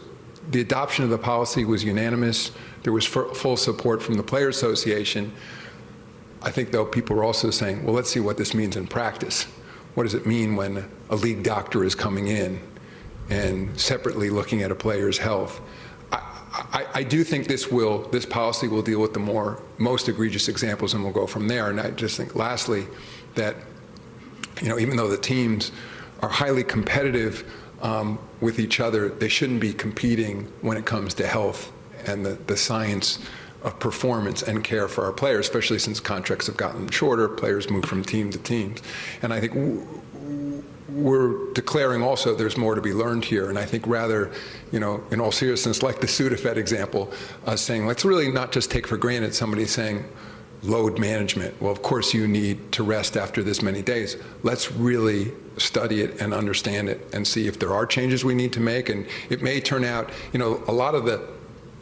the adoption of the policy was unanimous. There was full support from the Players Association. I think, though, people are also saying, well, let's see what this means in practice. What does it mean when a league doctor is coming in and separately looking at a player's health? I do think this policy will deal with the most egregious examples, and we'll go from there. And I just think, lastly, that even though the teams are highly competitive with each other, they shouldn't be competing when it comes to health and the science of performance and care for our players, especially since contracts have gotten shorter, players move from team to teams. And I think we're declaring also there's more to be learned here. And I think rather, in all seriousness, like the Sudafed example, saying let's really not just take for granted somebody saying load management. Well, of course you need to rest after this many days. Let's really study it and understand it and see if there are changes we need to make. And it may turn out, a lot of the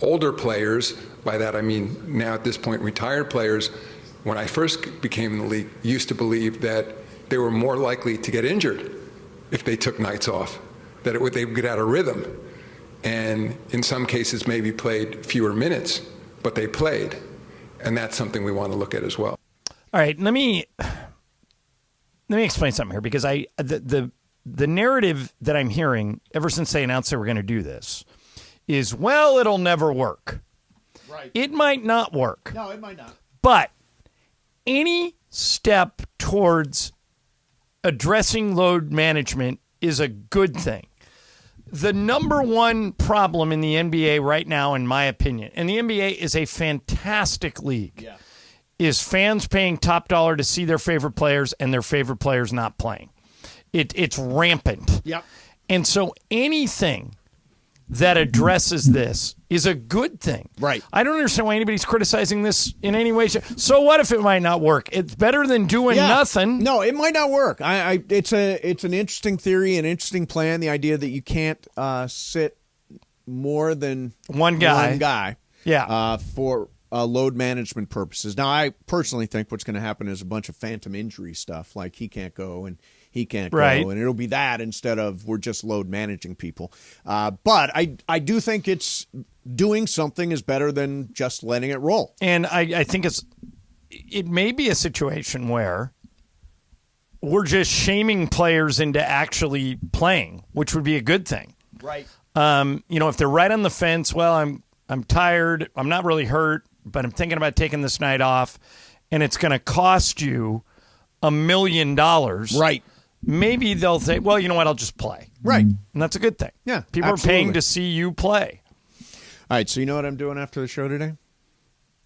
older players, by that I mean now at this point retired players, when I first became in the league, used to believe that they were more likely to get injured if they took nights off, that they would get out of rhythm. And in some cases maybe played fewer minutes, but they played. And that's something we want to look at as well. All right, let me explain something here, because the narrative that I'm hearing ever since they announced they were going to do this is, well, it'll never work. Right. It might not work. No, it might not. But any step towards addressing load management is a good thing. The number one problem in the NBA right now, in my opinion, and the NBA is a fantastic league, is fans paying top dollar to see their favorite players and their favorite players not playing. It's rampant. Yep. And so anything that addresses this is a good thing. Right. I don't understand why anybody's criticizing this in any way. So what if it might not work? It's better than doing nothing. No, it might not work. It's an interesting theory, an interesting plan. The idea that you can't sit more than one guy. For load management purposes. Now, I personally think what's going to happen is a bunch of phantom injury stuff, like he can't go and he can't go, and it'll be that instead of we're just load managing people. But I do think it's doing something is better than just letting it roll. And I think it may be a situation where we're just shaming players into actually playing, which would be a good thing. Right. If they're right on the fence, well, I'm tired, I'm not really hurt, but I'm thinking about taking this night off, and it's going to cost you $1 million. Right. Maybe they'll say, well, you know what, I'll just play. Right. And that's a good thing. Yeah, People are paying to see you play. All right, so you know what I'm doing after the show today?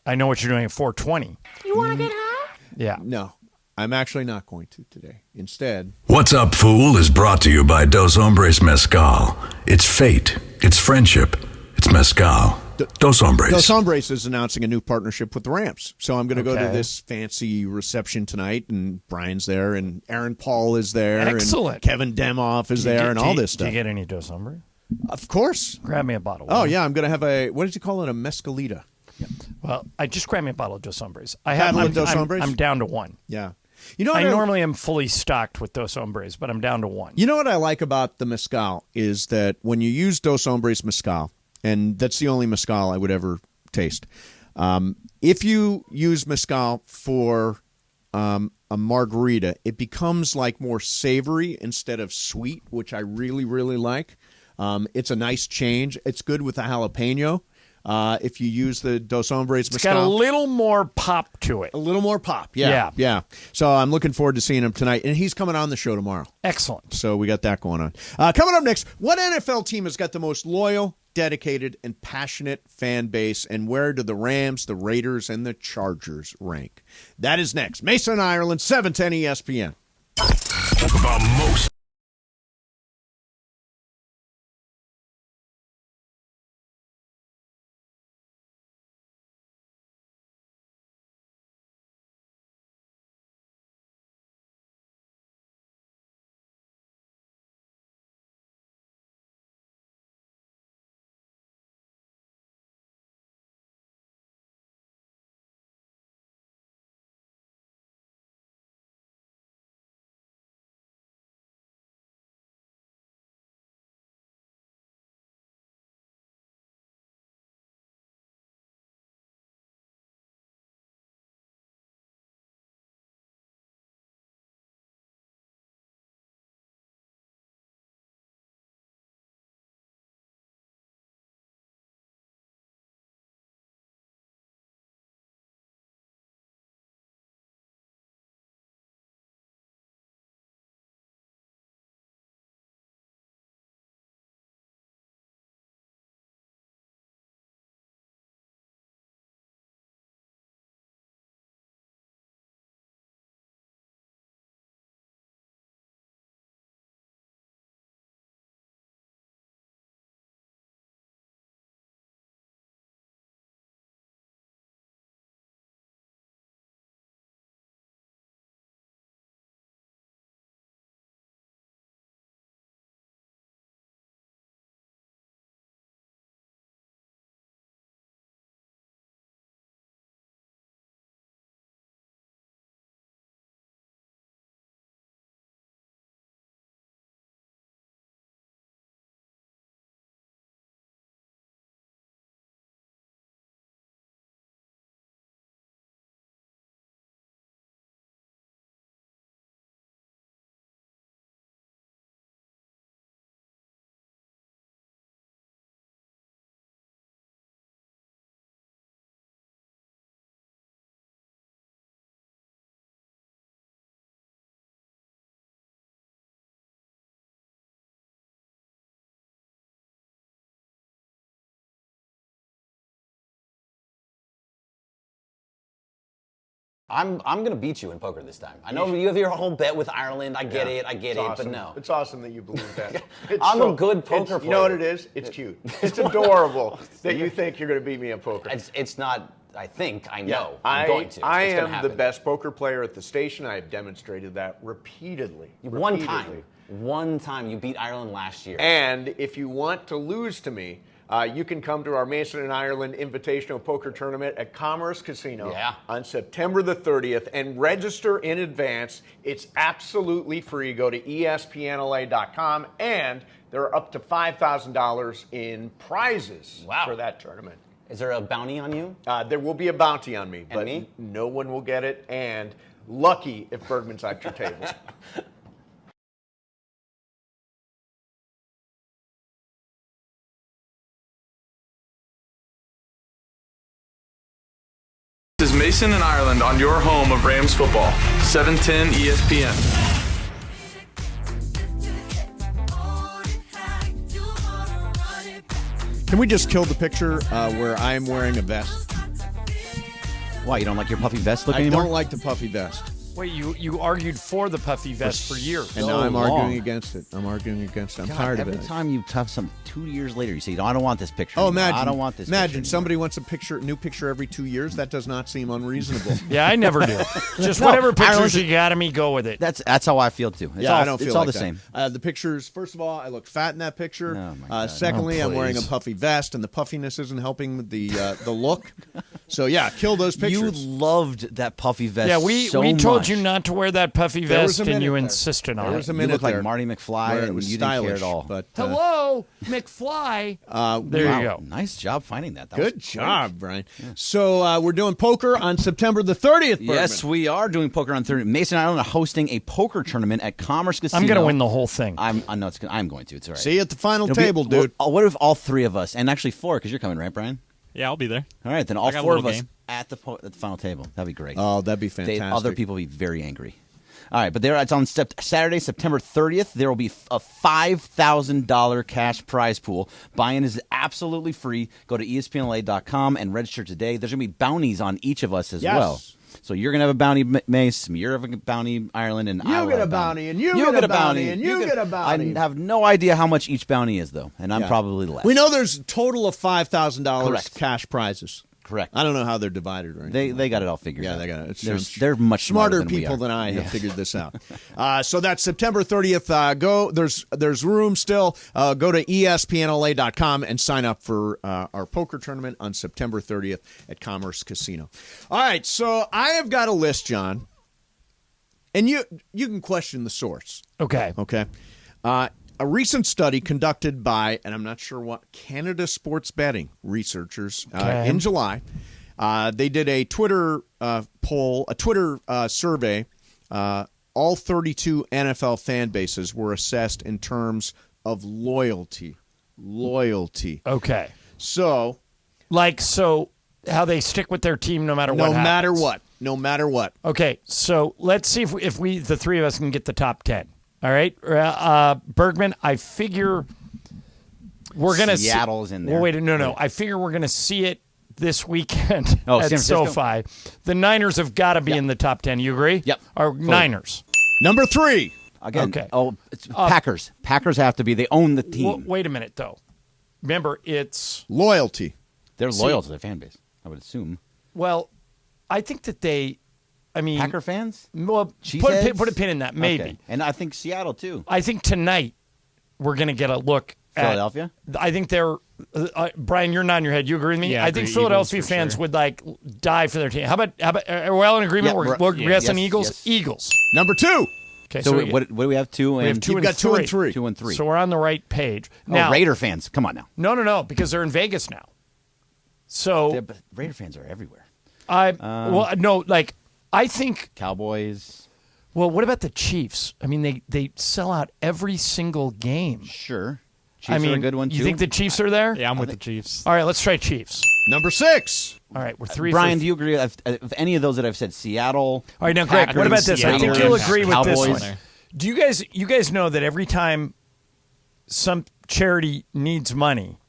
I know what you're doing at 4:20. You want to get high? Yeah. No, I'm actually not going to today. Instead. What's Up, Fool is brought to you by Dos Hombres Mezcal. It's fate. It's friendship. It's mezcal. Dos Hombres. Dos Hombres is announcing a new partnership with the Rams. So I'm going to go to Okay. this fancy reception tonight, and Brian's there, and Aaron Paul is there. Excellent. And Kevin Demoff is there, and all this stuff. Do you get any Dos Hombres? Of course. Grab me a bottle. Oh, yeah. I'm going to have what did you call it? A mescalita. Yeah. Well, I just grab me a bottle of Dos Hombres. I'm down to one. Yeah. You know, I normally am fully stocked with Dos Hombres, but I'm down to one. You know what I like about the mezcal is that when you use Dos Hombres mezcal, and that's the only mezcal I would ever taste, if you use mezcal for a margarita, it becomes like more savory instead of sweet, which I really, really like. It's a nice change. It's good with the jalapeno. If you use the Dos Hombres mezcal. It's got a little more pop to it. A little more pop, yeah. So I'm looking forward to seeing him tonight, and he's coming on the show tomorrow. Excellent. So we got that going on. Coming up next, what NFL team has got the most loyal, dedicated, and passionate fan base, and where do the Rams, the Raiders, and the Chargers rank? That is next. Mason, Ireland, 710 ESPN. The most. I'm going to beat you in poker this time. I know you have your whole bet with Ireland. I get it, awesome. but no. It's awesome that you believe that. I'm a good poker player. You know what it is? It's cute. It's adorable that you think you're going to beat me in poker. It's not, I think, I know. I'm going to. I am the best poker player at the station. I have demonstrated that repeatedly. One time you beat Ireland last year. And if you want to lose to me, you can come to our Mason and Ireland Invitational Poker Tournament at Commerce Casino on September the 30th and register in advance. It's absolutely free. Go to ESPNLA.com, and there are up to $5,000 in prizes for that tournament. Is there a bounty on you? There will be a bounty on me, but me? No one will get it, and lucky if Bergman's at your table. This is Mason and Ireland on your home of Rams football, 710 ESPN. Can we just kill the picture where I'm wearing a vest? Why, you don't like your puffy vest look I anymore? don't like the puffy vest. Wait, you argued for the puffy vest for years. And now I'm arguing against it. I'm tired of it. Every time you have some 2 years later, you say, I don't want this picture. Oh, imagine. I don't want this Imagine picture somebody wants a new picture every 2 years. That does not seem unreasonable. Yeah, I never do. Just whatever pictures you got of me, go with it. That's how I feel, too. I don't feel it's like all the that. same. The pictures, first of all, I look fat in that picture. Oh, my God. Secondly, I'm wearing a puffy vest, and the puffiness isn't helping the look. So, yeah, kill those pictures. You loved that puffy vest Yeah, we told you not to wear that puffy There was vest, a and you minute there. insisted on There it. was a You minute look like there Marty McFly, where it and was you didn't care stylish, at all. But, Hello, McFly. There Wow, you go. Nice job finding that. Good job, Brian. So we're doing poker on September the 30th, Bergman. Yes, we are doing poker on 30th. Mason Island are hosting a poker tournament at Commerce Casino. I'm going to win the whole thing. I'm going to. It's all right. See you at the final table, dude. What if all three of us, and actually four, because you're coming, right, Brian? Yeah, All be there. All right, then all I got a four of little us game. at the final table. That'd be great. Oh, that'd be fantastic. Other people would be very angry. All right, but it's on Saturday, September 30th. There will be a $5,000 cash prize pool. Buy-in is absolutely free. Go to ESPNLA.com and register today. There's going to be bounties on each of us as well. So you're going to have a bounty, Mace. You're having a bounty, Ireland, and I You get a bounty, and you get a bounty, and you get a bounty. I have no idea how much each bounty is, though, and I'm probably less. We know there's a total of $5,000 cash prizes. Correct. I don't know how they're divided or anything. They got it all figured out. Yeah, they got it. They're much smarter than people we are. than I have figured this out. So that's September 30th. There's room still. Go to ESPNLA.com and sign up for our poker tournament on September 30th at Commerce Casino. All right, so I have got a list, John, and you can question the source. Okay. A recent study conducted by, and I'm not sure what, Canada Sports Betting researchers in July. They did a Twitter poll, a Twitter survey. All 32 NFL fan bases were assessed in terms of loyalty. Okay. So how they stick with their team no matter what happens. No matter what. Okay, so let's see if we the three of us can get the top 10. All right, Bergman, I figure we're going to see... Seattle's in there. Well, wait, no. I figure we're going to see it this weekend at San Francisco? SoFi. The Niners have got to be in the top 10. You agree? Yep. Or Niners. Number 3. Again, okay. It's Packers. Packers have to be. They own the team. Well, wait a minute, though. Remember, it's... loyalty. They're loyal to their fan base, I would assume. Well, I think that Packer fans? Well, put a pin in that, maybe. Okay. And I think Seattle, too. I think tonight we're going to get a look Philadelphia? I think they're Brian, you're nodding your head. You agree with me? Yeah, I think Philadelphia fans would die for their team. How about are we all in agreement? Yeah, we're guessing Eagles? Yes. Eagles. Number 2. Okay, so what do we have? 2 and... We have 2 You've and got 2 and 3. 2 and 3. So we're on the right page. Now, Raider fans, come on now. No, because they're in Vegas now. So But Raider fans are everywhere. I think Cowboys. Well, what about the Chiefs? I mean, they sell out every single game. Sure. Chiefs are a good one, too. You think the Chiefs are there? Yeah, I'm with the Chiefs. All right, let's try Chiefs. Number 6. All right, we're 3 Brian, for... do you agree with any of those that I've said? Seattle. All right, now, Greg, Packers, what about this? I think you'll agree with Cowboys. this one. Do you guys know that every time some charity needs money,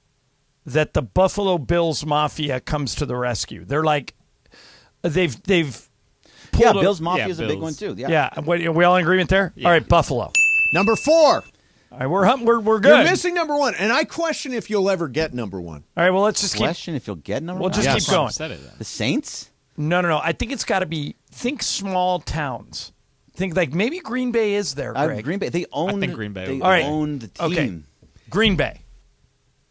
that the Buffalo Bills Mafia comes to the rescue? They're like, they've pulled Bills Mafia is a big one too. Yeah, are we all in agreement there? Yeah. All right, Buffalo. Number 4. All right, we're good. You're missing number 1, and I question if you'll ever get number 1. All right, well, let's just question if you'll get number 1. We'll just keep going. The Saints? No. I think it's got to be. Think small towns. Think like maybe Green Bay is there, Greg. Green Bay. They own. I think Green Bay. They All right. own the team. Okay. Green Bay.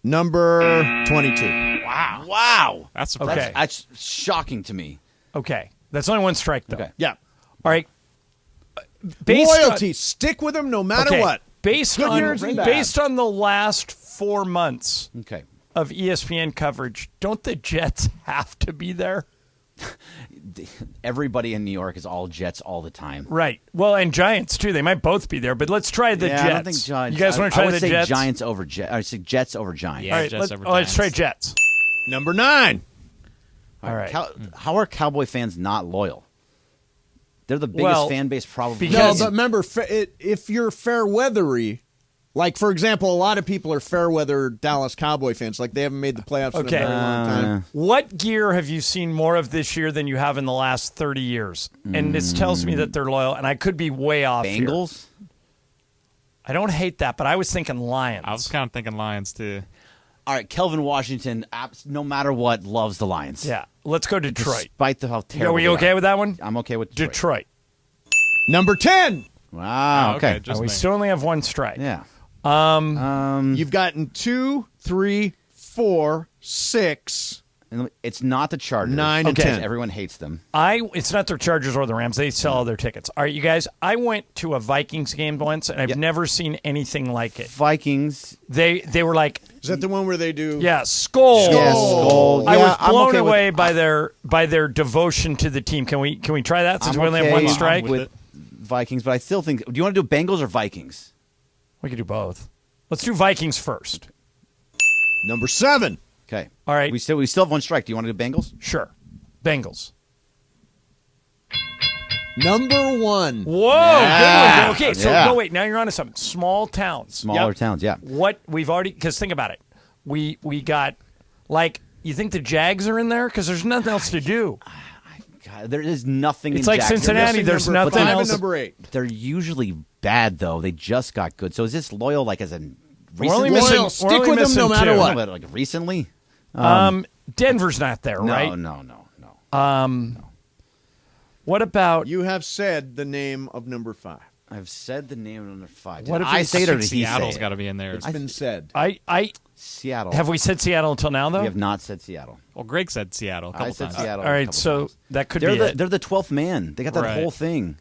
Number 22. Wow. That's okay. That's shocking to me. Okay, that's only one strike though. Okay. Yeah. All right. Loyalty. Stick with them no matter what. Based Good on years and bad. based on the last 4 months Okay. of ESPN coverage, don't the Jets have to be there? Everybody in New York is all Jets all the time. Right. Well, and Giants too. They might both be there, but let's try the Jets. I don't think Giants. You guys want to try I would the say Jets? Giants over Jets. I say Jets over Giants. Yeah, all right, Jets over let's try Giants. Jets. Number 9. All right. How are Cowboy fans not loyal? They're the biggest fan base probably. No, but remember, if you're fair weathery, Like, for example, a lot of people are fair-weather Dallas Cowboy fans. Like, they haven't made the playoffs in a very long time. What gear have you seen more of this year than you have in the last 30 years? And this tells me that they're loyal, and I could be way off Bengals? here. I don't hate that, but I was thinking Lions. I was kind of thinking Lions, too. All right, Kelvin Washington, no matter what, loves the Lions. Yeah, let's go Detroit. Despite how terrible Are we okay with that one? I'm okay with Detroit. Number 10. Wow, okay. We still only have one strike. Yeah. You've gotten 2, 3, 4, 6. It's not the Chargers. 9 and 10. Everyone hates them. It's not the Chargers or the Rams. They sell all their tickets. All right, you guys, I went to a Vikings game once, and I've never seen anything like it. Vikings. They were like... Is that the one where they do... Yeah, Skull. Yeah, Skull. I was blown okay away by their devotion to the team. Can we try that since we only have one strike? With Vikings, but I still think... Do you want to do Bengals or Vikings? We could do both. Let's do Vikings first. Number 7. Okay. All right. We still have one strike. Do you want to do Bengals? Sure. Bengals. Number 1. Whoa. Yeah. Good one. Okay, so no, wait. Now you're on to something. Small towns. Smaller towns, yeah. What we've already... Because think about it. We got, like, you think the Jags are in there? Because there's nothing else to do. God, there is nothing It's in like Jacksonville. Cincinnati. There's nothing else. Number 8. They're usually bad, though. They just got good. So is this loyal, like, as in We're recently? only Stick with them no matter what. No, like, recently? Denver's not there, right? No. What about... You have said the name of number 5. I've said the name of number 5. What Did if I it's say it or did he say Seattle's it? got to be in there. It's been said. Seattle. Have we said Seattle until now, though? We have not said Seattle. Well, Greg said Seattle a couple I said times. Seattle. All right, so that could be it. They're the 12th man. They got that whole thing.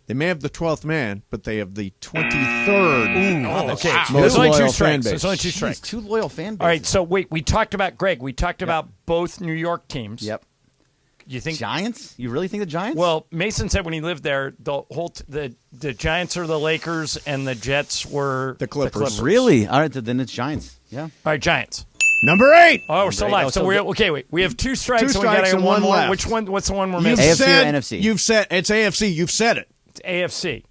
They may have the 12th man, but they have the 23rd. Okay. Most There's only loyal two fan strikes. base. There's only two strikes. 2 loyal fan bases. All right, so wait. We talked about, Greg, we talked about both New York teams. Yep. You think Giants? You really think the Giants? Well, Mason said when he lived there, the whole the Giants are the Lakers and the Jets were the Clippers. Really? All right, then it's Giants. Yeah. All right, Giants. Number 8. Oh, we're still live. So we're okay. Wait, we have 2 strikes. 2 so we got strikes to and one one more. left. Which one? What's the one we're You've missing? AFC said, or NFC? You've said it's AFC. You've said it. It's AFC.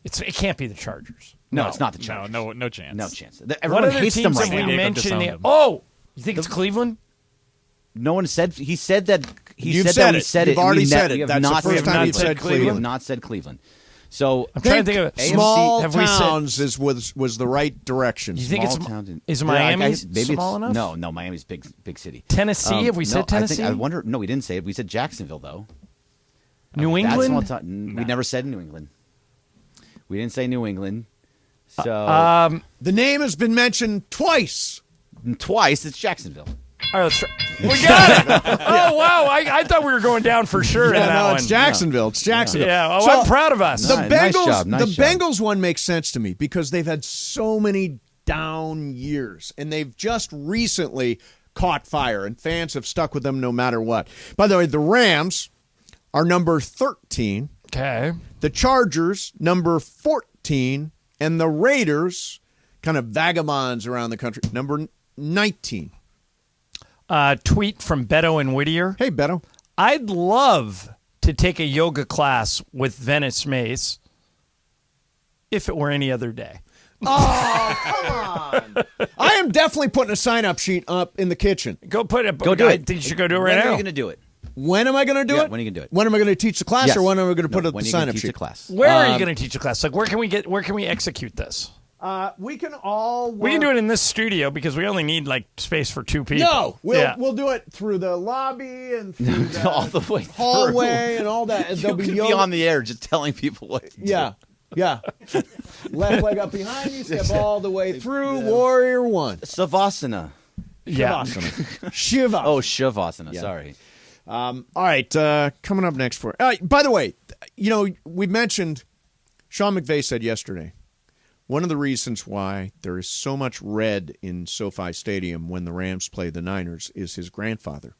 It can't be the Chargers. No, it's not the Chargers. No chance. No chance. What Everyone other hates them teams right have now. we mentioned? Oh, you think it's Cleveland? No one said. He said that. You've said said that we it. said You've it. already We said it. We have That's the not first said time you've Cleveland. said We have Cleveland. not said Cleveland. So I'm trying to think of it. Small have we said- towns was the right direction. You think Small it's towns. is Yeah, Miami maybe small it's, enough? No, Miami's big city. Tennessee? Have we said Tennessee? I wonder. No, we didn't say it. We said Jacksonville though. New That's England? small town. We never said New England. We didn't say New England. So the name has been mentioned twice. Twice. It's Jacksonville. All right, let's try. We got it. Oh, wow. I thought we were going down for sure in that no, one. it's Jacksonville. It's Jacksonville. Yeah. Oh, So, I'm proud of us. The Nice Bengals, job, nice the job. Bengals one makes sense to me because they've had so many down years, and they've just recently caught fire, and fans have stuck with them no matter what. By the way, the Rams are number 13. Okay. The Chargers, number 14, and the Raiders, kind of vagabonds around the country, number 19. Tweet from Beto and Whittier. Hey, Beto. I'd love to take a yoga class with Venice Mace if it were any other day. Oh, come on. I am definitely putting a sign-up sheet up in the kitchen. Go put it. Go do I it. think you should go do it right When now. are you going to do it? When am I going to do Yeah, it? when are you gonna do it? When am I going to teach the class, Yes. or when am I going to put up when the are you gonna sign-up teach sheet? the class? Where are you going to teach a class? Like, where can we execute this? We can all work. We can do it in this studio because we only need like space for 2 people. No, we'll do it through the lobby and through the all the way through. hallway and all that. And You there'll could be yoga- on the air just telling people what to do. Yeah. Left leg up behind you, step all the way through. Warrior 1. Savasana. Yeah. Shiva. Oh, Shavasana. Yeah. Sorry. All right, coming up next for by the way, we mentioned Sean McVay said yesterday one of the reasons why there is so much red in SoFi Stadium when the Rams play the Niners is his grandfather,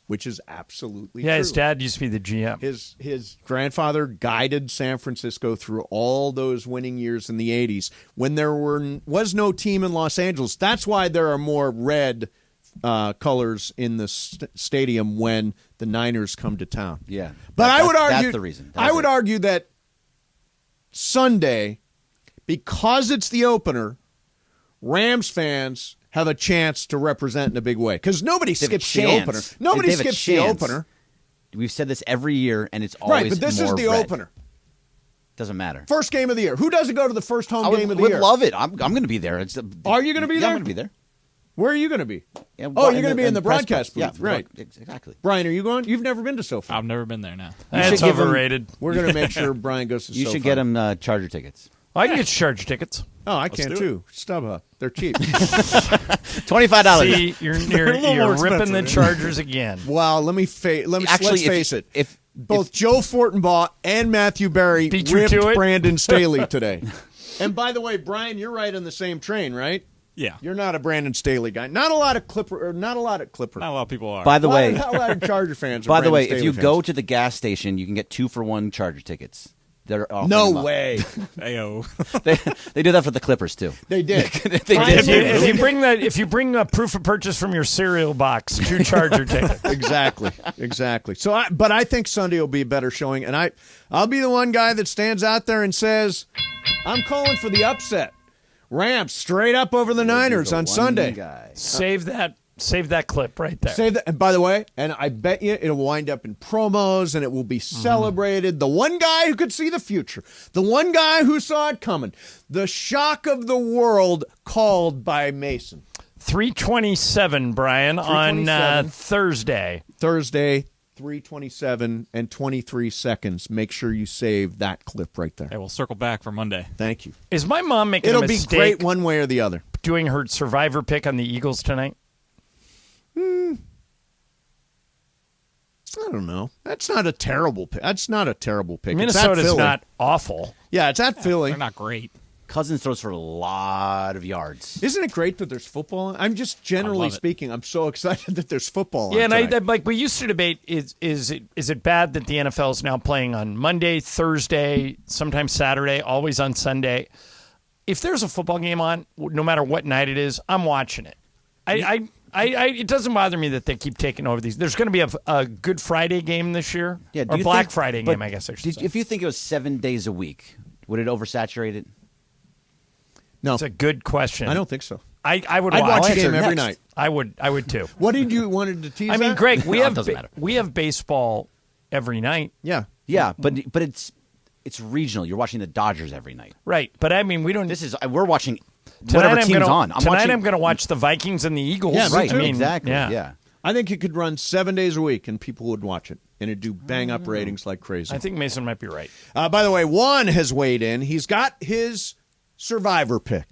which is absolutely true. His dad used to be the GM. His grandfather guided San Francisco through all those winning years in the 80s when there was no team in Los Angeles. That's why there are more red colors in the stadium when the Niners come to town. Yeah. But I would argue that's the reason. I would argue that Sunday because it's the opener, Rams fans have a chance to represent in a big way. Because nobody skips the opener. Nobody skips the opener. We've said this every year, and it's always right, but this more is the red. opener. Doesn't matter. First game of the year. Who doesn't go to the first home game of the year? I would love it. I'm going to be there. Are you going to be there? Yeah, I'm going to be there. Where are you going to be? Yeah, you're going to be in the broadcast booth. Yeah, right. Exactly. Brian, are you going? You've never been to SoFi. I've never been there now. That's overrated. We're going to make sure Brian goes to SoFi. You should get him Charger tickets. I can get Charger tickets. Oh, I can too. StubHub. They're cheap. $25. See, you're ripping the Chargers again. Well, let's face it. If both Joe Fortenbaugh and Matthew Berry Beat you ripped to it? Brandon Staley today. And by the way, Brian, you're right on the same train, right? Yeah. You're not a Brandon Staley guy. Not a lot of Clipper. Not a lot of people are. By the way, not a lot of Charger fans. By the way, Staley if you fans. go to the gas station, you can get 2-for-1 Charger tickets. They're no way. Ayo. They do that for the Clippers too. They did. They did. If you bring a proof of purchase from your cereal box, 2 Charger tickets. Exactly. So, I think Sunday will be a better showing, and I'll be the one guy that stands out there and says, "I'm calling for the upset." Rams straight up over the Niners on Sunday. Save that clip right there. Save that. And by the way, and I bet you it'll wind up in promos and it will be celebrated. The one guy who could see the future, the one guy who saw it coming, the shock of the world called by Mason. 3:27, Brian, on Thursday. Thursday, 3:27 and 23 seconds. Make sure you save that clip right there. Hey, we'll circle back for Monday. Thank you. Is my mom making It'll a be mistake great one way or the other. doing her survivor pick on the Eagles tonight? I don't know. That's not a terrible pick. Minnesota's not awful. Yeah, it's at Philly. They're not great. Cousins throws for a lot of yards. Isn't it great that there's football? I'm just generally speaking, I'm so excited that there's football on Yeah, and tonight. we used to debate is it bad that the NFL is now playing on Monday, Thursday, sometimes Saturday, always on Sunday? If there's a football game on, no matter what night it is, I'm watching it. It doesn't bother me that they keep taking over these. There's going to be a Good Friday game this year, or Black Friday game, I guess I should say. If you think it was 7 days a week, would it oversaturate it? No, it's a good question. I don't think so. I would I'd watch a it game every night. I would too. What did you wanted to tease? I mean, that? Greg, we matter. we have baseball every night. Yeah, but it's regional. You're watching the Dodgers every night, right? But I mean, we're watching whatever team's on. Tonight I'm going to watch the Vikings and the Eagles. Yeah, right. I mean, exactly. Yeah. I think you could run 7 days a week and people would watch it, and it'd do bang up ratings like crazy. I think Mason might be right. By the way, Juan has weighed in. He's got his survivor pick.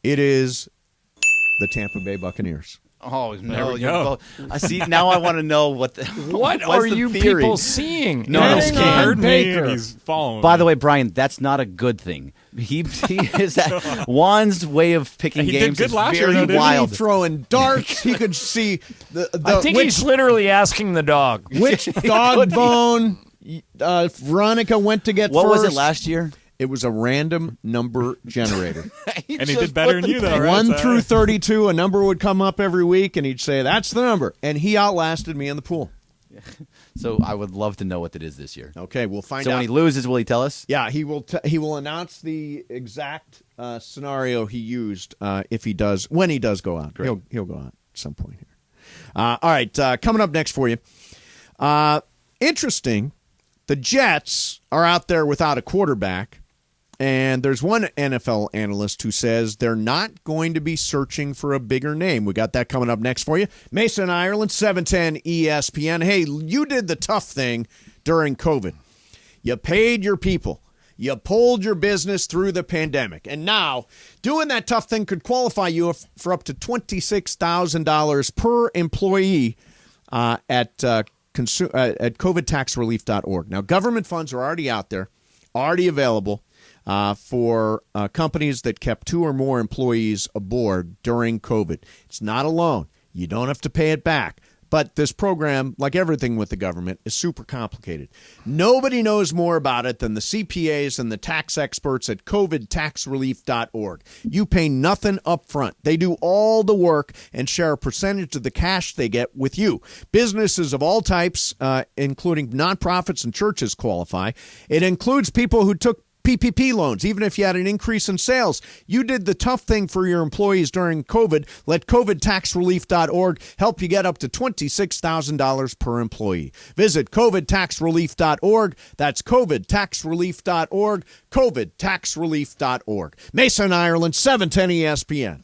It is the Tampa Bay Buccaneers. Oh, there we go. I see. Now I want to know what are you theory? People seeing? No, He's following. By the way, Brian, that's not a good thing. He is that Juan's way of picking He games did good is last very year, though, wild. He throwing darts. He could see I think he's literally asking the dog which dog bone Veronica went to get What first. was it last year? It was a random number generator. And he did better than you, though, right? 1 through 32, a number would come up every week, and he'd say, "That's the number." And he outlasted me in the pool. So I would love to know what it is this year. Okay, we'll find out. So when he loses, will he tell us? Yeah, he will. He will announce the exact scenario he used if he does when he does go out. Great. He'll go out at some point here. All right, coming up next for you. Interesting. The Jets are out there without a quarterback. And there's one NFL analyst who says they're not going to be searching for a bigger name. We got that coming up next for you. Mason, Ireland, 710 ESPN. Hey, you did the tough thing during COVID. You paid your people. You pulled your business through the pandemic. And now, doing that tough thing could qualify you for up to $26,000 per employee at covidtaxrelief.org. Now, government funds are already out there, already available. For companies that kept 2 or more employees aboard during COVID. It's not a loan. You don't have to pay it back. But this program, like everything with the government, is super complicated. Nobody knows more about it than the CPAs and the tax experts at covidtaxrelief.org. You pay nothing up front. They do all the work and share a percentage of the cash they get with you. Businesses of all types, including nonprofits and churches, qualify. It includes people who took PPP loans, even if you had an increase in sales. You did the tough thing for your employees during COVID. Let covidtaxrelief.org help you get up to $26,000 per employee. Visit covidtaxrelief.org. That's covidtaxrelief.org, covidtaxrelief.org. Mason, Ireland, 710 ESPN.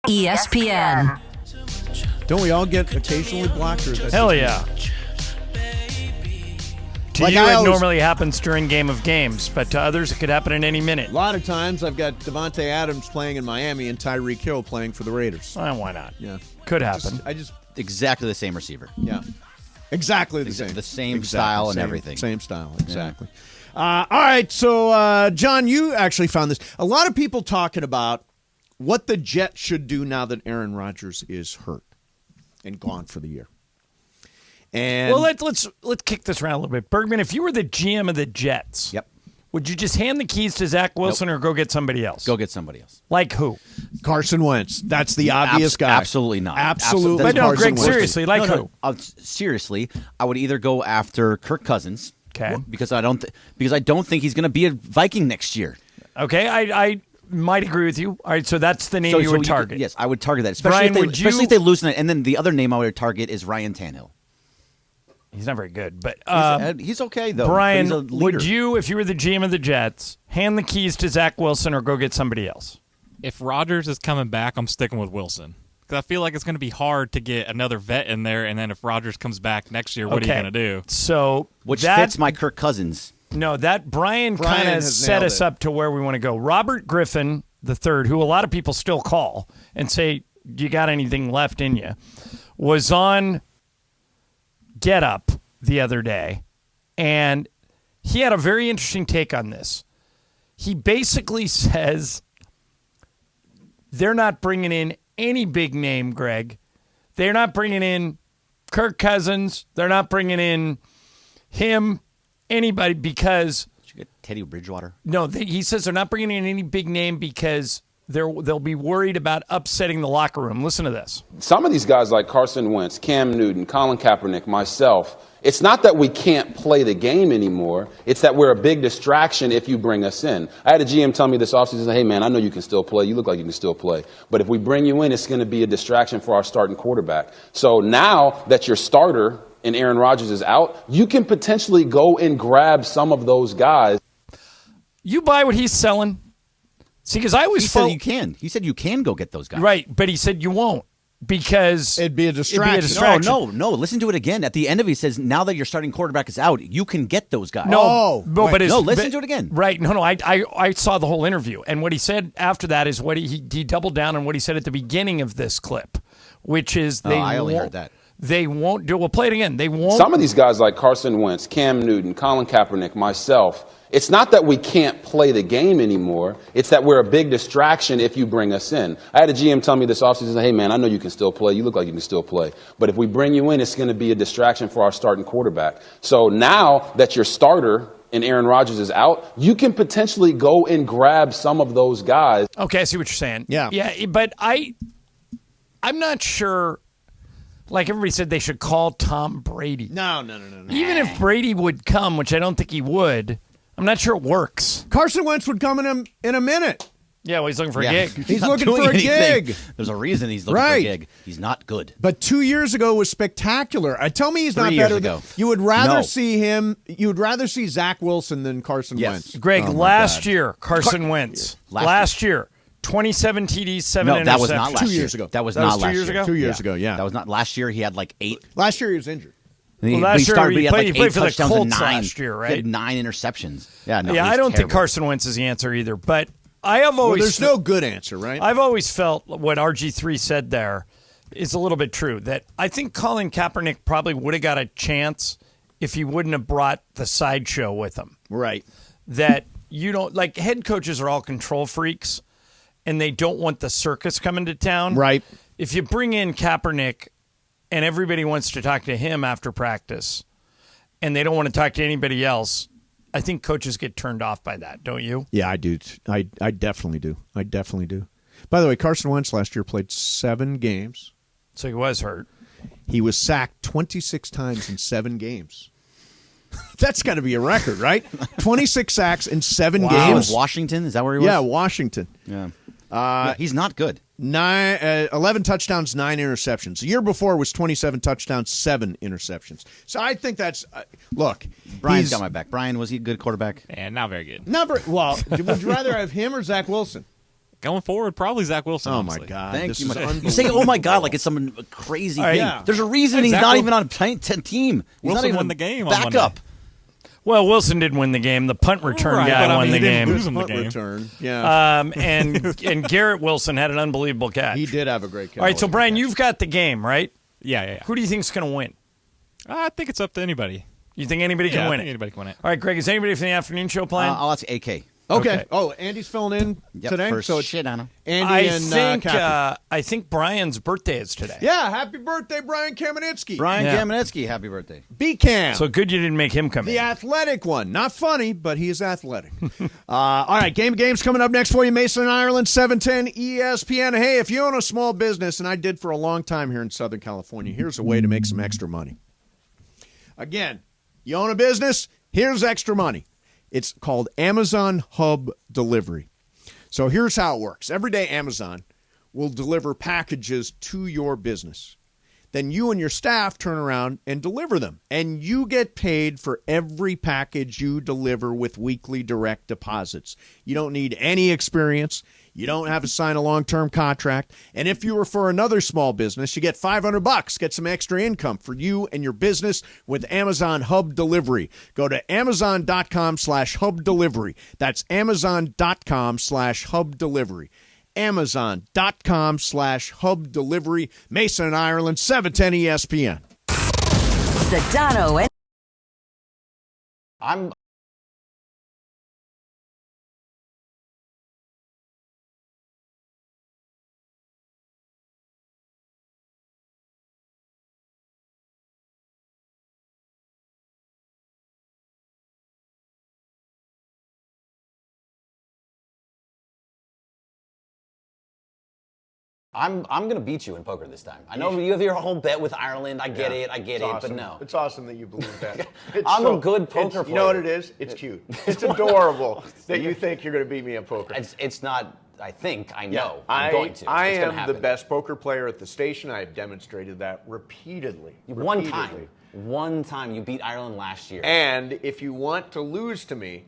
ESPN. Don't we all get occasionally blocked? Or hell yeah. To Like you, I it always- normally happens during game of games, but to others, it could happen at any minute. A lot of times I've got Devontae Adams playing in Miami and Tyreek Hill playing for the Raiders. Why not? Yeah. Could happen. I just Exactly the same receiver. yeah. Exactly the same. The same Exactly, style and same- everything. Same style, exactly. All right, so John, you actually found this. A lot of people talking about what the Jets should do now that Aaron Rodgers is hurt and gone for the year. And Well, let's kick this around a little bit. Bergman, if you were the GM of the Jets, Yep. would you just hand the keys to Zach Wilson or go get somebody else? Go get somebody else. Like who? Carson Wentz. That's the obvious guy. Absolutely not. Absolutely. But no, Carson Greg, Wentz. seriously, like who? Seriously, I would either go after Kirk Cousins. Okay. Because I don't think he's going to be a Viking next year. Okay, I might agree with you. All right, so that's the name you would target. Yes, I would target that. Especially, Brian, if they, would you- especially if they lose tonight. And then the other name I would target is Ryan Tannehill. He's not very good, but He's okay, though. Brian, But he's a leader. would you, if you were the GM of the Jets, hand the keys to Zach Wilson or go get somebody else? If Rodgers is coming back, I'm sticking with Wilson. Because I feel like it's going to be hard to get another vet in there, and then if Rodgers comes back next year, what are you going to do? So Which that, fits my Kirk Cousins. No, that Brian kind of has set nailed us it. up to where we want to go. Robert Griffin, III, who a lot of people still call and say, you got anything left in you, was on Get Up the other day, and he had a very interesting take on this. He basically says they're not bringing in any big name, Greg. They're not bringing in Kirk Cousins. They're not bringing in him, anybody, because... Did you get Teddy Bridgewater? No, he says they're not bringing in any big name because they'll be worried about upsetting the locker room. Listen to this. Some of these guys like Carson Wentz, Cam Newton, Colin Kaepernick, myself, it's not that we can't play the game anymore. It's that we're a big distraction if you bring us in. I had a GM tell me this offseason, hey, man, I know you can still play. You look like you can still play. But if we bring you in, it's going to be a distraction for our starting quarterback. So now that your starter and Aaron Rodgers is out, you can potentially go and grab some of those guys. You buy what he's selling? See, because I always He said you can. He said you can go get those guys. Right, but he said you won't because it'd be a distraction. No. Listen to it again. At the end of it, he says, now that your starting quarterback is out, you can get those guys. Listen to it again. Right. No, I saw the whole interview. And what he said after that is what he doubled down on what he said at the beginning of this clip, which is I only heard that. They won't do. We'll play it again. They won't. Some of these guys like Carson Wentz, Cam Newton, Colin Kaepernick, myself, it's not that we can't play the game anymore. It's that we're a big distraction if you bring us in. I had a GM tell me this offseason, hey, man, I know you can still play. You look like you can still play. But if we bring you in, it's going to be a distraction for our starting quarterback. So now that your starter and Aaron Rodgers is out, you can potentially go and grab some of those guys. Okay, I see what you're saying. Yeah. Yeah, but I'm not sure. Like everybody said, they should call Tom Brady. No. Even if Brady would come, which I don't think he would, I'm not sure it works. Carson Wentz would come in a minute. Yeah, well, he's looking for a gig. He's looking for a gig. There's a reason he's looking for a gig. He's not good. But 2 years ago was spectacular. Tell me he's not better than you would rather see him. You would rather see Zach Wilson than Carson Wentz. Greg, last year, Carson Wentz. Last year. 27 TDs, 7 interceptions. No, that was not last 2 years ago. That was not last 2 years year. ago? 2 years ago, yeah. That was not last year. He had like 8. Last year he was injured. Well, last year he played for the Colts last year, right? He had 9 interceptions. Yeah, I don't think Carson Wentz is the answer either. But I have always there's no good answer, right? I've always felt what RG3 said there is a little bit true. That I think Colin Kaepernick probably would have got a chance if he wouldn't have brought the sideshow with him. Right. That you don't like head coaches are all control freaks. And they don't want the circus coming to town. Right. If you bring in Kaepernick and everybody wants to talk to him after practice and they don't want to talk to anybody else, I think coaches get turned off by that, don't you? Yeah, I do. I definitely do. I definitely do. By the way, Carson Wentz last year played 7 games. So he was hurt. He was sacked 26 times in 7 games. That's got to be a record, right? 26 sacks in 7 games. Washington? Is that where he was? Yeah, Washington. Yeah. He's not good. 11 touchdowns, 9 interceptions. The year before was 27 touchdowns, 7 interceptions. So I think that's look. Brian's got my back. Brian, was he a good quarterback? And not very good. Well, would you rather have him or Zach Wilson? Going forward, probably Zach Wilson. Oh honestly. my God! Thank you. You say, "Oh my God," like it's some crazy thing. Yeah. There's a reason he's not even on a team. He's Wilson not even won the game. Backup. Well, Wilson didn't win the game. The punt return guy won the game. Lose him the game. Return. Yeah. And Garrett Wilson had an unbelievable catch. He did have a great catch. All right, so Brian, you've got the game, right? Yeah. Who do you think's going to win? I think it's up to anybody. You think anybody can win it? Anybody can win it. All right, Greg, is anybody from the afternoon show playing? I'll ask AK. Okay. Oh, Andy's filling in today. So shit, Anna. Andy and I think Brian's birthday is today. Yeah, happy birthday, Brian Kamenetsky. Brian Kamenetsky, happy birthday. B-Cam. So good you didn't make him come in. The athletic one. Not funny, but he is athletic. All right, game's coming up next for you. Mason, Ireland, 710 ESPN. Hey, if you own a small business, and I did for a long time here in Southern California, here's a way to make some extra money. Again, you own a business, here's extra money. It's called Amazon Hub Delivery. So here's how it works. Every day Amazon will deliver packages to your business. Then you and your staff turn around and deliver them. And you get paid for every package you deliver with weekly direct deposits. You don't need any experience. You don't have to sign a long-term contract. And if you refer another small business, you get $500. Get some extra income for you and your business with Amazon Hub Delivery. Go to Amazon.com/Hub Delivery. That's Amazon.com/Hub Delivery. Amazon.com/Hub Delivery. Mason and Ireland, 710 ESPN. Sedano and I'm going to beat you in poker this time. I know you have your whole bet with Ireland. I get it, awesome. but no. It's awesome that you believe that. I'm a good poker player. You know what it is? It's cute. It's adorable that you think you're going to beat me in poker. It's not, I think, I know. Yeah, I'm going to. I It's gonna am happen. the best poker player at the station. I have demonstrated that repeatedly. One time you beat Ireland last year. And if you want to lose to me,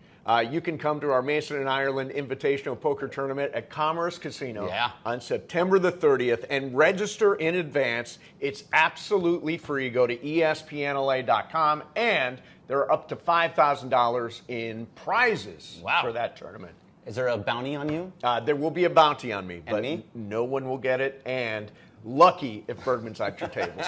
you can come to our Mason and Ireland Invitational Poker Tournament at Commerce Casino on September the 30th and register in advance. It's absolutely free. Go to ESPNLA.com, and there are up to $5,000 in prizes for that tournament. Is there a bounty on you? There will be a bounty on me, And but me? no one will get it, and lucky if Bergman's at your table.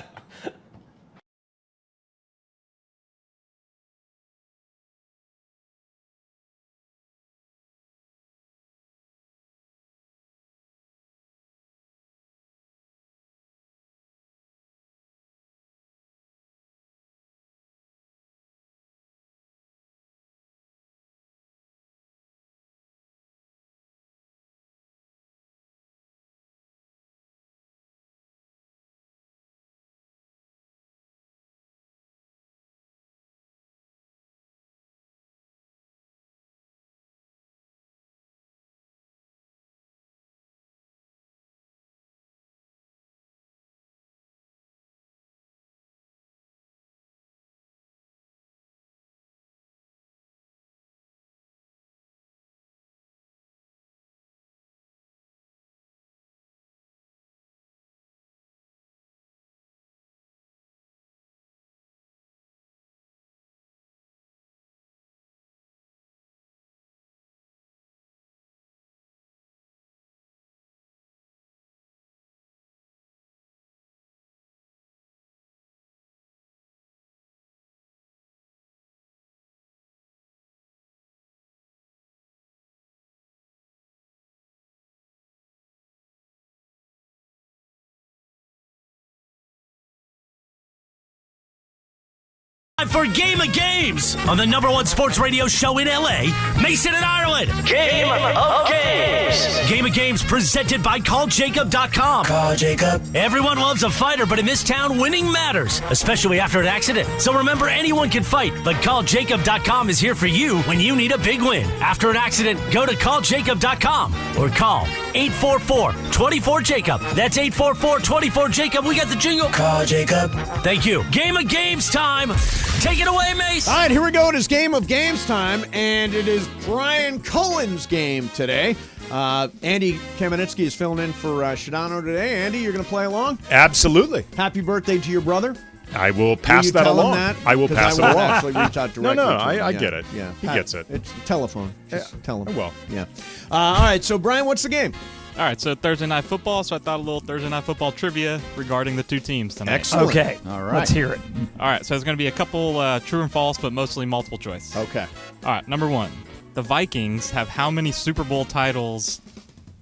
For Game of Games on the #1 sports radio show in LA, Mason and Ireland. Game of Games. Game of Games presented by CallJacob.com. Call Jacob. Everyone loves a fighter, but in this town, winning matters, especially after an accident. So remember, anyone can fight, but CallJacob.com is here for you when you need a big win. After an accident, go to CallJacob.com or call 844-24-JACOB. That's 844-24-JACOB. We got the jingle. Call Jacob. Thank you. Game of Games time. Take it away, Mace. All right, here we go. It is Game of Games time, and it is Brian Cullen's game today. Andy Kamenetsky is filling in for Shadano today. Andy, you're going to play along? Absolutely. Happy birthday to your brother. I will pass that along. I will pass it along. Actually reach out directly. No, to him. I get it. Yeah, he gets it. It's telephone. Just tell him. Well, yeah. All right. So, Brian, what's the game? All right, so Thursday Night Football, so I thought a little Thursday Night Football trivia regarding the two teams tonight. Excellent. Okay. All right. Let's hear it. All right, so there's going to be a couple true and false, but mostly multiple choice. Okay. All right, number one. The Vikings have how many Super Bowl titles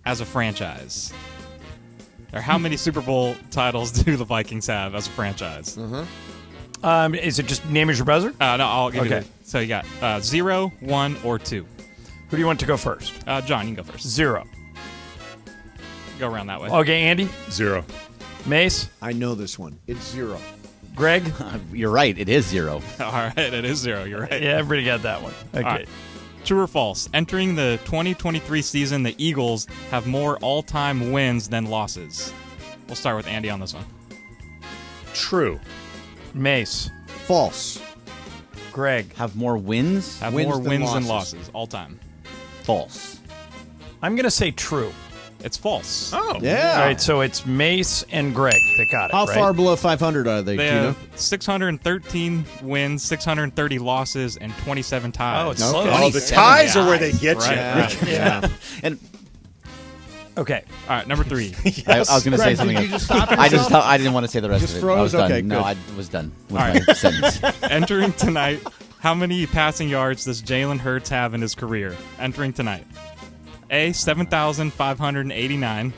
as a franchise? Or how many Super Bowl titles do the Vikings have as a franchise? Is it just name as your buzzer? No, I'll give you Okay. So you got 0, 1, or 2. Who do you want to go first? John, you can go first. 0. Go around that way. Okay, Andy? 0. Mace? I know this one. It's 0. Greg? You're right. It is 0. All right, it is 0. You're right. Yeah, everybody got that one. Okay. All right. True or false? Entering the 2023 season, the Eagles have more all-time wins than losses. We'll start with Andy on this one. True. Mace? False. Greg? Have more wins? Have more wins than losses all time. False. I'm going to say true. It's false. Oh. Yeah. All right, so it's Mace and Greg that got it. How right? far below 500 are they, They Gino? have 613 wins, 630 losses, and 27 ties. Oh, it's close. Oh, the ties are where they get you. Right. Yeah. And Okay. All right, number 3. I was going to say Greg, something. did you just stop I yourself? I didn't want to say the rest Just of it. froze? I was done. Okay, No, good. I was done with All my right. sentence. Entering tonight, how many passing yards does Jalen Hurts have in his career? Entering tonight. A, 7,589.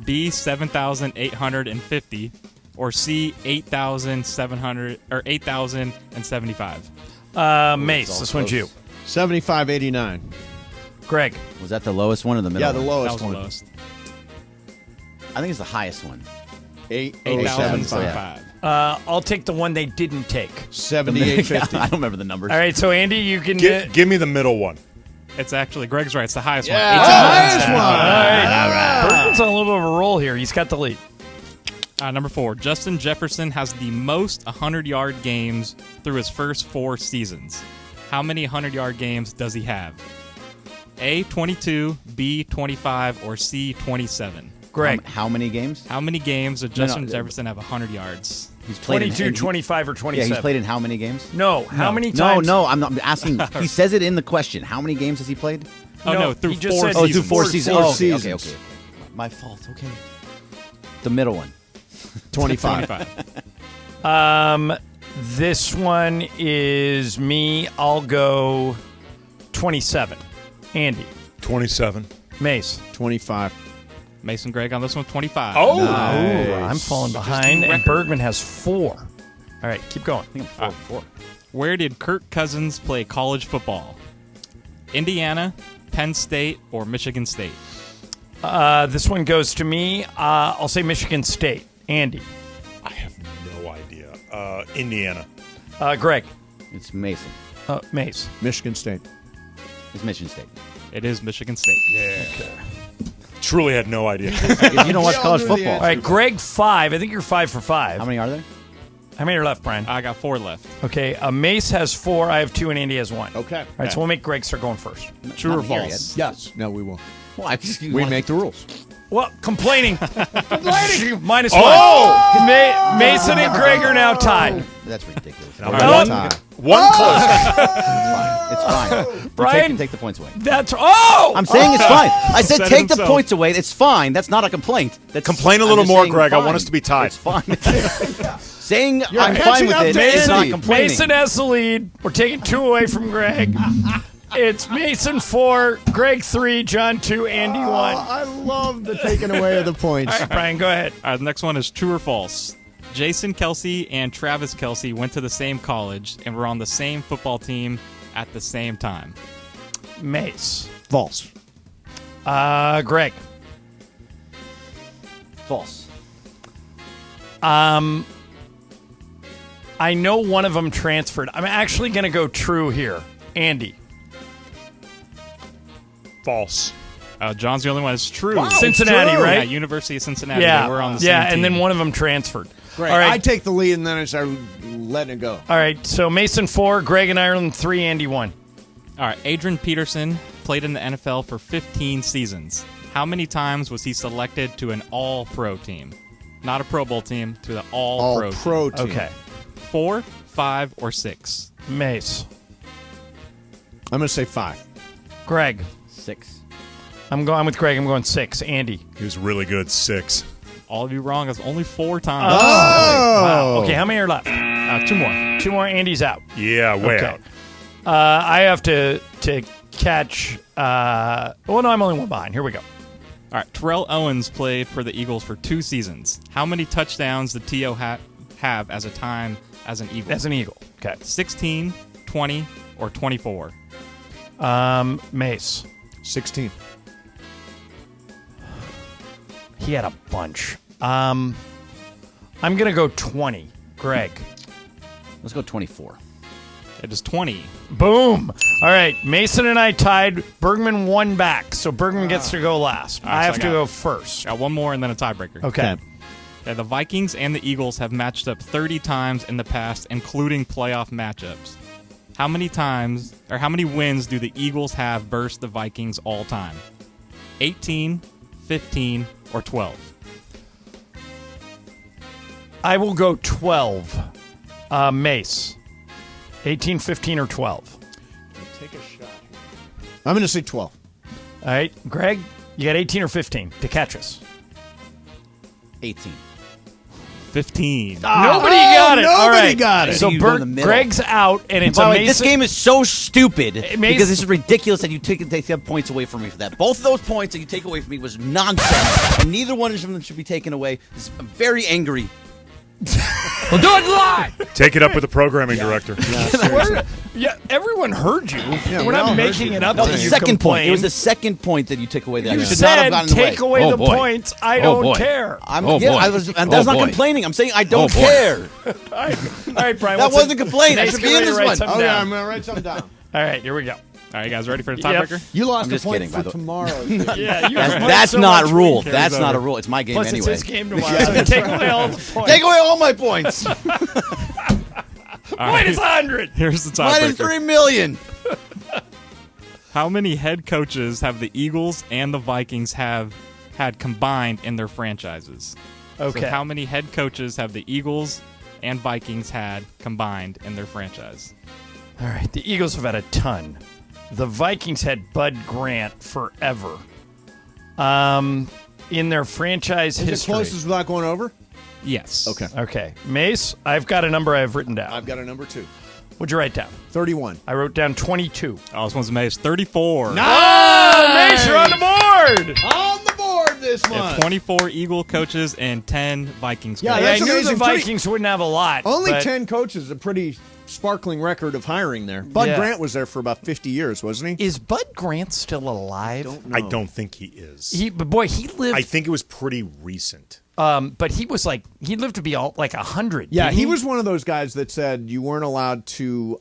B, 7,850. Or C, 8,700 or 8,075. Mace, this one's you. 75.89. Greg. Was that the lowest one or the middle? Yeah, the one? That lowest was the one. lowest. I think it's the highest one. 8,075. I'll take the one they didn't take. 78.50. I don't remember the numbers. All right, so Andy, you can Give me the middle one. It's actually, Greg's right. It's the highest Yeah, one. the highest one. All right. Bergman's on a little bit of a roll here. He's got the lead. Number 4, Justin Jefferson has the most 100-yard games through his first 4 seasons. How many 100-yard games does he have? A, 22, B, 25, or C, 27? Greg. How many games? How many games does Justin Jefferson have 100 yards? He's played 22, 25, or 27. Yeah, he's played in how many games? No. How many times? No, I'm not asking. He says it in the question. How many games has he played? Oh, no, through he just 4 said seasons. Through 4 seasons. Four Oh, seasons. okay. My fault. Okay. The middle one. 25. This one is me. I'll go 27. Andy. 27. Mace. 25. Mason Greg on this one, 25. Oh! Nice. Ooh, I'm falling behind, and Bergman has 4. All right, keep going. I think I'm 4. Where did Kirk Cousins play college football? Indiana, Penn State, or Michigan State? This one goes to me. I'll say Michigan State. Andy. I have no idea. Indiana. Greg. It's Mason. Mace. Michigan State. It's Michigan State. It is Michigan State. Yeah. Okay. Truly had no idea. You don't watch college football. All right, Greg, 5. I think you're 5 for 5. How many are there? How many are left, Brian? I got 4 left. Okay, Mace has 4. I have 2, and Andy has 1. Okay. All right, so we'll make Greg start going first. True or Not here false? Yes. No, we won't. Why? We make the rules. Well, complaining. -1. Mason and Greg are now tied. That's ridiculous. Now, One close. It's fine. Brian, Take the points away. That's I'm saying it's fine. I said Said take the himself. points away. It's fine. That's not a complaint. That's, Complain a I'm little just more, saying Greg. I fine. want us to be tied. It's fine. Saying You're I'm fine catching with up it to is not Andy. complaining. Mason has the lead. We're taking 2 away from Greg. It's Mason 4, Greg 3, John 2, Andy 1. I love the taking away of the points. All right, Brian, go ahead. All right, the next one is true or false. Jason Kelsey and Travis Kelsey went to the same college and were on the same football team at the same time. Mace. False. Greg. False. I know one of them transferred. I'm actually going to go true here. Andy. False. John's the only one that's true. Wow, Cincinnati, true. right? Yeah, University of Cincinnati. Yeah, They were on the yeah, same and team. then one of them transferred. Great. All right. I take the lead, and then I start letting it go. All right, so Mason 4, Greg and Ireland 3, Andy 1. All right, Adrian Peterson played in the NFL for 15 seasons. How many times was he selected to an all-pro team? Not a Pro Bowl team, to the all-pro team. All-pro team. Okay. 4, 5, or 6? Mace. I'm going to say 5. Greg. 6. I'm going with Greg. I'm going 6. Andy. He was really good. 6. All of you wrong. It's only 4 times. Oh. Wow. Okay, how many are left? 2 more. 2 more. Andy's out. Yeah, way Okay. out. I have to catch. Well, no, I'm only 1 behind. Here we go. All right, Terrell Owens played for the Eagles for 2 seasons. How many touchdowns did T.O. have as a time as an Eagle? As an Eagle. Okay. 16, 20, or 24? Mace. 16. He had a bunch. I'm going to go 20. Greg. Let's go 24. It is 20. Boom. All right. Mason and I tied. Bergman won back, so Bergman gets to go last. All right, I so have I to got- go first. Got 1 more and then a tiebreaker. Okay. Yeah, the Vikings and the Eagles have matched up 30 times in the past, including playoff matchups. How many times, or how many wins do the Eagles have versus the Vikings all time? 18, 15, or 12? I will go 12. Mace. 18, 15, or 12. Take a shot. I'm going to say 12. All right. Greg, you got 18 or 15 to catch us? 18. 15. Nobody got it. All right. Got it. So Greg's out, and it's amazing. This game is so stupid because this is ridiculous that you take points away from me for that. Both of those points that you take away from me was nonsense, and neither one of them should be taken away. I'm very angry. We'll do it live. Take it up with the programming director. Yeah, everyone heard you. Yeah, We're not making it up. No, to the you second complain. point. It was the second point that you took away. That You should not have said gotten take away the boy. points. I don't care. That's not complaining. I'm saying I don't care. All right, Brian. That wasn't complaining. I should be in this one. Okay, I'm going to write something down. All right, here we go. All right, you guys ready for the tiebreaker? You lost I'm a just point kidding, for tomorrow. Yeah, that's not a rule. That's not a rule. It's my game Plus, anyway. it's his game tomorrow. So take away all the points. Take away all my points. Minus 100. Here's the tiebreaker. Minus 3 million. How many head coaches have the Eagles and the Vikings have had combined in their franchises? Okay. So how many head coaches have the Eagles and Vikings had combined in their franchise? All right, the Eagles have had a ton. The Vikings had Bud Grant forever. In their franchise history. Is it closest without going over? Yes. Okay. Mace, I've got a number I've written down. I've got a number 2. What'd you write down? 31. I wrote down 22. Oh, this one's Mace. 34. Nice! Mace, you're on the board! On the board this month. 24 Eagle coaches and 10 Vikings Yeah, coaches. I that's knew amazing. the Vikings wouldn't have a lot. Only but 10 coaches, a pretty sparkling record of hiring there. Bud Grant was there for about 50 years, wasn't he? Is Bud Grant still alive? I don't think he is. But boy, he lived. I think it was pretty recent. But he was he lived to be like 100. Yeah, didn't he was one of those guys that said you weren't allowed to.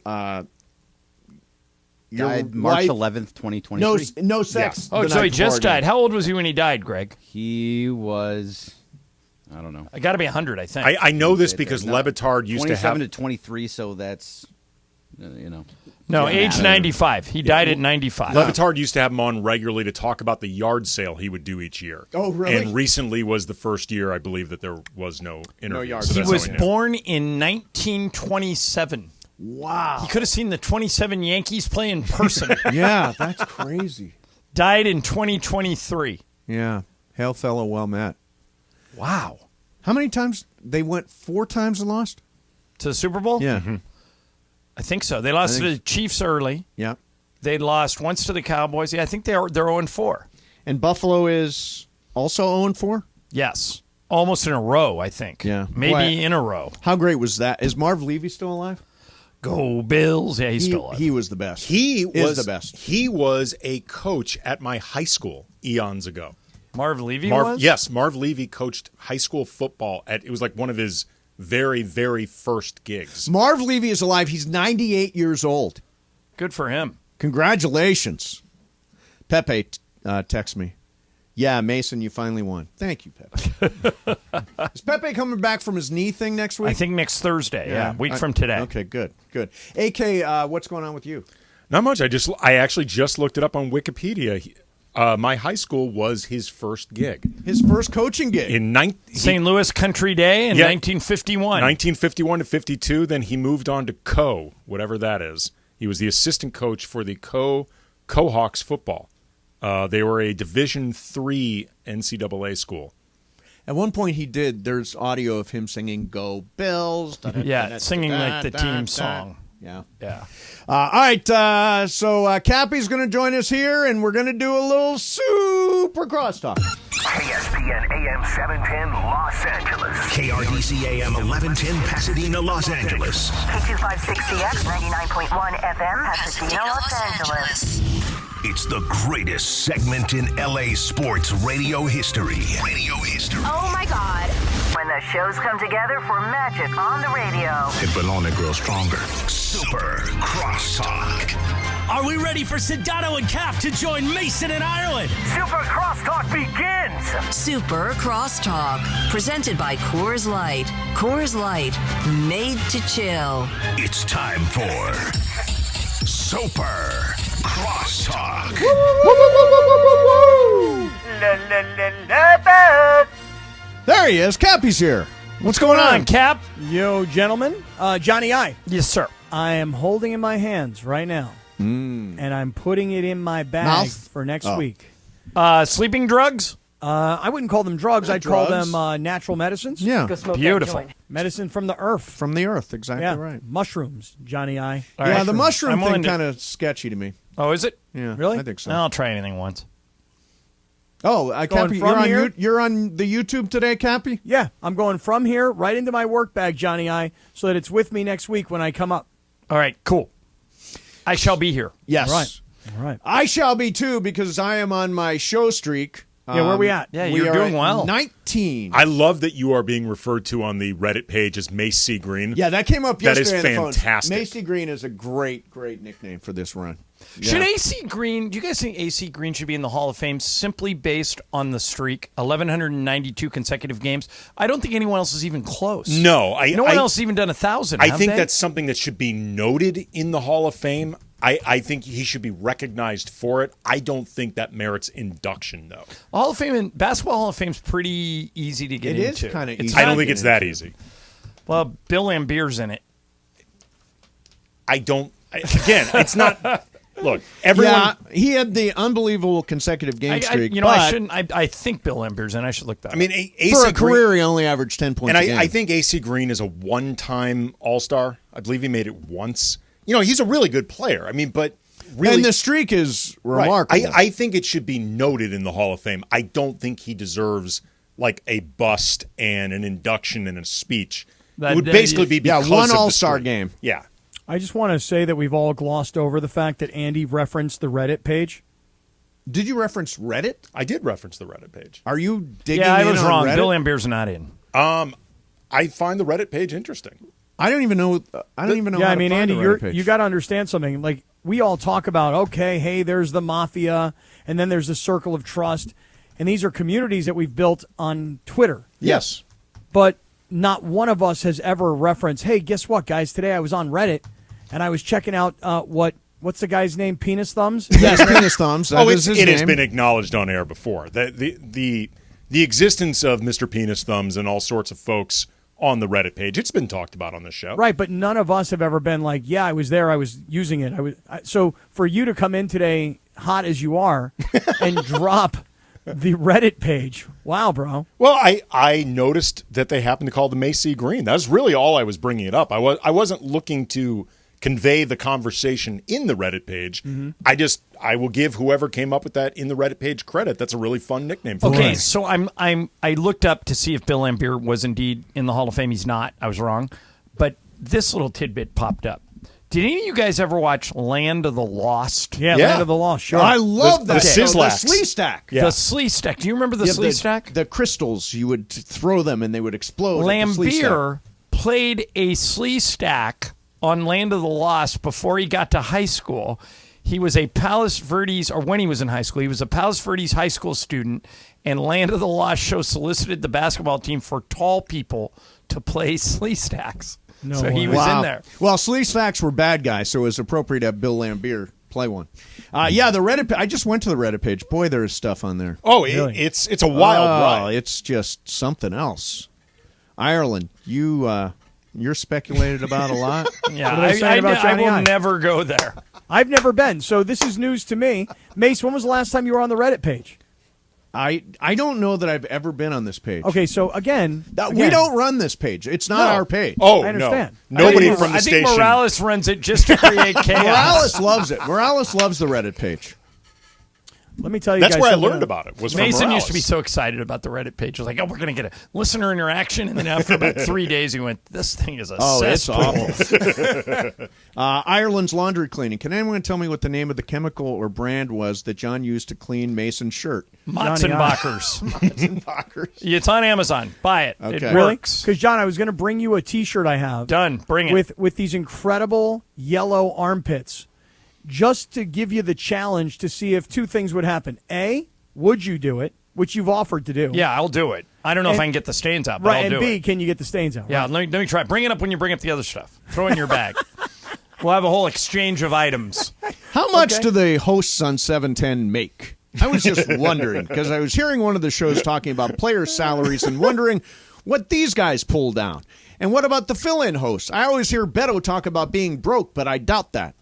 Died March 11th, 2023. No sex. Oh, so he just died. How old was he when he died, Greg? He was, I don't know. I got to be 100, I think. I know this because Levitard used to have 27 to 23, so that's, No, age 95. He died at 95. Levitard used to have him on regularly to talk about the yard sale he would do each year. Oh, really? And recently was the first year, I believe, that there was no interview. yard so sale. He was born in 1927. Wow. He could have seen the 27 Yankees play in person. Yeah, that's crazy. Died in 2023. Yeah. Hail fellow, well met. Wow. How many times? They went 4 times and lost? To the Super Bowl? Yeah. Mm-hmm. I think so. They lost to the Chiefs early. Yeah. They lost once to the Cowboys. Yeah, I think they're 0-4. And Buffalo is also 0-4? Yes. Almost in a row, I think. Yeah. Maybe Boy, in a row. How great was that? Is Marv Levy still alive? Go Bills. Yeah, he's still alive. He was the best. He was the best. He was a coach at my high school eons ago. Marv Levy was? Yes, Marv Levy coached high school football. It was like one of his very, very first gigs. Marv Levy is alive. He's 98 years old. Good for him. Congratulations. Pepe text me. Yeah, Mason, you finally won. Thank you, Pepe. Is Pepe coming back from his knee thing next week? I think next Thursday. Yeah, week from today. Okay, good. AK, what's going on with you? Not much. I actually just looked it up on Wikipedia. My high school was his first gig. His first coaching gig. In St. Louis Country Day in 1951. 1951 to 52. Then he moved on to Co, whatever that is. He was the assistant coach for the Co-Hawks football. They were a Division III NCAA school. At one point he did, there's audio of him singing Go Bills. Yeah, singing like the team song. Yeah. All right, so Cappy's going to join us here, and we're going to do a little super crosstalk. ESPN AM 710 Los Angeles. KRDC AM 1110 Pasadena, Los Angeles. K256CX 99.1 FM Pasadena, Los Angeles. It's the greatest segment in LA sports radio history. Oh my God. When the shows come together for magic on the radio. It will only grow stronger. Super Crosstalk. Are we ready for Sedano and Cap to join Mason in Ireland? Super Crosstalk begins. Super Crosstalk. Presented by Coors Light. Coors Light. Made to chill. It's time for Super Crosstalk. There he is. Cappy's here. What's going on, Cap? Yo, gentlemen. Johnny I. Yes, sir. I am holding in my hands right now, and I'm putting it in my bag Mouth? for next Oh. week. Sleeping drugs? I wouldn't call them drugs. I'd call them natural medicines. Yeah. Go smoke that Beautiful. joint. Medicine from the earth. From the earth, exactly Yeah. right. Mushrooms, Johnny I. All Yeah, right. the mushroom I'm thing willing to- kind of sketchy to me. Oh, is it? Yeah, Really? I think so. I'll try anything once. Oh, Going Cappy, from here? you're on the YouTube today, Cappy? Yeah, I'm going from here right into my work bag, Johnny I, so that it's with me next week when I come up. All right, cool. I shall be here. Yes. All right. I shall be too because I am on my show streak. Yeah, where are we at? Yeah, we you're are doing at well. 19. I love that you are being referred to on the Reddit page as Mace C. Green. Yeah, that came up That is yesterday on the phone. fantastic. Macy Green is a great nickname for this run. Should Yeah. AC Green, do you guys think AC Green should be in the Hall of Fame simply based on the streak, 1,192 consecutive games? I don't think anyone else is even close. No, no one else has even done 1,000. I have think they? that's something that should be noted in the Hall of Fame. I think he should be recognized for it. I don't think that merits induction, though. Hall of Fame and Basketball Hall of Fame's pretty easy to get It into. is kind of It's easy. I not- don't think it's that easy. Well, Bill Lambier's in it. It's not. Look, everyone. Yeah, he had the unbelievable consecutive game streak. I shouldn't. I think Bill Lambier's in. I should look that. I mean, AC for a Green, career, he only averaged 10 points and a game. I think AC Green is a one-time All-Star. I believe he made it once. You know, he's a really good player. I mean, but really, and the streak is right. remarkable. I think it should be noted in the Hall of Fame. I don't think he deserves like a bust and an induction and a speech. It would basically be because one of the All-Star streak. game. Yeah. I just want to say that we've all glossed over the fact that Andy referenced the Reddit page. Did you reference Reddit? I did reference the Reddit page. Are you digging Yeah, I in was on wrong. Reddit? Bill Lambier's not in. I find the Reddit page interesting. I don't even know. I don't even know. Yeah, how I to mean, find Andy, the Reddit page. you got to understand something. Like, we all talk about, okay, hey, there's the mafia, and then there's the circle of trust, and these are communities that we've built on Twitter. Yes. But not one of us has ever referenced, hey, guess what, guys? Today I was on Reddit, and I was checking out what's the guy's name? Penis Thumbs? Yes, Penis Thumbs. That is his it has name. been acknowledged on air before. The existence of Mr. Penis Thumbs and all sorts of folks on the Reddit page. It's been talked about on this show. Right, but none of us have ever been like, yeah, I was there, I was using it. So for you to come in today, hot as you are, and drop the Reddit page, wow, bro. Well, I noticed that they happened to call the Macy Green. That was really all I was bringing it up. I wasn't looking to convey the conversation in the Reddit page. Mm-hmm. I will give whoever came up with that in the Reddit page credit. That's a really fun nickname for Okay, me. so I looked up to see if Bill Lambier was indeed in the Hall of Fame. He's not. I was wrong. But this little tidbit popped up. Did any of you guys ever watch Land of the Lost? Yeah, Land of the Lost, sure. I love that. The show. The Sizzlacks. Slee Stack. Yeah. The Slee Stack. Do you remember the Yeah, Slee Stack? The crystals, you would throw them and they would explode. at the Slee Stack. Lambier played a Slee Stack on Land of the Lost before he got to high school. He was a Palos Verdes, or when he was in high school, he was a Palos Verdes high school student, and Land of the Lost show solicited the basketball team for tall people to play Slee Stacks. No so he way. was in there. Well, Slee Stacks were bad guys, so it was appropriate to have Bill Lambier play one. Yeah, the Reddit. I just went to the Reddit page. Boy, there's stuff on there. Oh, Really? it's a wild ride. It's just something else. Ireland, you're speculated about a lot. Yeah, What are they saying about I Johnny will I? never go there. I've never been, so this is news to me. Mace, when was the last time you were on the Reddit page? I don't know that I've ever been on this page. Okay, so again, We don't run this page. It's not our page. Oh, I understand. no. Nobody I think, from the I think station. Morales runs it just to create chaos. Morales loves it. Morales loves the Reddit page. Let me tell you That's guys where I something. learned about it. Was from Mason Morales. used to be so excited about the Reddit page. He was like, oh, we're going to get a listener interaction. And then after about 3 days, he went, this thing is a It's cesspool. awful. Ireland's laundry cleaning. Can anyone tell me what the name of the chemical or brand was that John used to clean Mason's shirt? Matzenbachers. It's on Amazon. Buy it. Okay. It Really? works. Because, John, I was going to bring you a T-shirt I have. Done. Bring it. With these incredible yellow armpits, just to give you the challenge to see if two things would happen. A, would you do it, which you've offered to do? Yeah, I'll do it. I don't know if And- I can get the stains out, but Right, I'll and do B, it. can you get the stains out? Yeah, Right. let me try. Bring it up when you bring up the other stuff. Throw it in your bag. We'll have a whole exchange of items. How much Okay. do the hosts on 710 make? I was just wondering, because I was hearing one of the shows talking about player salaries and wondering what these guys pull down. And what about the fill-in hosts? I always hear Beto talk about being broke, but I doubt that.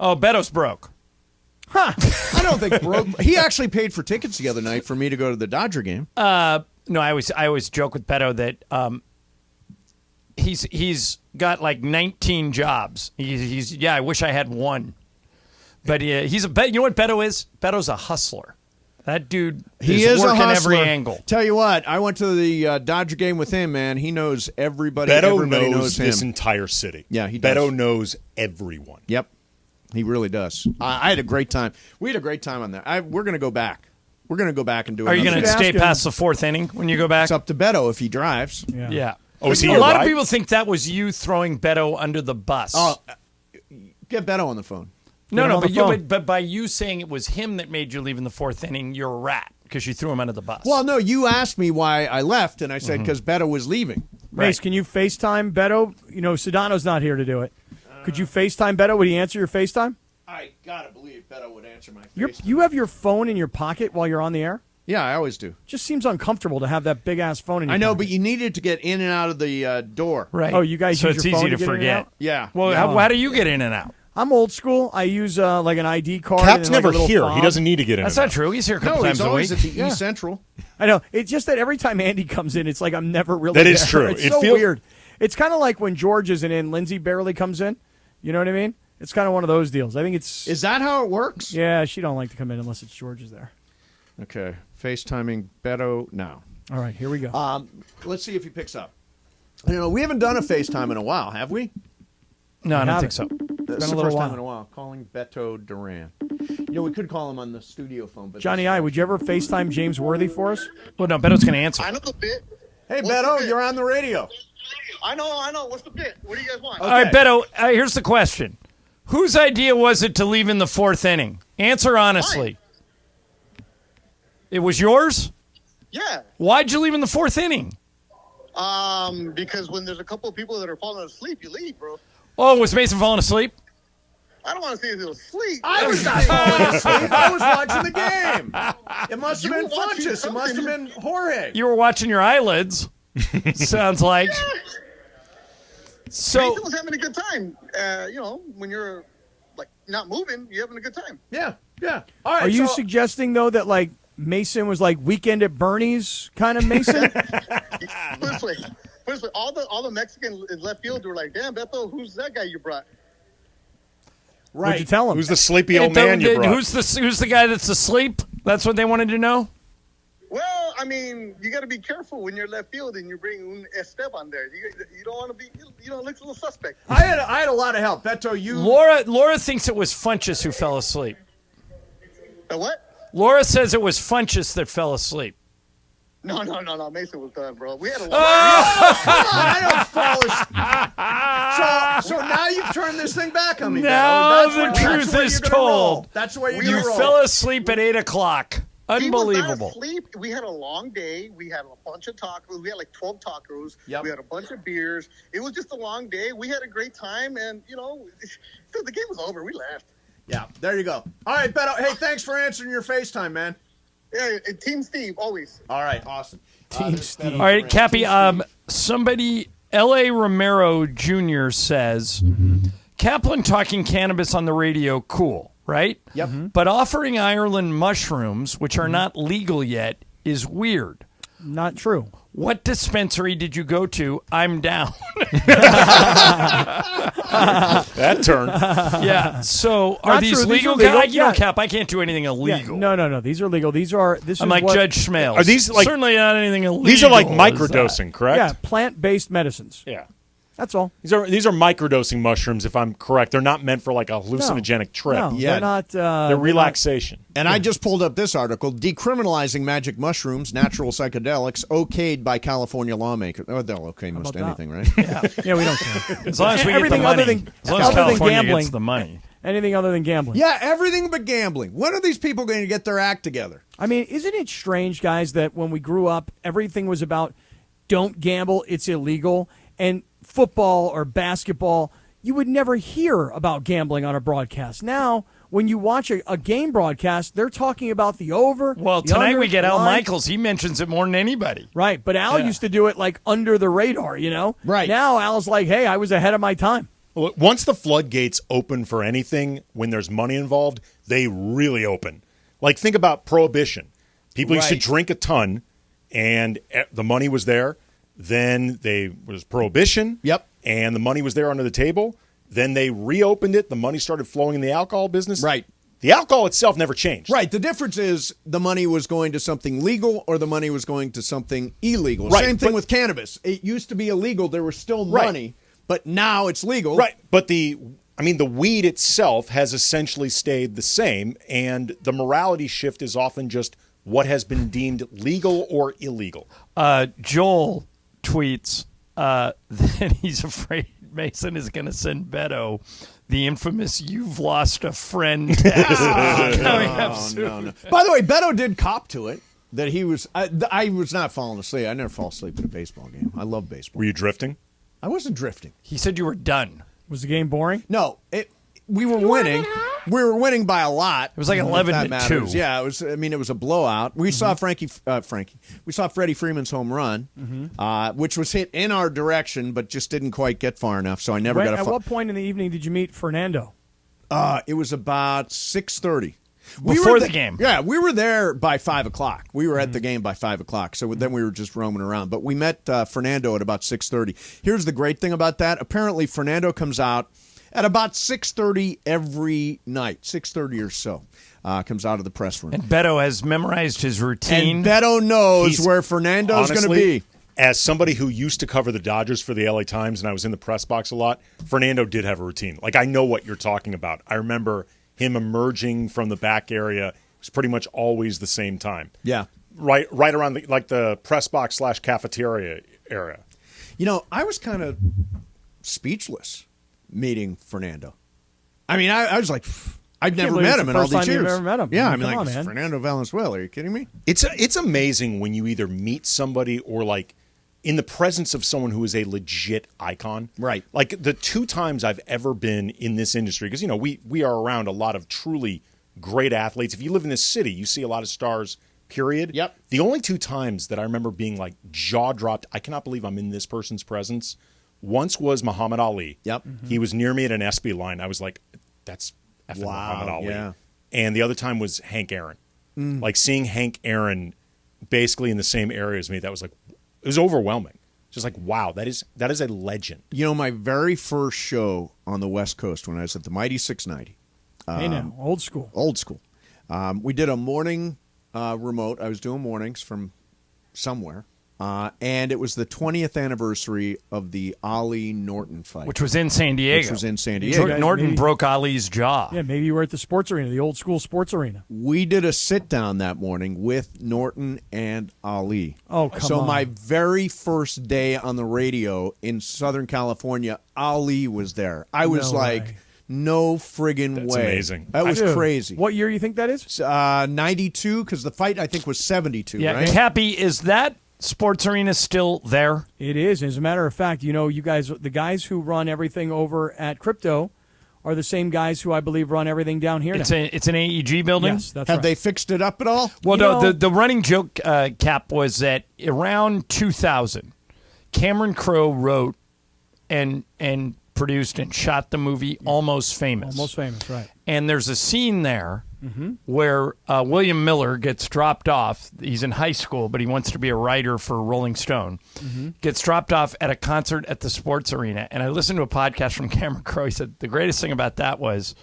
Oh, Beto's broke. Huh. I don't think broke. He actually paid for tickets the other night for me to go to the Dodger game. No, I always joke with Beto that he's got like 19 jobs. I wish I had one. But he's you know what Beto is? Beto's a hustler. That dude is working every angle. Tell you what, I went to the Dodger game with him, man. He knows everybody. Beto everybody knows him. this entire city. Yeah, he does. Beto knows everyone. Yep, he really does. I had a great time. We had a great time on that. We're going to go back. We're going to go back and do it. Are you going to stay past the fourth inning when you go back? It's up to Beto if he drives. Yeah. Oh, is he a lot right? of people think that was you throwing Beto under the bus. Oh, get Beto on the phone. No, but by you saying it was him that made you leave in the fourth inning, you're a rat because you threw him under the bus. Well, no, you asked me why I left, and I said because Beto was leaving. Mace, can you FaceTime Beto? You know, Sedano's not here to do it. Could you FaceTime Beto? Would he answer your FaceTime? I gotta believe Beto would answer my FaceTime. You have your phone in your pocket while you're on the air? Yeah, I always do. Just seems uncomfortable to have that big ass phone in your I know, pocket. but you needed to get in and out of the door. Right. Oh, you guys so use it's your phone easy to get in and forget. out? Yeah. Well, how do you get in and out? I'm old school. I use like an ID card. Cap's and, like, never a little here. fob. He doesn't need to get in. That's and not out. true. He's here a couple No, times he's a always week. at the East Central. I know. It's just that every time Andy comes in, it's like I'm never really That there. is true. It's It so feels- weird. It's kind of like when George isn't in, Lindsay barely comes in. You know what I mean? It's kind of one of those deals. I think it's... Is that how it works? Yeah, she don't like to come in unless it's George is there. Okay. FaceTiming Beto now. All right, here we go. Let's see if he picks up. I don't know. We haven't done a FaceTime in a while, have we? No, I don't think so. That's a the little first while. time in a while. Calling Beto Duran. You know, we could call him on the studio phone. But Johnny I, would you ever FaceTime James Worthy for us? Well, no, Beto's going to answer. I know the bit. Hey, What's Beto, the bit? you're on the radio. I know. What's the bit? What do you guys want? All right, Beto, here's the question. Whose idea was it to leave in the fourth inning? Answer honestly. It was yours? Yeah. Why'd you leave in the fourth inning? Because when there's a couple of people that are falling asleep, you leave, bro. Oh, was Mason falling asleep? I don't want to see if he was asleep. I was not falling asleep. I was watching the game. It must have You been were watching Funchess. It must have been Jorge. You were watching your eyelids. Sounds like. So Mason was having a good time. When you're like not moving, you're having a good time. Yeah. All right. Are you so- suggesting, though, that like Mason was like Weekend at Bernie's kind of Mason? Firstly, all the Mexicans in left field were like, "Damn, Beto, who's that guy you brought?" What'd you tell him? Who's the sleepy old man you brought? Who's the guy that's asleep? That's what they wanted to know? Well, I mean, you got to be careful when you're left field and you bring un Esteban there. You don't want to be, it looks a little suspect. I had a lot of help. Beto, you... Laura thinks it was Funchess who fell asleep. What? Laura says it was Funchess that fell asleep. No. Mason was done, bro. We had a lot. I don't fall asleep. So now you've turned this thing back on me. Now Beto. the truth is told. That's the way you're You going to roll. fell asleep at 8 o'clock. Unbelievable. He was not asleep. We had a long day. We had a bunch of tacos. We had like 12 tacos. Yep. We had a bunch of beers. It was just a long day. We had a great time, and the game was over. We left. Yeah, there you go. All right, Beto. Hey, thanks for answering your FaceTime, man. Yeah, Team Steve, always. All right, awesome. Team Steve. All right, Cappy, somebody, L.A. Romero Jr. says, Kaplan talking cannabis on the radio, cool, right? Yep. But offering Ireland mushrooms, which are not legal yet, is weird. Not true. What dispensary did you go to? I'm down. That turn. Yeah. So are Not these true. These legal? are legal. You know, Yeah. Cap, I can't do anything illegal. Yeah. No. These are legal. This I'm is like what, Judge Schmales. Are these like certainly not anything illegal? These are like is microdosing, correct? Yeah, plant-based medicines. Yeah. That's all. These are microdosing mushrooms, if I'm correct. They're not meant for like a hallucinogenic trip. No, Yeah. they're not. They're relaxation. And I just pulled up this article, decriminalizing magic mushrooms, natural psychedelics, okayed by California lawmakers. Oh, they'll okay most about that? anything, right? Yeah, we don't care. As long as we get the Everything money. other than- as long as other than California gambling. gets the money. Anything other than gambling. Yeah, everything but gambling. When are these people going to get their act together? I mean, isn't it strange, guys, that when we grew up, everything was about don't gamble, it's illegal, and football or basketball, you would never hear about gambling on a broadcast. Now, when you watch a game broadcast, they're talking about the over. Well, the tonight under, we get Al line. Michaels. He mentions it more than anybody. Right, but Al used to do it like under the radar, Right. Now Al's like, hey, I was ahead of my time. Well, once the floodgates open for anything, when there's money involved, they really open. Like, think about Prohibition. People used to drink a ton, and the money was there. Then was Prohibition. Yep. And the money was there under the table. Then they reopened it. The money started flowing in the alcohol business. Right. The alcohol itself never changed. Right. The difference is the money was going to something legal or the money was going to something illegal. Right, Same thing with cannabis. It used to be illegal. There was still money, but now it's legal. Right. But the weed itself has essentially stayed the same, and the morality shift is often just what has been deemed legal or illegal. Joel tweets that he's afraid Mason is going to send Beto the infamous "You've lost a friend" text coming up soon. No. By the way, Beto did cop to it. That he was. I was not falling asleep. I never fall asleep at a baseball game. I love baseball. Were you drifting? I wasn't drifting. He said you were done. Was the game boring? No. We were winning. We were winning by a lot. It was like 11-2. Yeah, it was. I mean, it was a blowout. We saw We saw Freddie Freeman's home run, which was hit in our direction, but just didn't quite get far enough. So I never got a. At what point in the evening did you meet Fernando? It was about 6:30. Before the game. Yeah, we were there by 5 o'clock. We were at the game by 5 o'clock. So then we were just roaming around. But we met Fernando at about 6:30. Here's the great thing about that. Apparently, Fernando comes out at about 6:30 every night, 6:30 or so. Comes out of the press room. And Beto has memorized his routine. And Beto knows where Fernando's going to be. As somebody who used to cover the Dodgers for the LA Times and I was in the press box a lot, Fernando did have a routine. Like, I know what you're talking about. I remember him emerging from the back area. It was pretty much always the same time. Yeah. Right around the press box / cafeteria area. I was kind of speechless meeting Fernando. I mean, I was like, I've never met him in all these years. Never met him. Yeah, I mean, like, Fernando Valenzuela. Are you kidding me? It's amazing when you either meet somebody or, like, in the presence of someone who is a legit icon. Right. Like, the 2 times I've ever been in this industry, because, we are around a lot of truly great athletes. If you live in this city, you see a lot of stars, period. Yep. The only 2 times that I remember being, like, jaw-dropped, I cannot believe I'm in this person's presence, once was Muhammad Ali. Yep. He was near me at an SB line. I was like, that's effing Muhammad Ali. Yeah. And the other time was Hank Aaron. Like, seeing Hank Aaron basically in the same area as me, that was like, it was overwhelming. Just like, wow, that is a legend. My very first show on the West Coast when I was at the Mighty 690. Hey, now, old school. Old school. We did a morning remote. I was doing mornings from somewhere. And it was the 20th anniversary of the Ali Norton fight. Which was in San Diego. Norton broke Ali's jaw. Yeah, maybe you were at the sports arena, the old school sports arena. We did a sit-down that morning with Norton and Ali. Oh, come on. So my very first day on the radio in Southern California, Ali was there. I was no friggin' way. That's amazing. That was crazy. What year do you think that is? 92, because the fight, I think, was 72, right? Cappy, is that sports arena still there? It is. As a matter of fact, you guys, the guys who run everything over at Crypto are the same guys who I believe run everything down here. It's an AEG building? Yes, that's right. Have they fixed it up at all? Well, the running joke, Cap, was that around 2000, Cameron Crowe wrote and produced and shot the movie Almost Famous. Almost Famous, right. And there's a scene there where William Miller gets dropped off. He's in high school, but he wants to be a writer for Rolling Stone. Gets dropped off at a concert at the sports arena. And I listened to a podcast from Cameron Crowe. He said the greatest thing about that was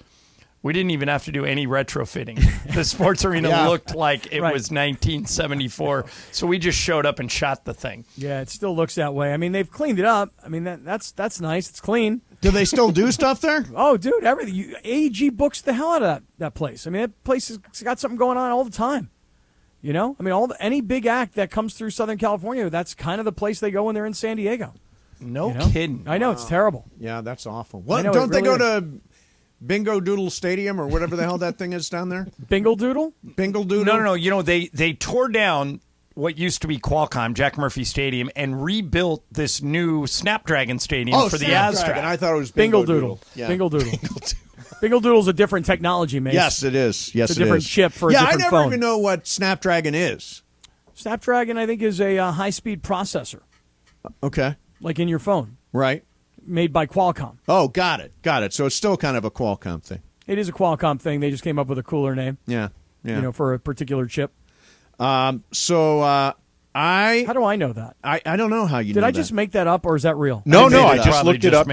we didn't even have to do any retrofitting. The sports arena looked like it was 1974. So we just showed up and shot the thing. Yeah, it still looks that way. I mean, they've cleaned it up. I mean, that's nice. It's clean. Do they still do stuff there? Oh, dude, everything. AEG books the hell out of that place. I mean, that place has got something going on all the time. I mean, any big act that comes through Southern California, that's kind of the place they go when they're in San Diego. No kidding. I know, it's terrible. Yeah, that's awful. What, don't they go to Bingo Doodle Stadium or whatever the hell that thing is down there? Bingle Doodle? Bingle Doodle? No. They tore down what used to be Qualcomm, Jack Murphy Stadium, and rebuilt this new Snapdragon Stadium for the Aztec. I thought it was Bingle Doodle. Yeah. Bingle Doodle. Bingle Doodle's a different technology, Mace. Yes, it is. Yes, it's a different chip for a yeah, different phone. I never even know what Snapdragon is. Snapdragon, I think, is a high-speed processor. Okay. Like in your phone. Right. Made by Qualcomm. Oh, got it. So it's still kind of a Qualcomm thing. It is a Qualcomm thing. They just came up with a cooler name. Yeah. For a particular chip. How do I know that? I don't know how you know Did I that. just make that up, or is that real? No, I just looked it up.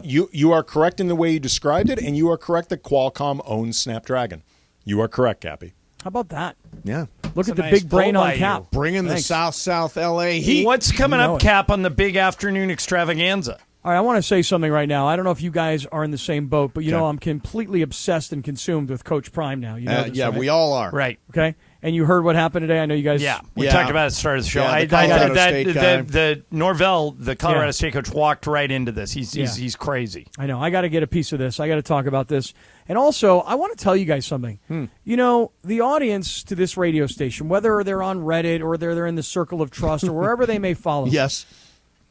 You are correct in the way you described it, and you are correct that Qualcomm owns Snapdragon. You are correct, Cappy. How about that? Yeah. Look at the big brain on Cap. Bringing the South LA heat. What's coming up, Cap, on the big afternoon extravaganza? All right, I want to say something right now. I don't know if you guys are in the same boat, but I'm completely obsessed and consumed with Coach Prime now. You know this, yeah, right? we all are. Right. Okay. And you heard what happened today. I know you guys. Yeah, we talked about it at the start of the show. Yeah, the Norvell, the Colorado State coach, walked right into this. He's crazy. I know. I got to get a piece of this. I got to talk about this. And also, I want to tell you guys something. You know, the audience to this radio station, whether they're on Reddit or they're in the Circle of Trust or wherever they may follow. Yes.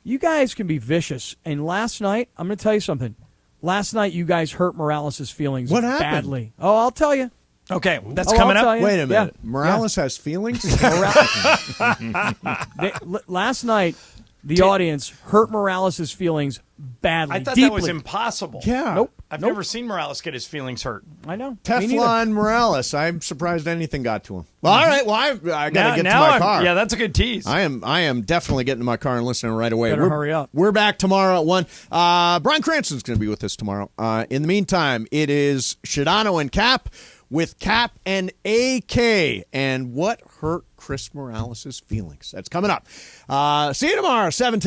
You guys can be vicious. And last night, I'm going to tell you something. Last night, you guys hurt Morales' feelings badly. Oh, I'll tell you. Okay, that's coming up. Wait a minute. Morales has feelings? Last night, the audience hurt Morales' feelings badly. I thought deeply. that was impossible. Yeah. Nope. I've never seen Morales get his feelings hurt. I know. Teflon Morales. I'm surprised anything got to him. Well, all right. Well, I got to get to my car. Yeah, that's a good tease. I am definitely getting to my car and listening right away. Better hurry up. We're back tomorrow at 1. Brian Cranston's going to be with us tomorrow. In the meantime, it is Shadano and Cap with Cap and AK. And what hurt Chris Morales' feelings? That's coming up. See you tomorrow, 7:10.